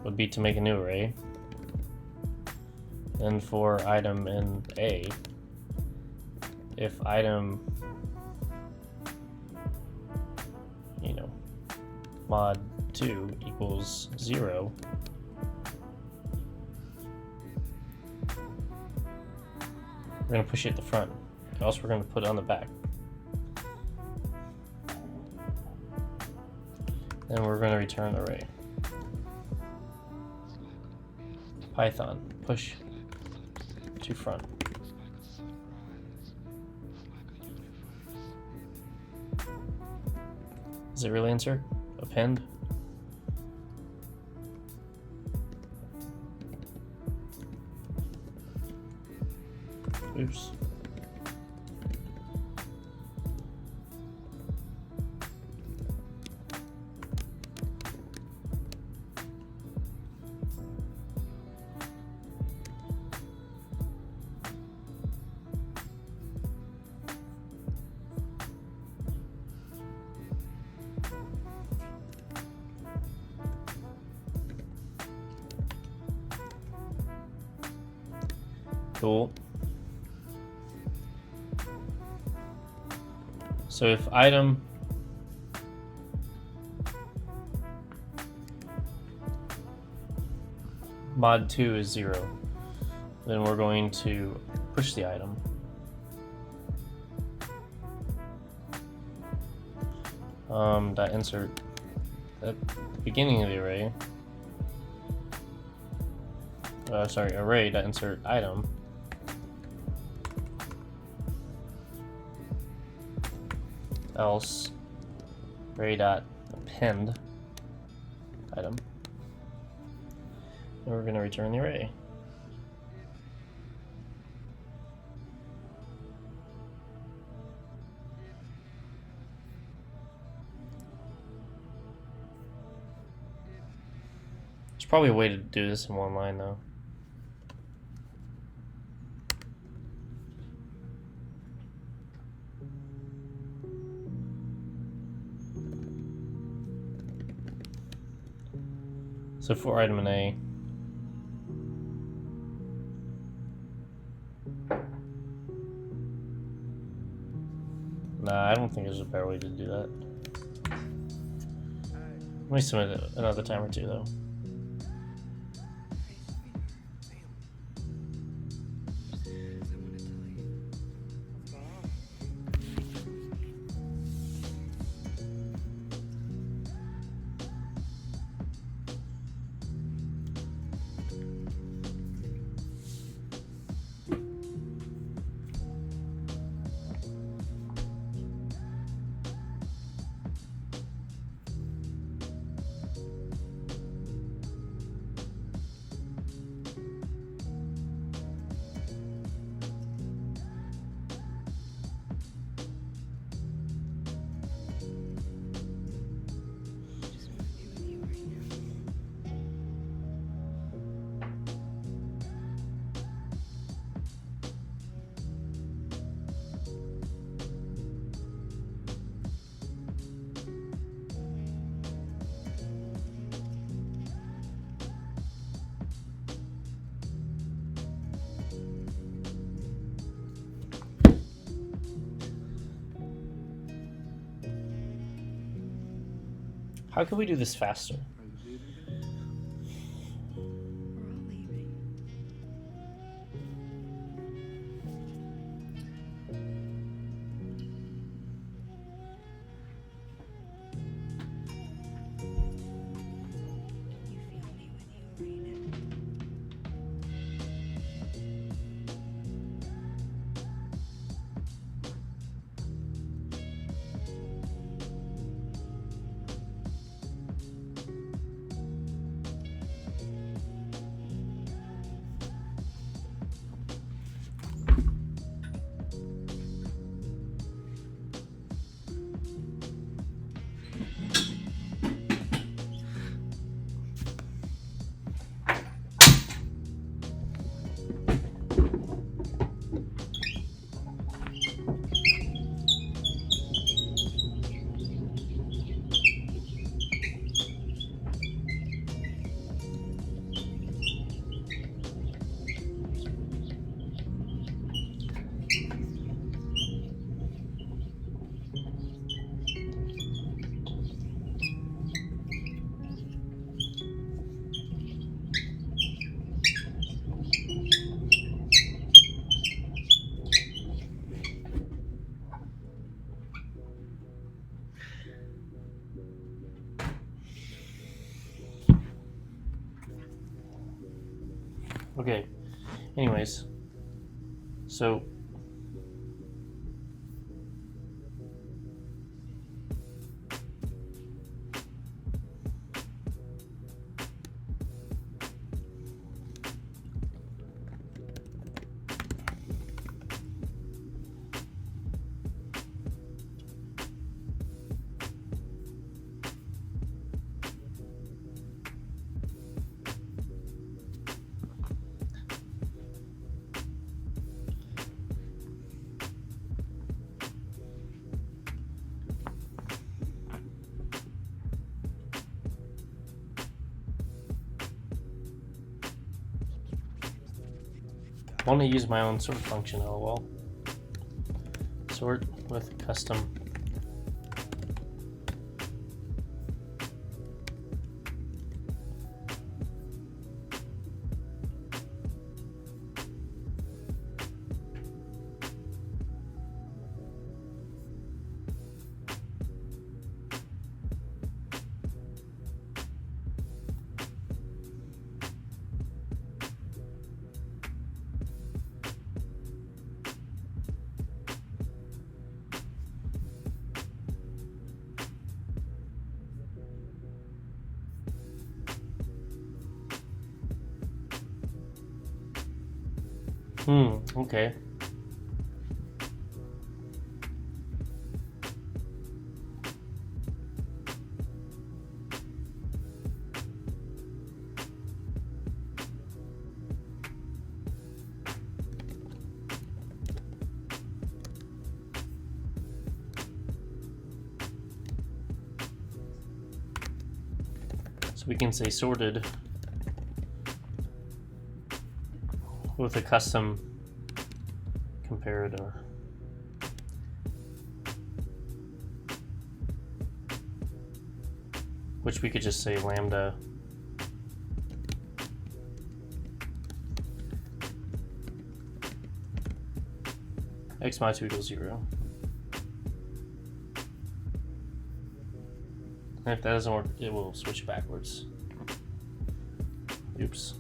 would be to make a new array. And for item in A, if item, mod 2 equals 0, we're going to push it at the front, or else we're going to put it on the back. Then we're going to return array. Python, push to front. Does it really insert? Append? Oops. Cool. So if item mod 2 is 0, then we're going to push the item. Dot insert at the beginning of the array. Array dot insert item. Else array dot append item. And we're going to return the array. There's probably a way to do this in one line though. So for item in A, nah, I don't think there's a better way to do that. Let me submit it another time or two, though. How can we do this faster? Okay, anyways, so I want to use my own sort function, lol. Sort with custom. Okay. So we can say sorted with a custom comparator. which we could just say lambda x mod 2 equals 0. And if that doesn't work, it will switch backwards. Oops.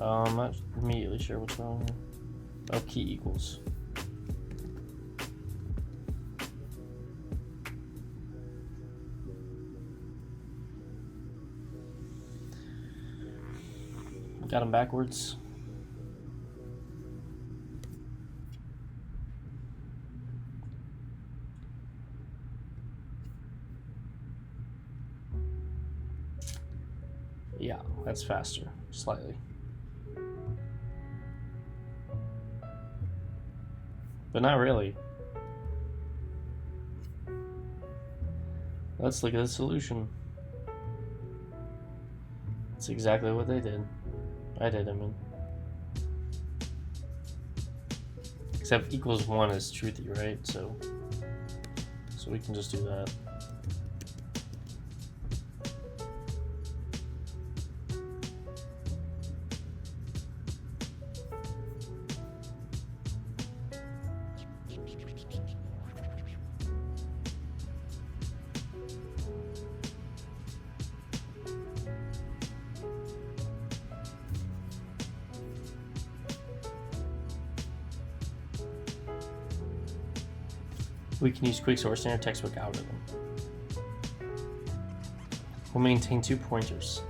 I'm not immediately sure what's wrong here. Oh, key equals. Got them backwards. Yeah, that's faster, slightly. But not really. Let's look at the solution. It's exactly what they did. I mean. Except equals 1 is truthy, right? So we can just do that. We can use quicksort in our textbook algorithm. We'll maintain 2 pointers.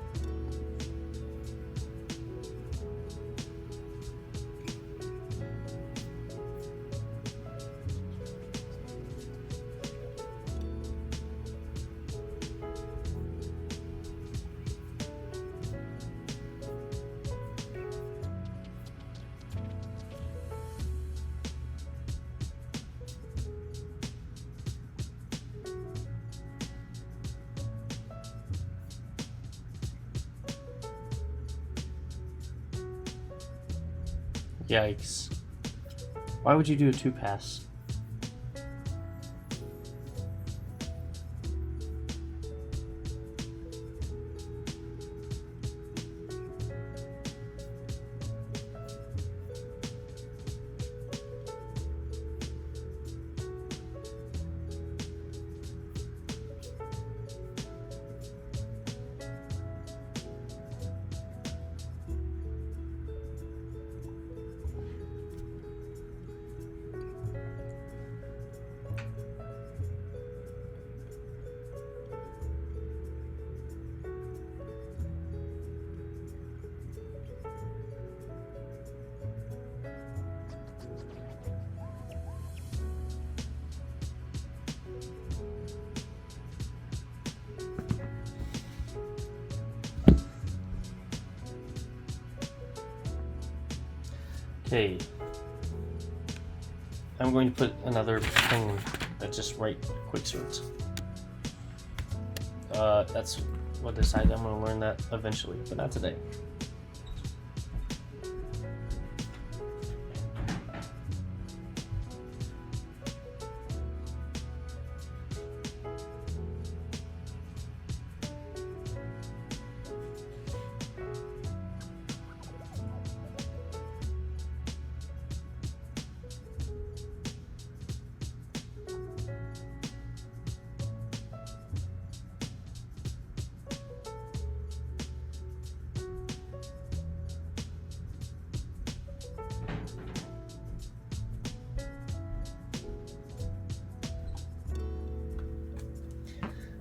Yikes. Why would you do a 2-pass? Okay, I'm going to put another thing that just write quicksorts. That's what I decided. I'm going to learn that eventually, but not today.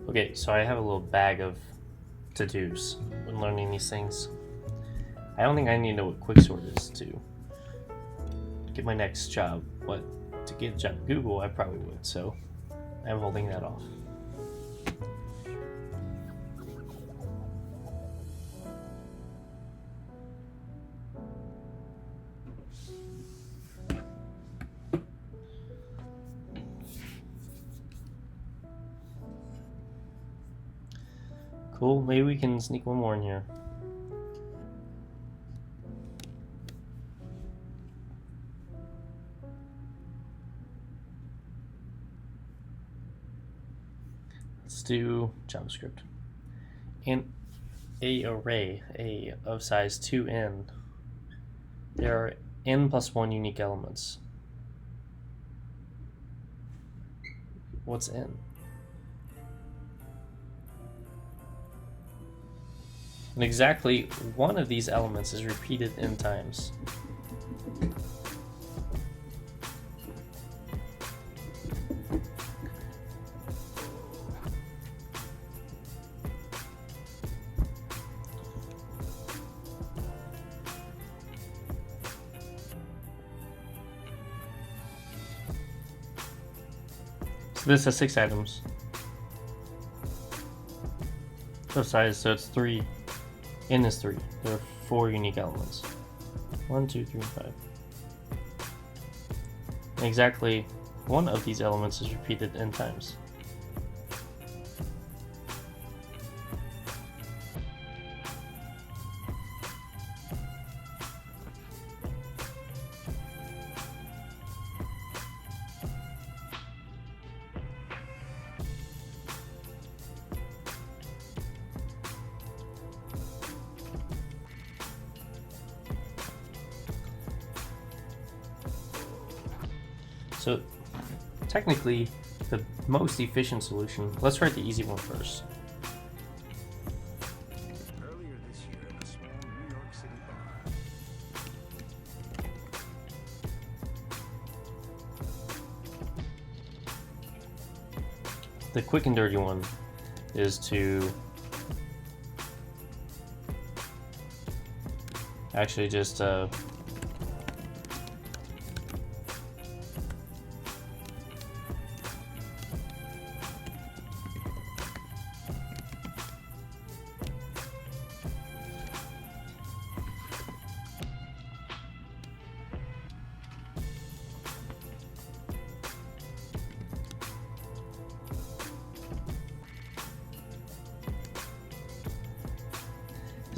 Okay, so I have a little bag of to-dos when learning these things. I don't think I need to know what quicksort is to get my next job, but to get a job at Google, I probably would, so I'm holding that off. Cool, maybe we can sneak one more in here. do JavaScript. In a array A of size 2n, there are n plus 1 unique elements. What's n? And exactly one of these elements is repeated n times. So this has 6 items of size, so it's 3. N is 3. There are 4 unique elements. 1, 2, 3, 5. And exactly one of these elements is repeated n times. So technically, the most efficient solution, let's write the easy one first. Earlier this year in a small New York City bar. The quick and dirty one is to actually just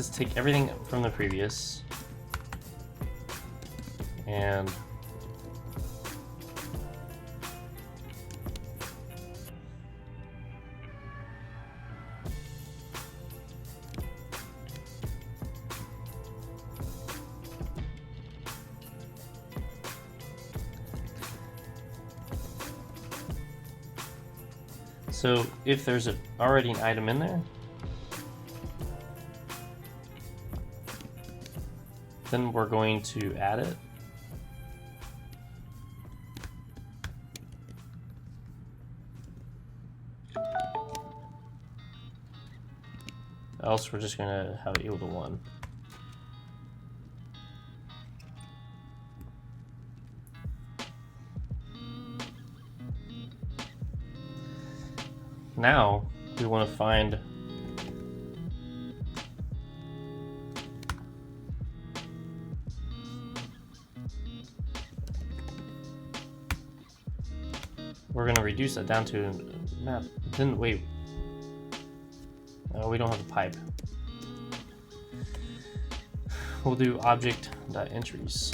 just take everything from the previous and so if there's already an item in there, then we're going to add it. Else we're just gonna have it equal to 1. Now we want to find we're going to reduce that down to map. Then wait. We don't have a pipe. We'll do object.entries.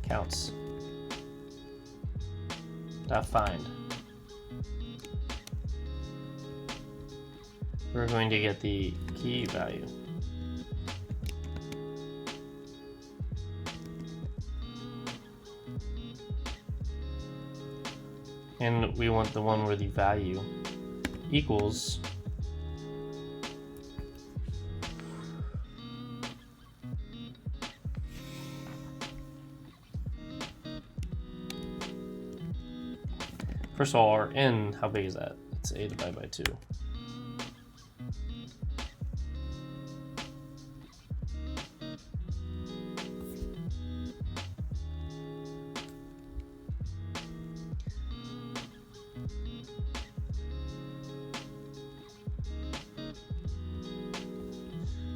Counts. .find. We're going to get the key value. And we want the one where the value equals first of all, our n, how big is that? It's a divided by 2.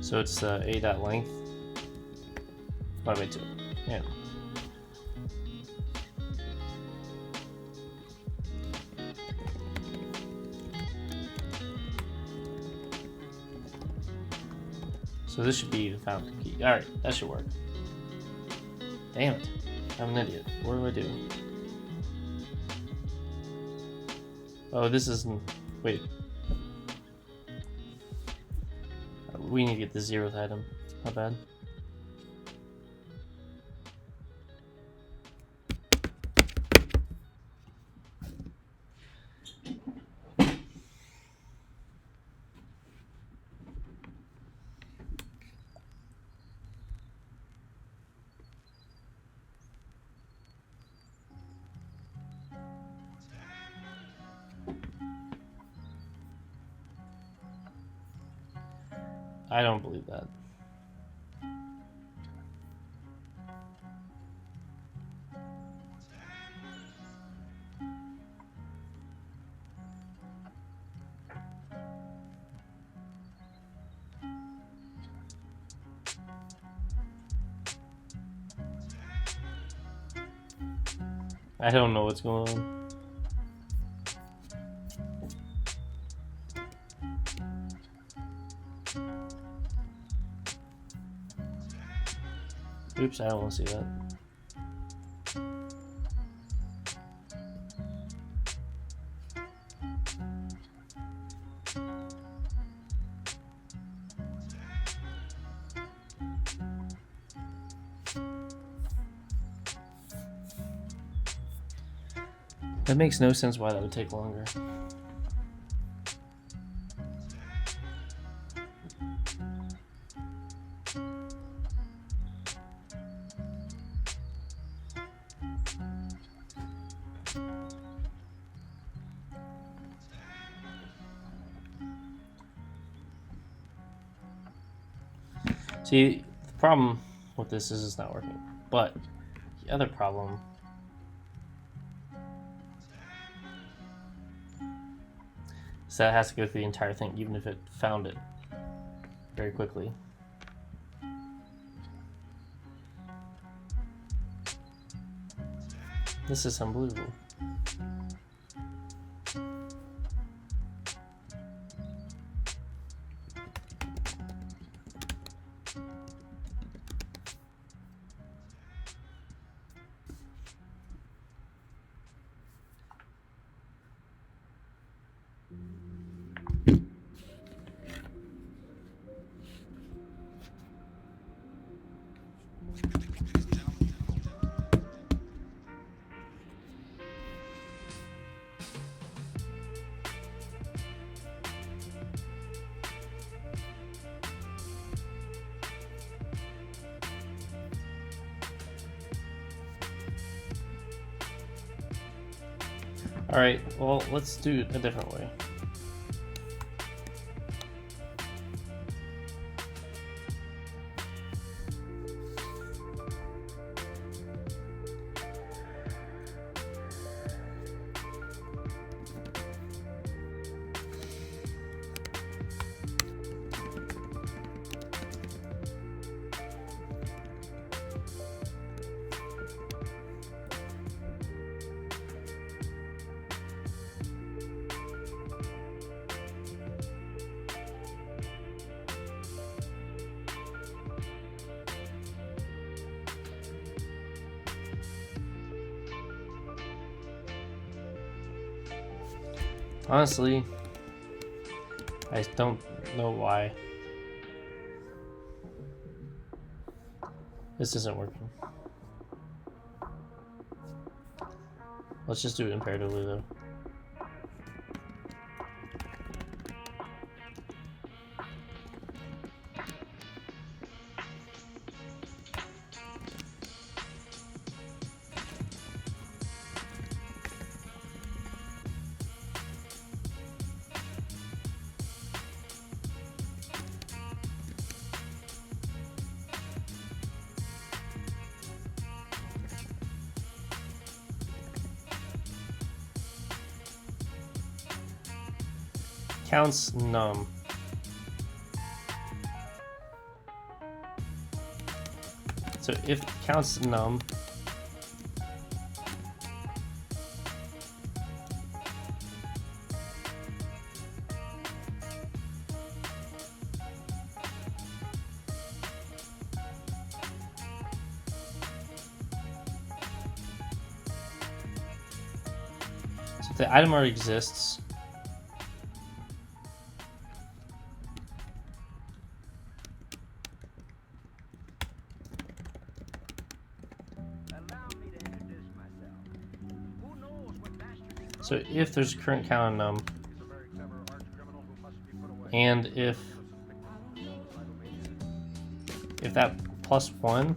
So it's a dot length divided by 2. Yeah. So this should be the found key. Alright, that should work. Damn it. I'm an idiot. What do I do? Oh, this isn't. Wait. We need to get the 0th item. Not bad. I don't believe that. I don't know what's going on. Oops, I don't want to see that. That makes no sense why that would take longer. See, the problem with this is it's not working. But the other problem is that it has to go through the entire thing, even if it found it very quickly. This is unbelievable. Alright, well, let's do it a different way. Honestly, I don't know why this isn't working. Let's just do it imperatively though. Counts num. So if counts num, So the item already exists. So if there's a current count on num, and if that +1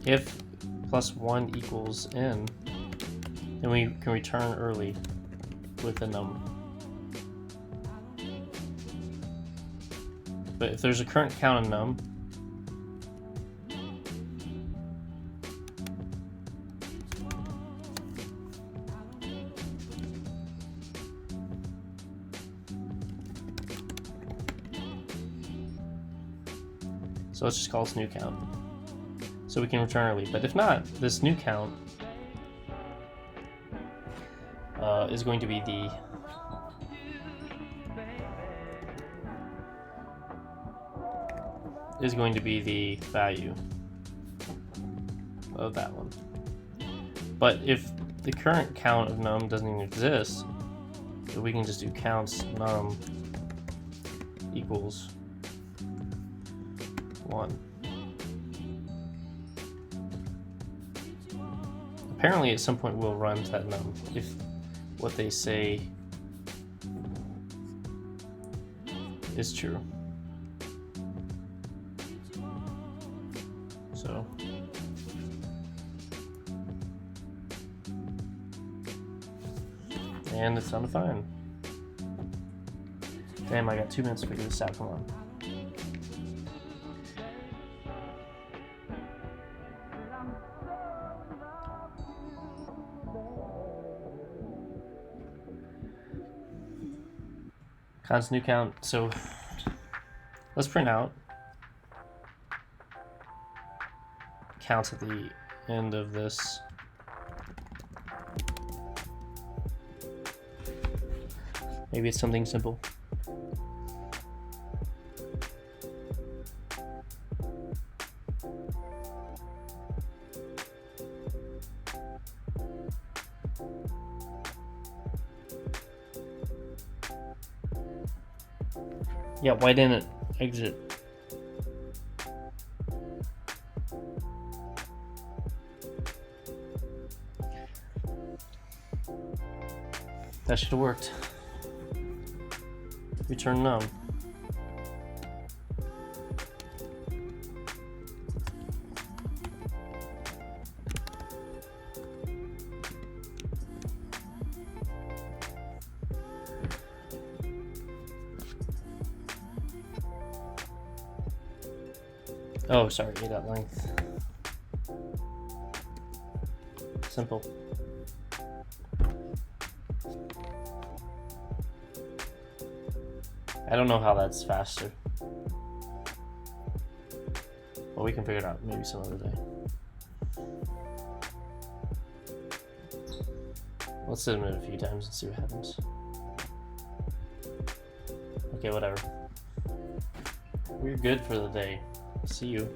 if +1 equals n, then we can return early with a num. But if there's a current count on num, so let's just call this new count. So we can return early. But if not, this new count is going to be the value of that one. But if the current count of num doesn't even exist, so we can just do counts num equals 1. Apparently at some point we'll run to that num if what they say is true. So and it's undefined. Damn, I got 2 minutes to figure this out, come on. Const new count, so let's print out counts at the end of this. Maybe it's something simple. Yeah, why didn't it exit? That should have worked. Return num. Oh, sorry, a.length. Simple. I don't know how that's faster. Well, we can figure it out maybe some other day. Let's submit it a few times and see what happens. Okay, whatever. We're good for the day. See you.